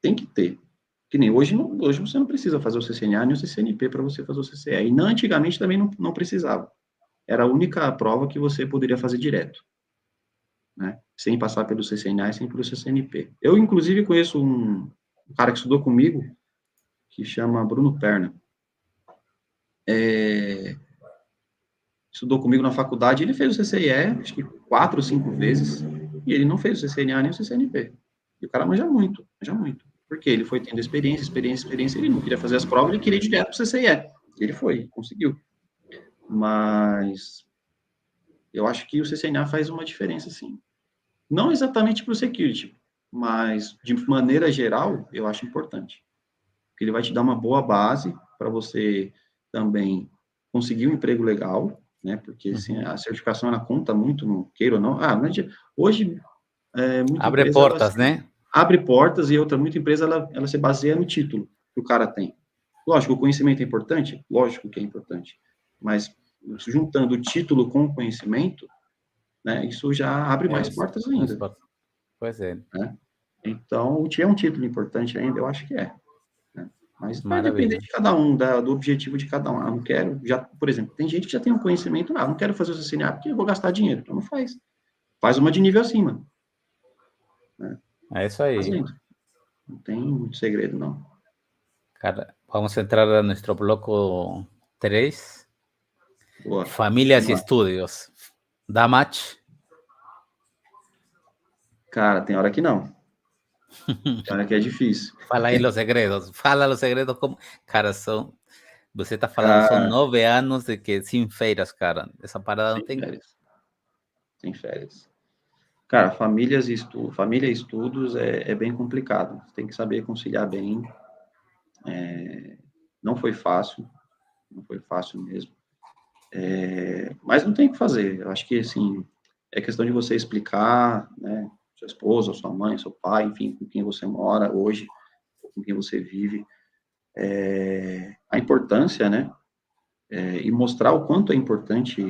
Tem que ter. Que nem hoje, hoje você não precisa fazer o CCNA nem o CCNP para você fazer o CCE. E não, antigamente também não precisava. Era a única prova que você poderia fazer direto, né? Sem passar pelo CCNA e sem pelo CCNP. Eu, inclusive, conheço um cara que estudou comigo, que chama Bruno Perna. Estudou comigo na faculdade, ele fez o CCIE, acho que 4 ou 5 vezes, e ele não fez o CCNA nem o CCNP. E o cara manja muito, manja muito. Porque ele foi tendo experiência, ele não queria fazer as provas, ele queria ir direto para o CCIE. Ele foi, conseguiu. Mas eu acho que o CCNA faz uma diferença, sim. Não exatamente para o security, mas de maneira geral, eu acho importante. Porque ele vai te dar uma boa base para você também conseguir um emprego legal, né? Porque assim, a certificação ela conta muito, não queira ou não. Hoje, muita Abre empresa ela portas, né? abre portas e muita empresa ela se baseia no título que o cara tem. Lógico, o conhecimento é importante, lógico que é importante, mas juntando o título com o conhecimento, né? Isso já abre mais portas ainda. Pois é, Né? Então, o é um título importante ainda, eu acho que é. Né? Mas vai depender maravilha. de cada um, do objetivo de cada um. Não quero, já, por exemplo, tem gente que já tem um conhecimento, não quero fazer o CCNA porque eu vou gastar dinheiro. Então, não faz. Faz uma de nível acima. Né? É isso aí. Fazendo. Não tem muito segredo, não. Cara, vamos a entrar a nuestro bloco 3. Boa. Famílias e estudos. Dá match? Cara, tem hora que não. Tem hora que é difícil. Fala aí os segredos. Fala os segredos. Como... Cara, você está falando, são Cara, 9 anos de que sem feiras, cara. Essa parada não sem tem... férias. Sem férias. Cara, família e estudos é bem complicado. Você tem que saber conciliar bem. Não foi fácil. Não foi fácil mesmo. Mas não tem o que fazer. Eu acho que, assim, é questão de você explicar, né? Sua esposa, sua mãe, seu pai, enfim, com quem você mora hoje, com quem você vive, a importância, né? E mostrar o quanto é importante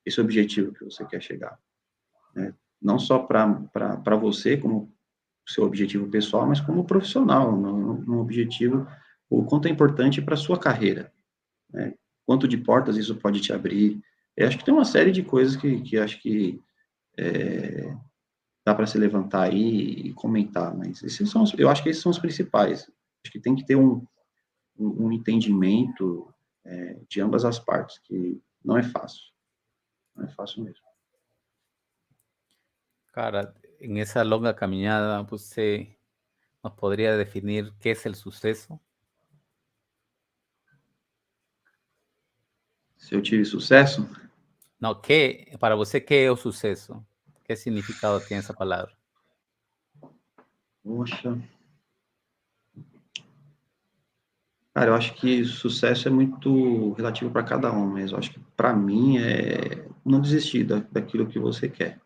esse objetivo que você quer chegar, né? Não só para você, como seu objetivo pessoal, mas como profissional, no objetivo, o quanto é importante para a sua carreira, né? Quanto de portas isso pode te abrir. Eu acho que tem uma série de coisas que acho que dá para se levantar aí e comentar, mas eu acho que esses são os principais. Acho que tem que ter um entendimento de ambas as partes, que não é fácil. Não é fácil mesmo. Cara, en esa longa caminada, ¿usted nos podría definir qué es el suceso? Se eu tive sucesso, No, ¿qué, para usted, qué es el suceso? ¿Qué significado tiene esa palabra? poxa, cara, eu acho que sucesso é muito relativo para cada um, mas eu acho que para mim é não desistir daquilo que você quer.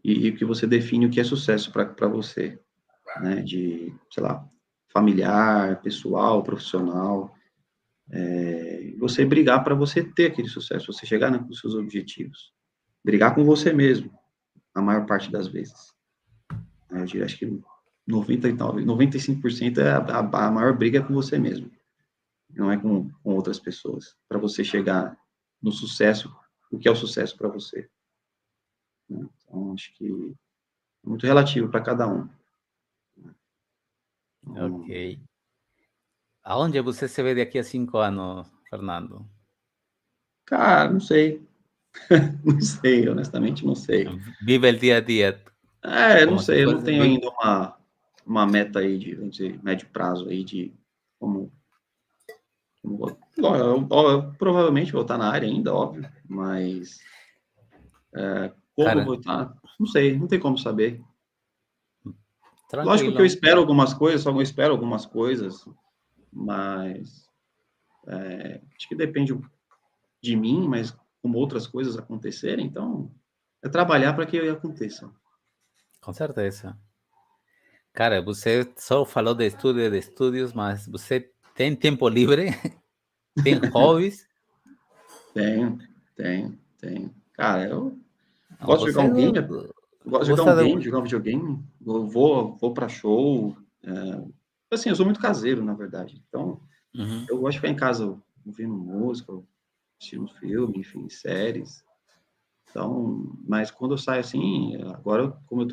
E que você define o que é sucesso para você, né? De, sei lá, familiar, pessoal, profissional. Você brigar para você ter aquele sucesso, você chegar nos seus objetivos. Brigar com você mesmo, a maior parte das vezes. Eu diria, acho que 99, 95% a maior briga é com você mesmo. Não é com outras pessoas, para você chegar no sucesso, o que é o sucesso para você. Então, acho que é muito relativo para cada um. Ok. ¿Aonde você se ve de aquí a 5 años, Fernando? Cara, não sei. Não sei, honestamente, não sei. Vive el día a día, Não como si sei, eu não fuese... tenho ainda uma meta aí de, vamos dizer, médio prazo aí de como eu provavelmente vou estar na área ainda, óbvio, mas como eu Cara, vou estar, não sei, não tem como saber. Lógico que eu tranquilo. espero algumas coisas, só eu espero algumas coisas, mas acho que depende de mim, mas como outras coisas acontecerem, então é trabalhar para que aconteça. Com certeza. Cara, você só falou de estudos, mas você tem tempo livre? Tem hobbies? Tenho. Cara, eu Não, gosto de jogar você um game, gosto de jogar gosta um de... game, jogar um videogame, eu vou para show, assim, eu sou muito caseiro, na verdade, então Uhum. eu gosto de ficar em casa ouvindo música, assistindo filme, enfim, séries. Então, mas quando eu saio assim, agora, como eu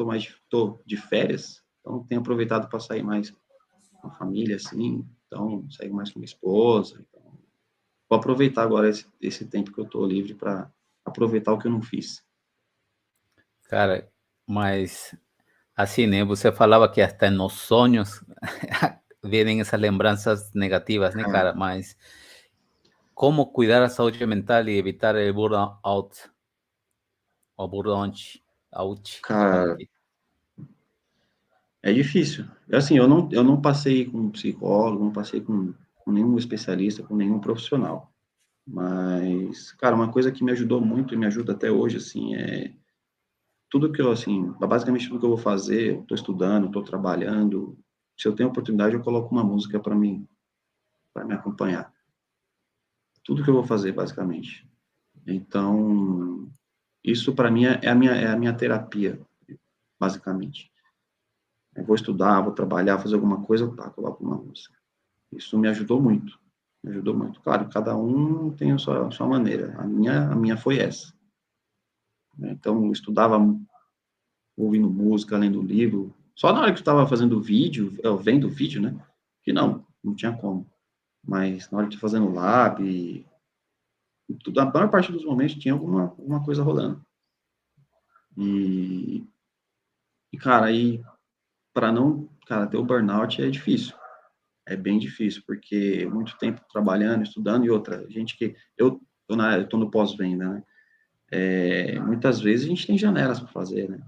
tô de férias, então tenho aproveitado para sair mais com a família, assim, então sair mais com minha esposa. Então, vou aproveitar agora esse tempo que eu tô livre para aproveitar o que eu não fiz. Cara, mas assim, né? Você falava que até nos sonhos vêm essas lembranças negativas, né, Ah, cara? Mas como cuidar a saúde mental e evitar o burnout ou burnout? Out, como cara, que... é difícil. Assim, eu não passei com um psicólogo, não passei com nenhum especialista, com nenhum profissional. Mas, cara, uma coisa que me ajudou muito e me ajuda até hoje, assim, tudo que eu, assim, basicamente tudo que eu vou fazer, eu tô estudando, tô trabalhando, se eu tenho oportunidade, eu coloco uma música para me acompanhar. Tudo que eu vou fazer, basicamente. Então, isso para mim é a minha terapia, basicamente. Eu vou estudar, vou trabalhar, fazer alguma coisa, eu coloco uma música. Isso me ajudou muito. Me ajudou muito. Claro, cada um tem a sua maneira. A minha foi essa. Então, eu estudava ouvindo música, lendo livro. Só na hora que eu estava fazendo vídeo, vendo vídeo, né? Que não tinha como. Mas na hora de fazendo lab, Na maior parte dos momentos tinha alguma coisa rolando. E cara, aí, para não, cara, ter o burnout é difícil. É bem difícil, porque muito tempo trabalhando, estudando, e outra, gente que, eu tô no pós-venda, né? Muitas vezes a gente tem janelas para fazer, né?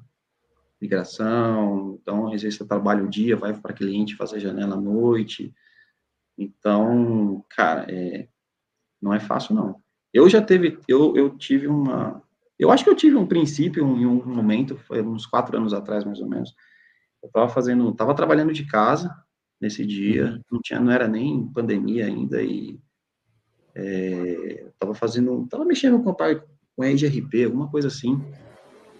Migração, então, às vezes você trabalha o dia, vai para cliente fazer janela à noite. Então, cara, não é fácil, não. Eu tive eu acho que eu tive um princípio, em um momento, foi uns 4 anos atrás, mais ou menos. Eu tava trabalhando de casa nesse dia, Uhum. não era nem pandemia ainda, e tava mexendo com EGRP, alguma coisa assim.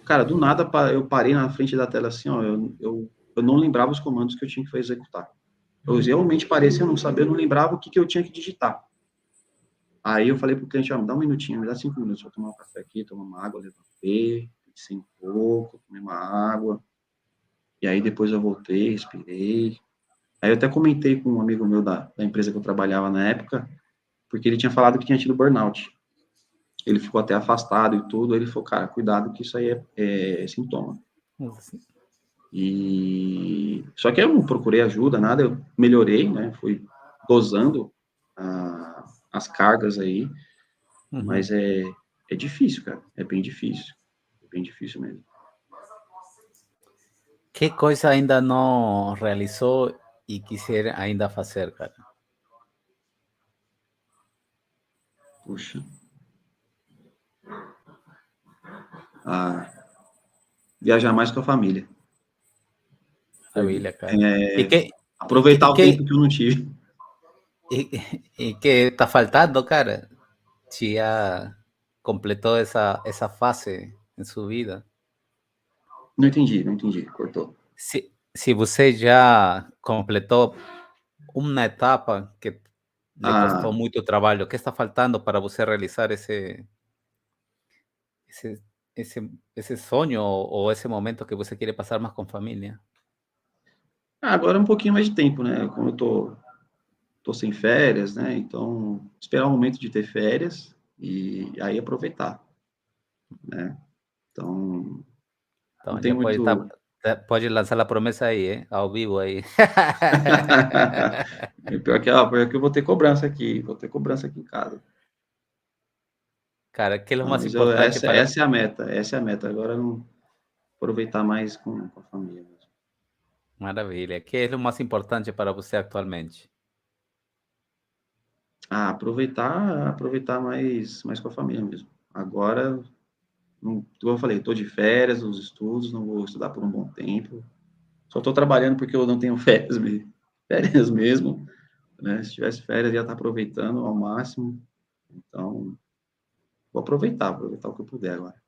Cara, do nada eu parei na frente da tela assim, ó, eu não lembrava os comandos que eu tinha que executar. Eu realmente parecia não saber, eu não lembrava o que eu tinha que digitar. Aí eu falei pro cliente, ó, me dá um minutinho, me dá 5 minutos, vou tomar um café aqui, tomar uma água, levantei, pensei um pouco, tomei uma água, e aí depois eu voltei, respirei. Aí eu até comentei com um amigo meu da empresa que eu trabalhava na época, porque ele tinha falado que tinha tido burnout. Ele ficou até afastado e tudo, ele falou, cara, cuidado que isso aí é sintoma. E só que eu não procurei ajuda, nada, eu melhorei, né? Fui dosando as cargas aí, Uhum. mas é difícil, cara. É bem difícil. É bem difícil mesmo. Que coisa ainda não realizou e quisiera ainda fazer, cara? Puxa. Viajar mais com a família. Família, cara. E Aproveitar o tempo que eu não tive. que está faltando, cara? Si ya completou esa fase em sua vida. Não entendi. Cortou. Se você já completou uma etapa que lhe custou Ah, muito trabalho, o que está faltando para você realizar esse, esse sonho ou esse momento que você quer passar mais com família? agora é um pouquinho mais de tempo, né? Como eu tô sem férias, né? Então, esperar o momento de ter férias e aí aproveitar, né? Então, não Então, tem já muito. pode lançar a promessa aí, ao vivo aí. Pior que eu vou ter cobrança aqui, em casa. Cara, que é o Não, mais mas importante para... essa é a meta. Agora não aproveitar mais com a família mesmo. Maravilha. Que é o mais importante para você atualmente? Aproveitar mais com a família mesmo. Agora, não, como eu falei, estou de férias, os estudos, não vou estudar por um bom tempo. Só estou trabalhando porque eu não tenho férias mesmo, né? Se tivesse férias, ia estar aproveitando ao máximo. Então, vou aproveitar o que eu puder agora.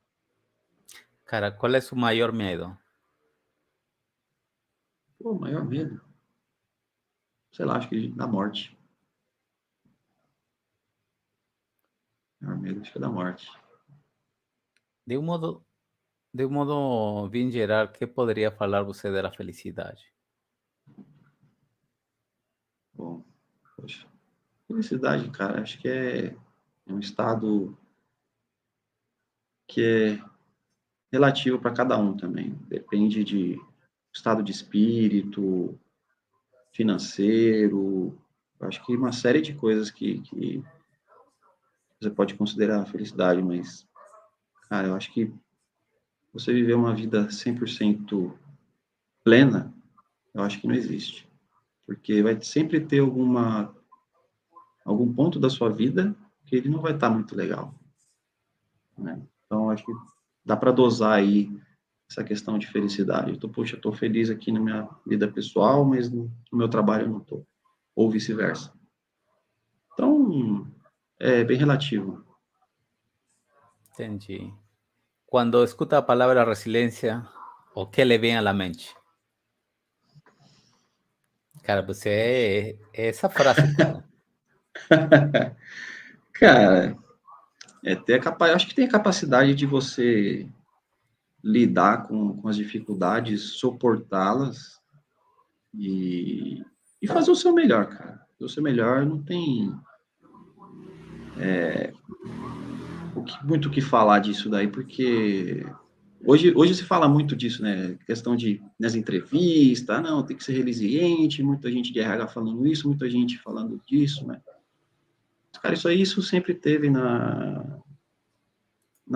Cara, qual é o maior medo? Pô, maior medo, sei lá, acho que da morte. Maior medo, acho que é da morte. De de um modo bem geral, que poderia falar você da felicidade? Bom, poxa, felicidade, cara, acho que é um estado que é relativo para cada um também. Depende de estado de espírito, financeiro, acho que uma série de coisas que você pode considerar felicidade, mas, cara, eu acho que você viver uma vida 100% plena, eu acho que não existe. Porque vai sempre ter algum ponto da sua vida que ele não vai estar muito legal, né? Então, acho que dá para dosar aí essa questão de felicidade. Então, poxa, eu estou feliz aqui na minha vida pessoal, mas no meu trabalho eu não estou. Ou vice-versa. Então, é bem relativo. Entendi. Quando escuta a palavra resiliência, o que lhe vem à mente? Cara, você é essa frase, cara. Cara, acho que tem a capacidade de você lidar com as dificuldades, suportá-las e fazer o seu melhor, cara. Fazer o seu melhor não tem. muito o que falar disso daí, porque hoje se fala muito disso, né? Questão de, nas entrevistas, não, tem que ser resiliente, muita gente de RH falando isso, muita gente falando disso, né? Cara, isso sempre teve na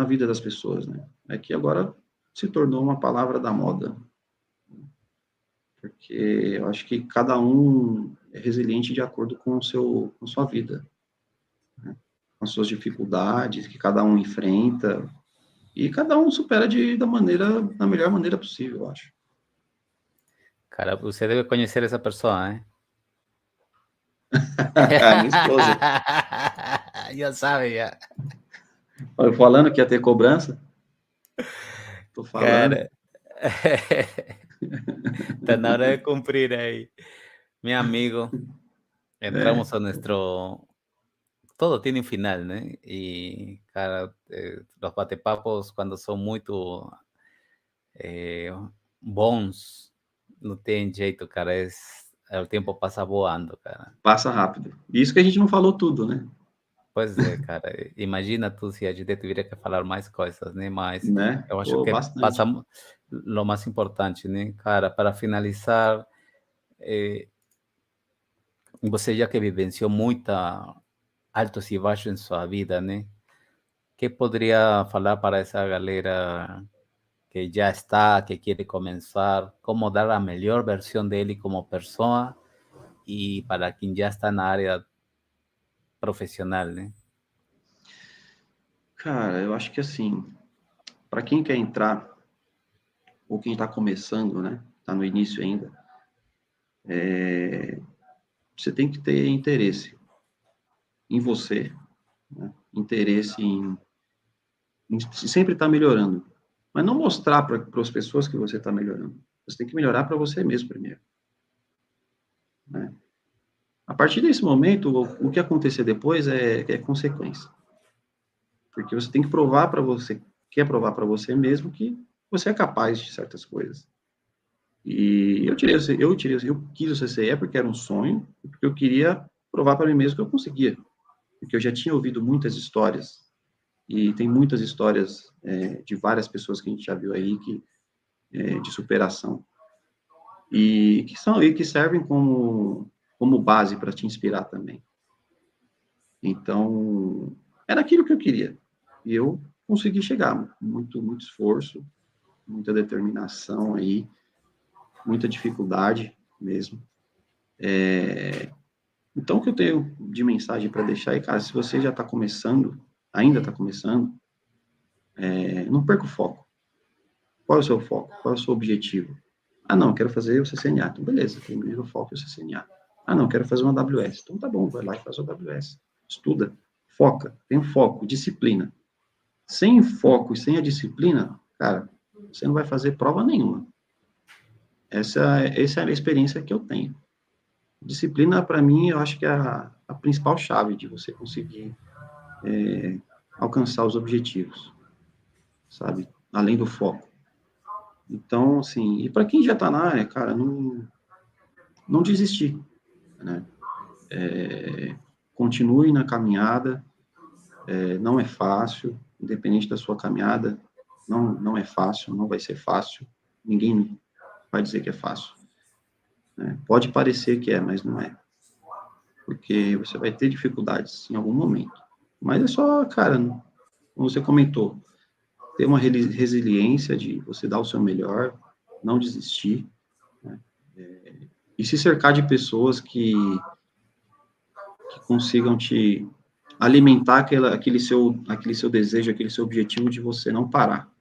vida das pessoas, né? É que agora se tornou uma palavra da moda, porque eu acho que cada um é resiliente de acordo com com sua vida, né? Com as suas dificuldades que cada um enfrenta, e cada um supera da melhor maneira possível, eu acho. Cara, você deve conhecer essa pessoa, hein? Minha esposa. Já sabe, já. Eu falando que ia ter cobrança, tô falando. Cara, está na hora de cumprir aí. Mi amigo, É, entramos a nuestro... Todo tiene un final, ¿no? Y, cara, los bate-papos cuando son muito eh, bons, não tem jeito, cara. O tempo passa voando, cara. passa rápido. Isso que a gente não falou tudo, né? Pois é, cara. Imagina tu se a gente tiver que falar mais coisas, né? Mas Né? eu acho Pô, que passa bastante. lo mais importante, né? Cara, para finalizar, eh, você já que vivenciou muita altos e baixos em sua vida, né? Que poderia falar para essa galera que já está, que quer começar, como dar a melhor versão dele como pessoa e para quem já está na área profissional, né? Cara, eu acho que assim, para quem quer entrar, ou quem está começando, né? Tá no início ainda, você tem que ter interesse em você, né? Interesse em sempre estar melhorando. Mas não mostrar para as pessoas que você está melhorando. Você tem que melhorar para você mesmo primeiro, né? A partir desse momento, o que acontecer depois é consequência. Porque você tem que provar para você, quer provar para você mesmo que você é capaz de certas coisas. E eu quis o CCE porque era um sonho, porque eu queria provar para mim mesmo que eu conseguia. Porque eu já tinha ouvido muitas histórias, e tem muitas histórias de várias pessoas que a gente já viu aí de superação. E que servem como base para te inspirar também. Então, era aquilo que eu queria. E eu consegui chegar. Muito esforço, muita determinação aí, muita dificuldade mesmo. Então, o que eu tenho de mensagem para deixar aí, cara, se você já está começando, ainda está começando, não perca o foco. Qual é o seu foco? Qual é o seu objetivo? Ah, não, quero fazer o CCNA. Então, beleza, primeiro o foco é o CCNA. Ah, não, quero fazer uma AWS. Então, tá bom, vai lá e faz o AWS. Estuda, foca, tem foco, disciplina. Sem foco e sem a disciplina, cara, você não vai fazer prova nenhuma. Essa é a experiência que eu tenho. Disciplina, para mim, eu acho que é a principal chave de você conseguir alcançar os objetivos, sabe? Além do foco. Então, assim, e para quem já está na área, cara, não desistir, né? Continue na caminhada, não é fácil, independente da sua caminhada, não é fácil, não vai ser fácil, ninguém vai dizer que é fácil, né? Pode parecer que é, mas não é, porque você vai ter dificuldades em algum momento, mas é só, cara, como você comentou, ter uma resiliência de você dar o seu melhor, não desistir, né? E se cercar de pessoas que consigam te alimentar aquele seu desejo, aquele seu objetivo de você não parar,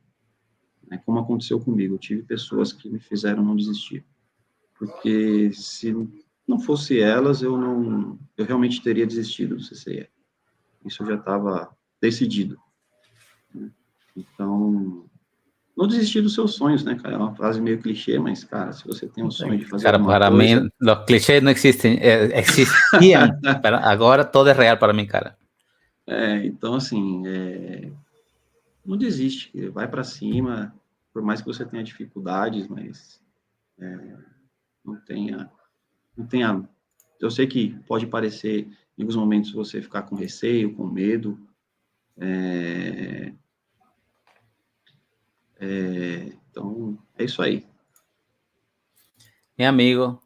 né? Como aconteceu comigo, eu tive pessoas que me fizeram não desistir, porque se não fosse elas, eu realmente teria desistido do CCE. Isso já estava decidido, né? Então, não desistir dos seus sonhos, né, cara? É uma frase meio clichê, mas, cara, se você tem um sonho de fazer Cara, alguma para mí coisa, los clichés no existen, existían, pero agora todo é real para mim, cara. então, assim, não desiste, vai para cima, por mais que você tenha dificuldades, mas não tenha, não tenha. Eu sei que pode parecer, em alguns momentos, você ficar com receio, com medo, Então, é isso aí. Meu amigo,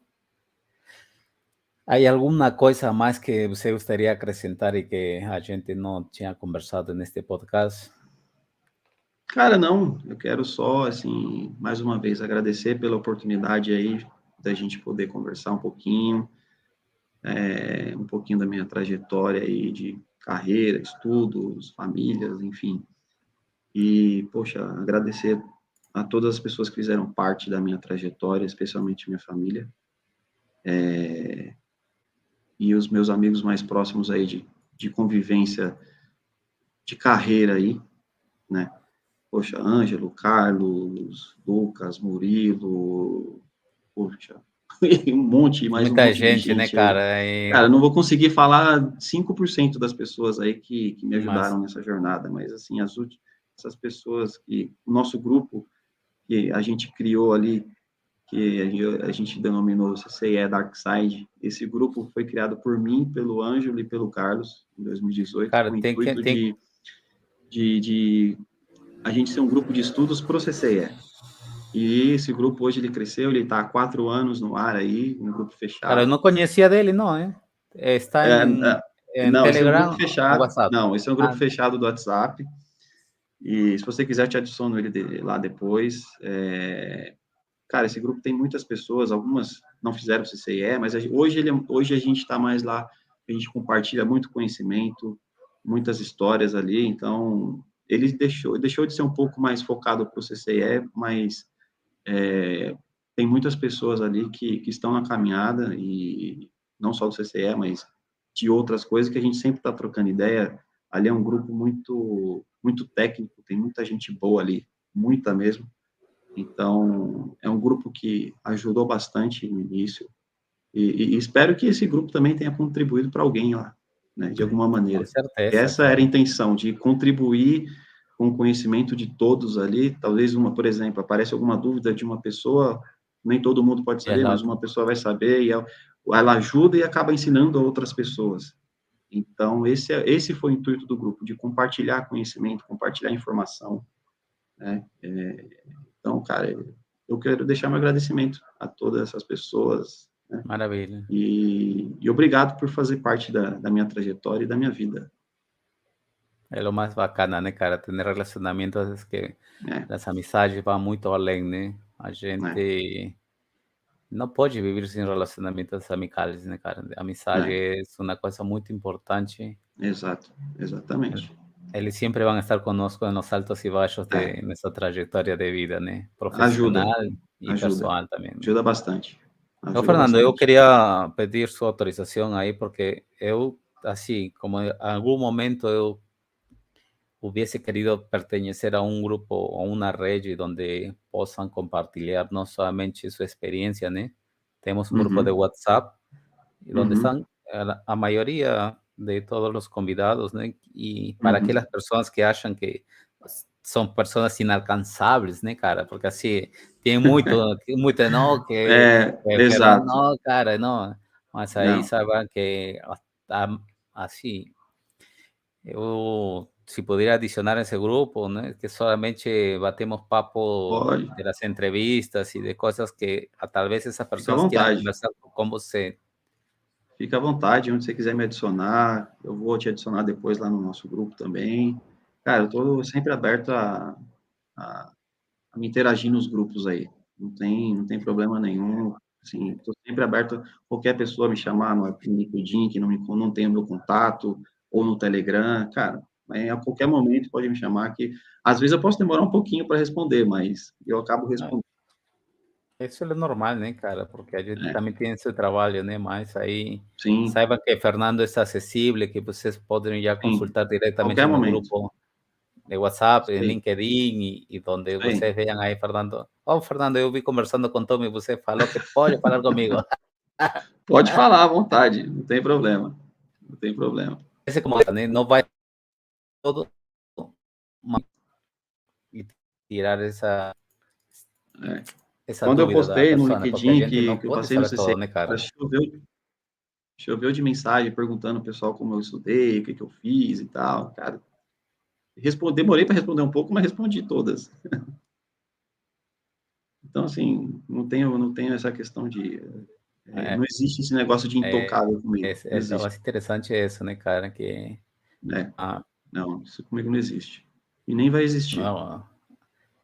¿hay alguna cosa más que você gostaria de acrescentar e que a gente não tinha conversado neste podcast? Cara, não, eu quero só, assim, mais uma vez agradecer pela oportunidade aí da gente poder conversar um pouquinho da minha trajetória aí de carreira, estudos, famílias, enfim. E, poxa, agradecer a todas as pessoas que fizeram parte da minha trajetória, especialmente minha família, e os meus amigos mais próximos aí de convivência de carreira aí, né? Poxa, Ângelo, Carlos, Lucas, Murilo, poxa, mais um Muita monte de gente, né, gente aí. cara? Cara, eu não vou conseguir falar 5% das pessoas aí que me Mas, ajudaram nessa jornada, mas, assim, essas pessoas que, o nosso grupo que a gente criou ali, que a gente denominou CCE Dark Side, esse grupo foi criado por mim, pelo Ângelo e pelo Carlos, em 2018, cara, com o intuito de a gente ser um grupo de estudos pro CCE. E esse grupo hoje ele cresceu, ele está há 4 anos no ar aí, um grupo cara, eu fechado. não conhecia dele, não, hein? Está em Não, esse é um grupo Telegram ou fechado. WhatsApp? Não, esse é um grupo Ah, fechado do WhatsApp. E se você quiser, eu te adiciono ele lá depois. Cara, esse grupo tem muitas pessoas, algumas não fizeram CCIE, mas hoje a gente está mais lá, a gente compartilha muito conhecimento, muitas histórias ali, então ele deixou de ser um pouco mais focado para o CCIE, mas tem muitas pessoas ali que estão na caminhada, e não só do CCE, mas de outras coisas que a gente sempre está trocando ideia. Ali é um grupo muito, muito técnico, tem muita gente boa ali, muita mesmo. Então, é um grupo que ajudou bastante no início, e espero que esse grupo também tenha contribuído para alguém lá, né, de alguma com maneira. certeza, Essa era a cara. intenção, de contribuir com o conhecimento de todos ali. Talvez por exemplo, aparece alguma dúvida de uma pessoa, nem todo mundo pode saber, mas Exato. uma pessoa vai saber, e ela ajuda e acaba ensinando a outras pessoas. Então, esse foi o intuito do grupo, de compartilhar conhecimento, compartilhar informação, né? Então, cara, eu quero deixar meu agradecimento a todas essas pessoas, né? Maravilha. E obrigado por fazer parte da minha trajetória e da minha vida. É o mais bacana, né, cara? Ter relacionamentos que É, as amizades vão muito além, né? A né? gente não pode viver sem relacionamentos amicais, né, cara? A amizade É, é uma coisa muito importante. exato, exatamente. Eles sempre vão estar conosco nos altos e baixos É, de nossa trajetória de vida, né? ajuda, Profissional e ajuda, pessoal também, né? ajuda bastante, Ô, ajuda Fernando, eu bastante. queria pedir sua autorização aí, porque eu, assim, como em algum momento eu hubiese querido pertenecer a un grupo o una red donde puedan compartir no solamente su experiencia, ¿no? Tenemos un grupo de Uhum, WhatsApp y donde uhum, están a mayoría de todos los convidados, ¿no? Y para aquellas uhum. personas que achan que son personas inalcanzables, ¿no, cara? Porque así, tiene muito, muito, no, Fernando, Exato. no, cara, no. Mas aí Não, saben que así, eu, se pudiera adicionar a ese grupo, ¿no? Que solamente batemos papo pode, de las entrevistas y de cosas que tal vez esas fica à personas quieran vontade. conversar con você. Fica à vontade, onde você quiser me adicionar, eu vou te adicionar depois lá no nosso grupo também. Cara, eu estou sempre aberto a, a me interagir nos grupos aí. Não tem problema nenhum. Assim, estou sempre aberto a qualquer pessoa me chamar no LinkedIn, que não tem o meu contato, ou no Telegram. Cara, a qualquer momento pode me chamar, que às vezes eu posso demorar um pouquinho para responder, mas eu acabo Ah, respondendo. isso é normal, né, cara? Porque a gente É, também tem seu trabalho, né? Mas aí sim, saiba que Fernando é acessível, que vocês podem já sim, consultar diretamente qualquer no momento. grupo de WhatsApp, Isso en aí, LinkedIn y donde isso aí. vocês vean ahí, Fernando. Oh, Fernando, eu vi conversando com Tommy, você falou que pode falar comigo. Pode falar à vontade, não tem problema. Não tem problema. Esse como, né? Não vai todo e tirar É. essa Quando eu dúvida da postei no pessoa, né? Porque a LinkedIn gente que não eu pode passei no saber CC, todo, né, cara? choveu de mensagem perguntando o pessoal como eu estudei, o que eu fiz e tal, cara. Demorei para responder um pouco, mas respondi todas. Então, assim, não tenho essa questão de... não existe esse negócio de intocável comigo. Não É existe. mais interessante isso, né, cara? Que ah, Não, isso comigo não existe. E nem vai existir. não,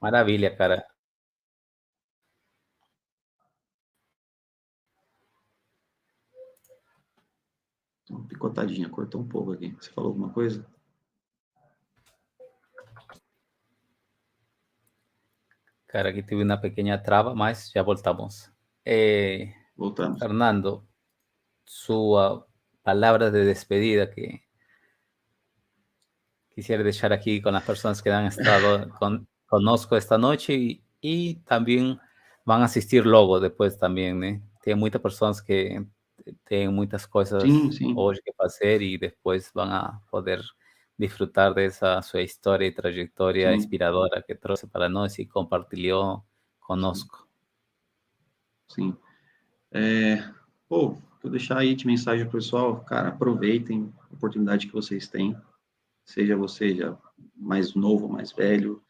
maravilha, cara. Uma picotadinha, cortou um pouco aqui. Você falou alguma coisa? Cara, aquí tuve una pequeña traba, mas ya voltamos. Voltamos. Fernando, su palabra de despedida que quisiera dejar aquí con las personas que han estado conozco esta noche y también van a asistir luego después también, ¿eh? Tiene muchas personas que tienen muchas Sim, cosas sim. hoy que hacer y después van a poder disfrutar de esa su historia y trayectoria Sim, inspiradora que trouxe para nós y compartilhou sim, conosco. sim. Vou deixar aí de mensagem pro pessoal, cara, aproveitem a oportunidade que vocês têm, seja você já mais novo, mais velho,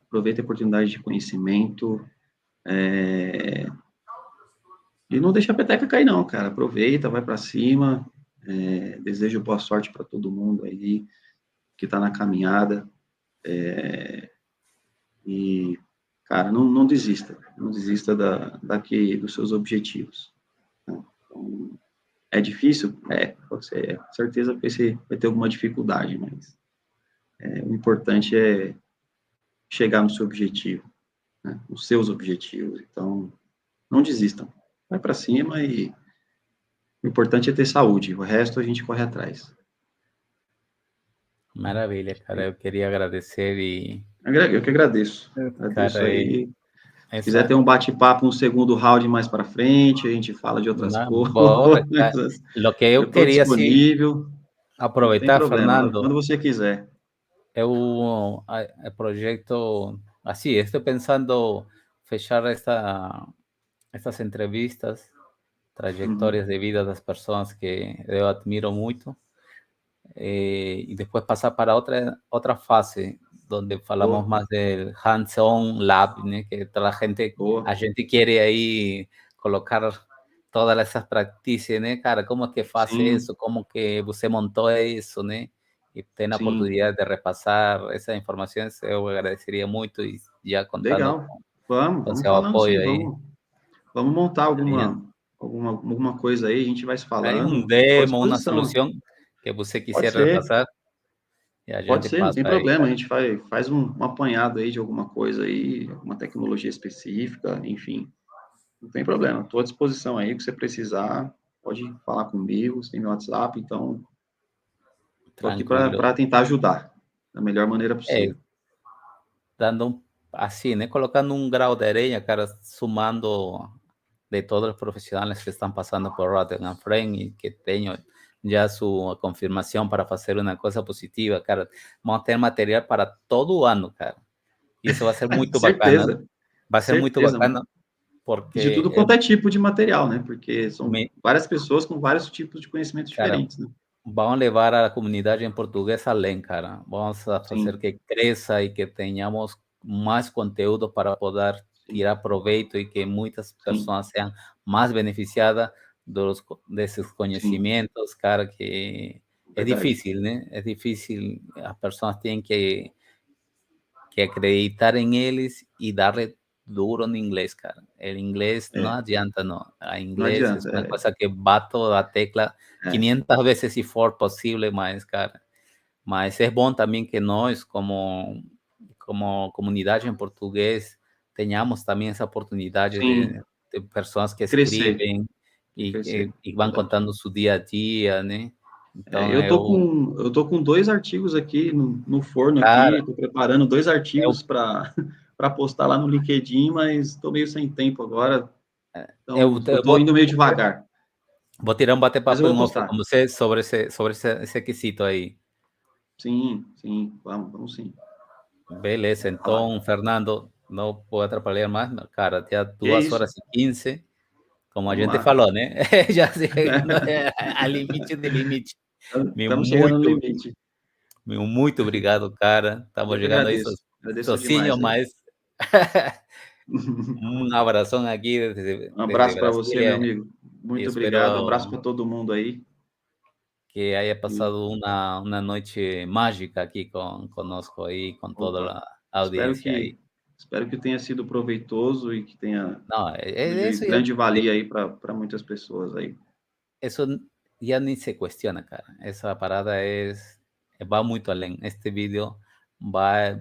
aproveite a oportunidade de conhecimento, e não deixa a peteca cair não, cara, aproveita, vai para cima, desejo boa sorte para todo mundo aí que está na caminhada, e, cara, não desista, não desista dos seus objetivos, né? Então, é difícil? Você, certeza que você vai ter alguma dificuldade, mas o importante é chegar no seu objetivo, né? Os seus objetivos. Então, não desistam. Vai para cima e o importante é ter saúde. O resto a gente corre atrás. Maravilha, cara. Eu queria agradecer e, Eu que agradeço. Agradeço cara, aí. Se quiser ter essa um bate-papo no segundo round mais para frente, a gente fala de outras na boa, cara. coisas. Lo que Eu eu estou queria assim disponível. Não tem aproveitar, problema. Fernando, Quando você quiser. eu projeto assim, estou pensando fechar estas entrevistas, Uhum. trajetórias de vida das pessoas que eu admiro muito, y después pasar para otra fase donde falamos Boa, más del hands-on lab, né? Que toda boa. a gente quiere aí colocar todas essas práticas, né, cara? Como é que faz Sim, isso? Como que você montou isso, né? E tem a sim. oportunidade de repassar essas informações, eu agradeceria muito e já contando Legal. Vamos, com vamos seu falando apoio sim, aí. vamos montar Genial. alguma coisa aí, a gente vai se Aí um falando. Estou à demo, uma disposição. solução que você Pode quiser ser, repassar e a pode gente ser, não passa tem aí, problema. A cara. gente faz um apanhado aí de alguma coisa aí, alguma tecnologia específica, enfim, não tem problema. Estou à disposição aí, o que você precisar, pode falar comigo, você tem meu WhatsApp, então estou aqui Tranquilo. para tentar ajudar da melhor maneira É, possível. dando assim, né? Colocando um grau de areia, cara, sumando de todos os profissionais que estão passando por Rotterdam Frame e que tenham já sua confirmação para fazer uma coisa positiva, cara. Vamos ter material para todo o ano, cara. E isso vai ser muito bacana. Certeza, Vai ser muito certeza. bacana E de porque, tudo quanto é tipo de material, né? Porque são me, várias pessoas com vários tipos de conhecimentos cara, diferentes, né? vamos levar a comunidade em português além, cara. Vamos a fazer Sim, que cresça e que tenhamos mais conteúdo para poder sim, tirar proveito e que muitas sim, pessoas sejam mais beneficiadas desses sim, conhecimentos, cara, que é verdade. difícil, né? É difícil, as pessoas têm que acreditar em eles e darle duro no inglês, cara. O inglês não É, adianta, não. A não inglês é adianta. uma coisa que bato a tecla É, 500 vezes se for possível, mas, cara, mas é bom também que nós, como comunidade em português, tenhamos também essa oportunidade sim, de pessoas que crescer, escrevem crescer, e vão verdade. contando seu dia a dia, né? Então, Eu tô com dois artigos aqui no forno cara, aqui, estou preparando dois eu, artigos para para postar lá no LinkedIn, mas estou meio sem tempo agora, então eu, eu eu estou vou, indo meio devagar, vou tirar um mas eu bate-papo vou em off com postar. você sobre esse quesito aí. Sim, sim, vamos sim. Beleza, Vamos falar. então, Fernando, não vou atrapalhar mais, cara, até Que é 2 isso? horas e 15, como a Vamos gente lá. falou, né? Já sei, a limite de limite. Estamos chegando no limite. Muito obrigado, cara. Estamos Eu que chegando aí agradeço sozinho, demais aí. mas um abração aqui Um desde abraço para você, meu Brasília amigo. e Muito obrigado. Um abraço espero para todo mundo aí. que haya E, pasado una noche mágica aquí conosco aí, com toda opa, a espero audiência aí. que espero que tenha sido proveitoso e que tenha Não, sido de isso ya, grande valia aí para muitas pessoas aí. eso ya ni se cuestiona, cara. Esa parada va muito além. Este vídeo vai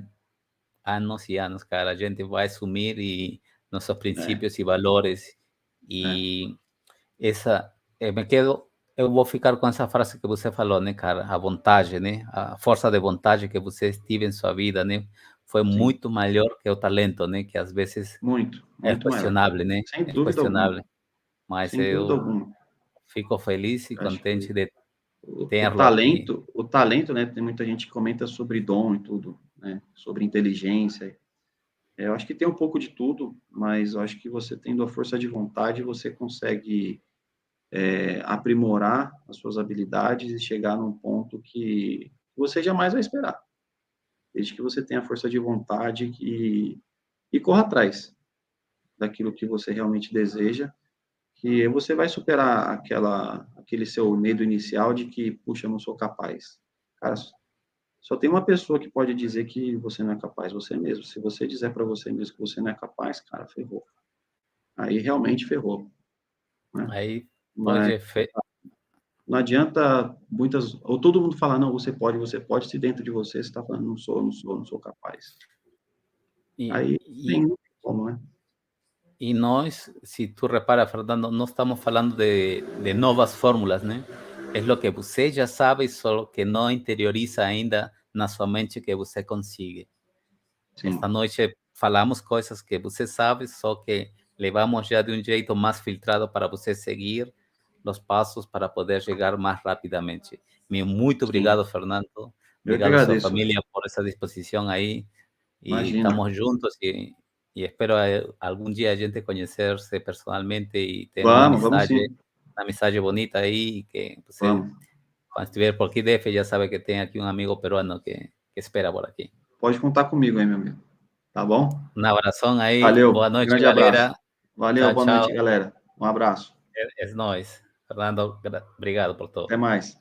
anos e anos, cara. A gente vai assumir e nossos É, princípios e valores. é, E essa, eu vou ficar com essa frase que você falou, né, cara? A vontade, né? A força de vontade que você teve em sua vida, né? Foi sim, muito maior que o talento, né? Que às vezes muito, é muito maior. questionável, né? Sem É dúvida alguma, questionável. Mas sem dúvida eu alguma. fico feliz e Acho que contente de o tê-lo aqui. talento, o talento, né? Tem muita gente que comenta sobre dom e tudo, né? Sobre inteligência. Eu acho que tem um pouco de tudo, mas eu acho que você tendo a força de vontade, você consegue aprimorar as suas habilidades e chegar num ponto que você jamais vai esperar. Desde que você tenha força de vontade e corra atrás daquilo que você realmente deseja, que você vai superar aquele seu medo inicial de que, puxa, eu não sou capaz. Cara, só tem uma pessoa que pode dizer que você não é capaz, você mesmo. Se você dizer para você mesmo que você não é capaz, cara, ferrou. Aí realmente ferrou, né? Aí Mas pode. não adianta muitas, ou todo mundo falar, não, você pode, se dentro de você você está falando, não sou, não sou, não sou capaz. E, Aí e, nem como, né? e nós, se tu repara, Fernando, não estamos falando de novas fórmulas, né? É o que você já sabe, só que não interioriza ainda na sua mente que você consiga. Esta Sim, noite falamos coisas que você sabe, só que levamos já de um jeito mais filtrado para você seguir os passos para poder chegar mais rapidamente. Muito sim. obrigado, Fernando. Eu que Obrigado a sua agradeço. família por essa disposição aí. E Imagina. estamos juntos e espero algum dia a gente conhecer-se personalmente e ter Vamos sim. uma amizade bonita aí, que você, Vamos. quando estiver por aqui, DF, já sabe que tem aqui um amigo peruano que espera por aqui. Pode contar comigo aí, meu amigo. Tá bom? Um abração aí, Valeu. boa noite, Grande abraço. galera. Valeu, Tchau, boa tchau. noite, galera. Um abraço. É nóis. Fernando, obrigado por Até todo. mais.